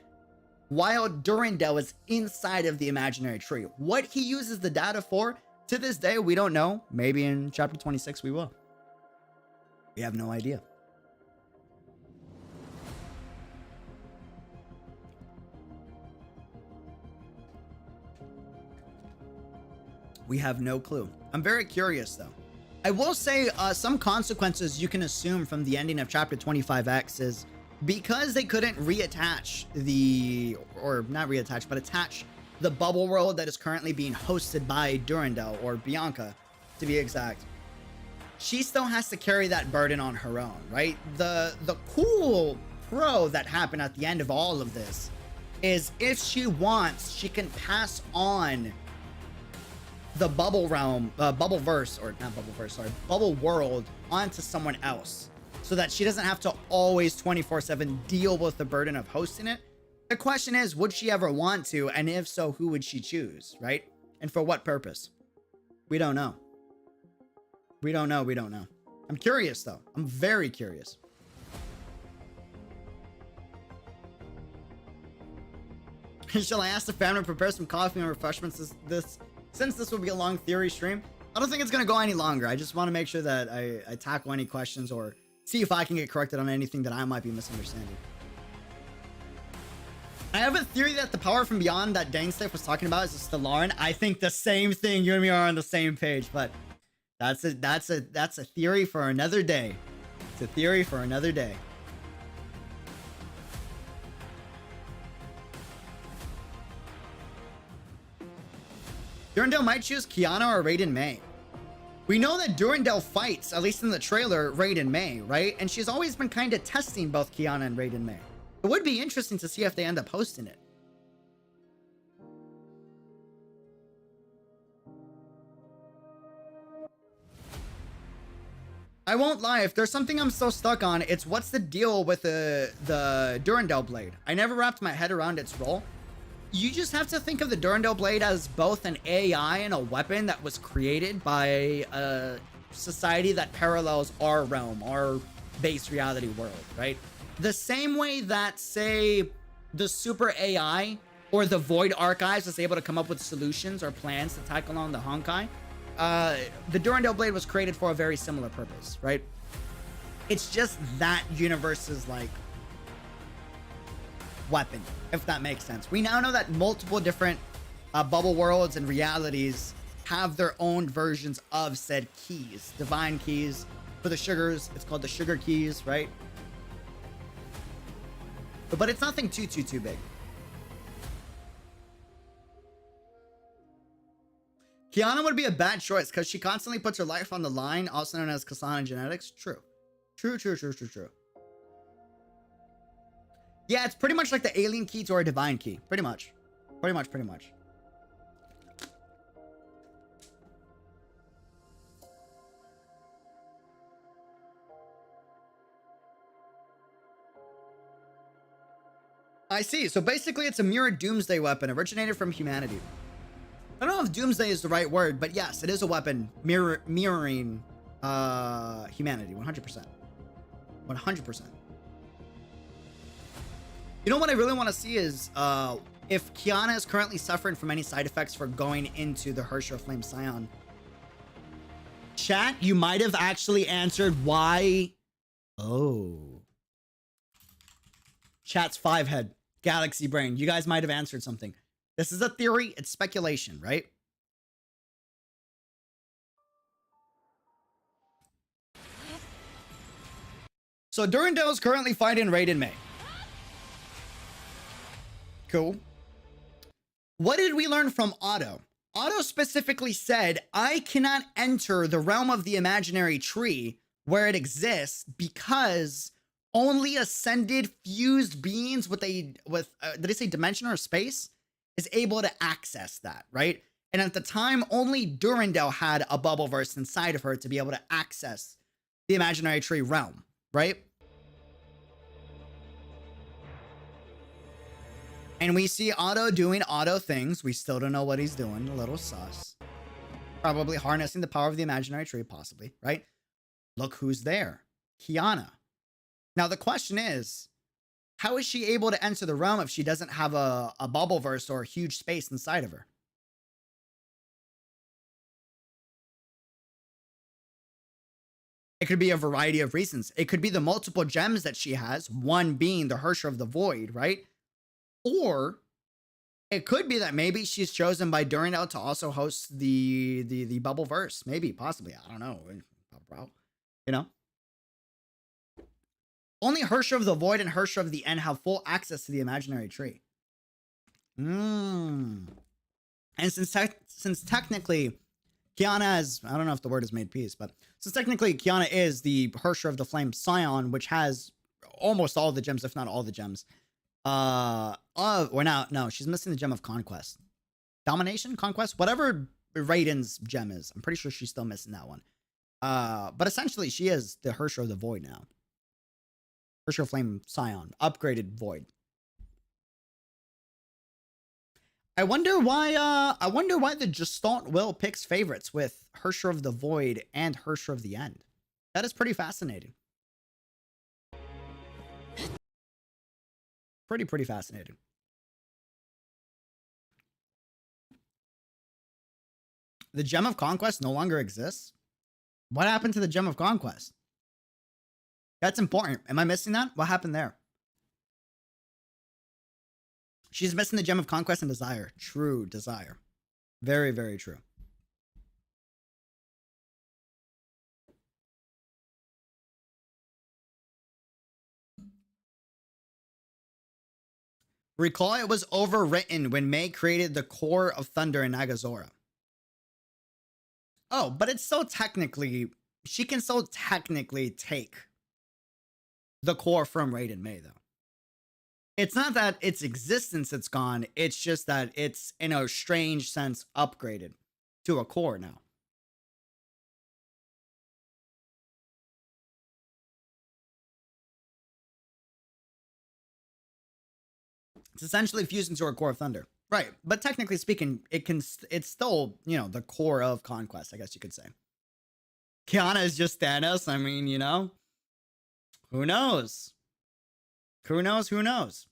while Durandal is inside of the imaginary tree. What he uses the data for, to this day, we don't know. Maybe in chapter 26 we will. We have no idea. We have no clue. I'm very curious though. I will say some consequences you can assume from the ending of chapter 25X is because they couldn't reattach the, or not reattach, but attach the bubble world that is currently being hosted by Durandal, or Bianca to be exact. She still has to carry that burden on her own, right? The cool pro that happened at the end of all of this is if she wants, she can pass on the bubble realm, bubbleverse, or not bubbleverse, sorry, bubble world onto someone else so that she doesn't have to always 24/7 deal with the burden of hosting it. The question is, would she ever want to? And if so, who would she choose, right? And for what purpose? We don't know. We don't know. We don't know. I'm curious though. I'm very curious. Shall I ask the family to prepare some coffee and refreshments since this will be a long theory stream? I don't think it's going to go any longer. I just want to make sure that I tackle any questions or see if I can get corrected on anything that I might be misunderstanding. I have a theory that the power from beyond that Dainstaff was talking about is a Stellarin. I think the same thing. You and me are on the same page, but that's a theory for another day. It's a theory for another day. Durandal might choose Kiana or Raiden May. We know that Durandal fights, at least in the trailer, Raiden May, right? And she's always been kind of testing both Kiana and Raiden May. It would be interesting to see if they end up hosting it. I won't lie, if there's something I'm still stuck on, it's what's the deal with the Durandal blade. I never wrapped my head around its role. You just have to think of the Durandal blade as both an AI and a weapon that was created by a society that parallels our realm, our base reality world, right? The same way that, say, the super AI or the Void Archives was able to come up with solutions or plans to tackle on the Honkai, the Durandal blade was created for a very similar purpose, right? It's just that universe's, like, weapon, if that makes sense. We now know that multiple different bubble worlds and realities have their own versions of said keys. Divine keys. For the sugars, it's called the sugar keys, right? But it's nothing too big. Kiana would be a bad choice because she constantly puts her life on the line, also known as Kasana genetics. True. True. Yeah, it's pretty much like the alien key to our divine key. Pretty much. I see. So basically it's a mirrored doomsday weapon originated from humanity. I don't know if doomsday is the right word, but yes, it is a weapon mirroring humanity. 100%. 100%. You know what I really want to see is if Kiana is currently suffering from any side effects for going into the Herrscher Flame Scion. Chat, you might have actually answered why. Oh. Chat's 5-head. Galaxy Brain. You guys might have answered something. This is a theory. It's speculation, right? So Durandal is currently fighting Raiden May. Cool. What did we learn from Otto? Otto specifically said, I cannot enter the realm of the imaginary tree where it exists because only ascended fused beings with did I say dimension or space is able to access that, right? And at the time, only Durandal had a bubbleverse inside of her to be able to access the imaginary tree realm, right? And we see Otto doing Otto things. We still don't know what he's doing. A little sus. Probably harnessing the power of the imaginary tree, possibly, right? Look who's there. Kiana. Now, the question is, how is she able to enter the realm if she doesn't have a bubbleverse or a huge space inside of her? It could be a variety of reasons. It could be the multiple gems that she has, one being the Hersher of the Void, right? Or it could be that maybe she's chosen by Durandal to also host the Bubbleverse. Maybe, possibly. I don't know. You know? Only Hersher of the Void and Hersher of the End have full access to the imaginary tree. And since technically Kiana is, I don't know if the word is made peace, but since technically Kiana is the Hersher of the Flame Scion, which has almost all the gems, if not all the gems. No, she's missing the gem of Conquest. Domination? Conquest? Whatever Raiden's gem is. I'm pretty sure she's still missing that one. But essentially she is the Hersher of the Void now. Hersher Flame Scion. Upgraded Void. I wonder why the Gestalt Will picks favorites with Hersher of the Void and Hersher of the End. That is pretty fascinating. Pretty fascinating. The Gem of Conquest no longer exists? What happened to the Gem of Conquest? That's important. Am I missing that? What happened there? She's missing the Gem of Conquest and Desire. True, Desire. Very, very true. Recall it was overwritten when May created the core of Thunder in Nagazora. Oh, but it's so technically, she can so technically take the core from Raiden May, though. It's not that its existence it's gone, it's just that it's, in a strange sense, upgraded to a core now. It's essentially fused into a core of Thunder. Right, but technically speaking, it's still, you know, the core of Conquest, I guess you could say. Kiana is just Thanos, I mean, you know? Who knows? Who knows? Who knows?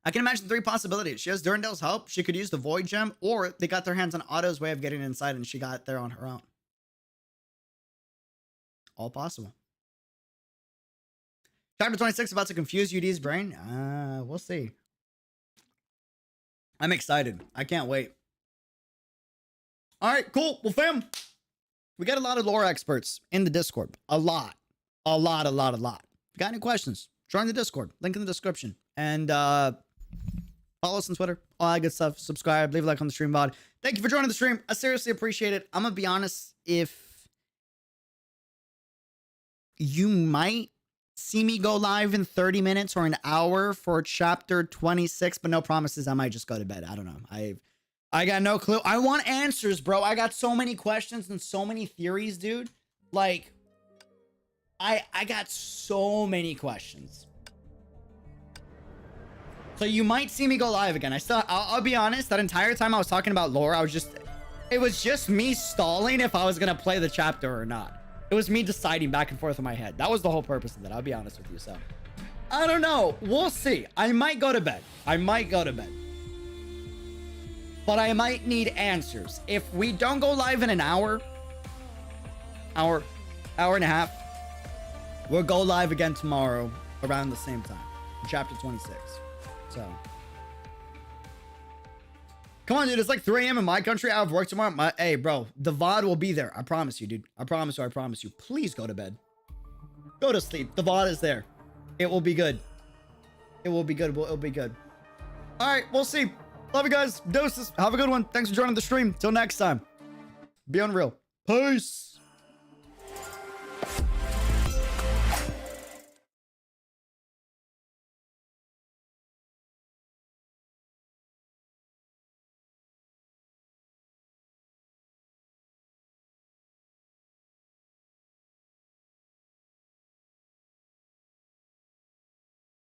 I can imagine three possibilities. She has Durandal's help, she could use the Void Gem, or they got their hands on Otto's way of getting inside and she got there on her own. All possible. Chapter 26 about to confuse UD's brain? We'll see. I'm excited. I can't wait. All right, cool. Well, fam, we got a lot of lore experts in the Discord. A lot. If you got any questions, join the Discord. Link in the description. And follow us on Twitter. All that good stuff. Subscribe. Leave a like on the stream VOD. Thank you for joining the stream. I seriously appreciate it. I'm going to be honest. If you might see me go live in 30 minutes or an hour for chapter 26, but no promises. I might just go to bed. I don't know. I got no clue. I want answers, bro. I got so many questions and so many theories, dude. Like, I got so many questions. So you might see me go live again. I'll be honest, that entire time I was talking about lore, it was just me stalling if I was gonna play the chapter or not. It was me deciding back and forth in my head. That was the whole purpose of it. I'll be honest with you. So I don't know. We'll see. I might go to bed. But I might need answers. If we don't go live in an hour and a half, we'll go live again tomorrow around the same time. Chapter 26. So come on, dude. It's like 3 a.m. in my country. I have work tomorrow. Hey, bro, the VOD will be there. I promise you, dude. I promise you. Please go to bed. Go to sleep. The VOD is there. It will be good. It will be good. It'll be good. All right, we'll see. Love you guys. Doses. Have a good one. Thanks for joining the stream. Till next time. Be unreal. Peace.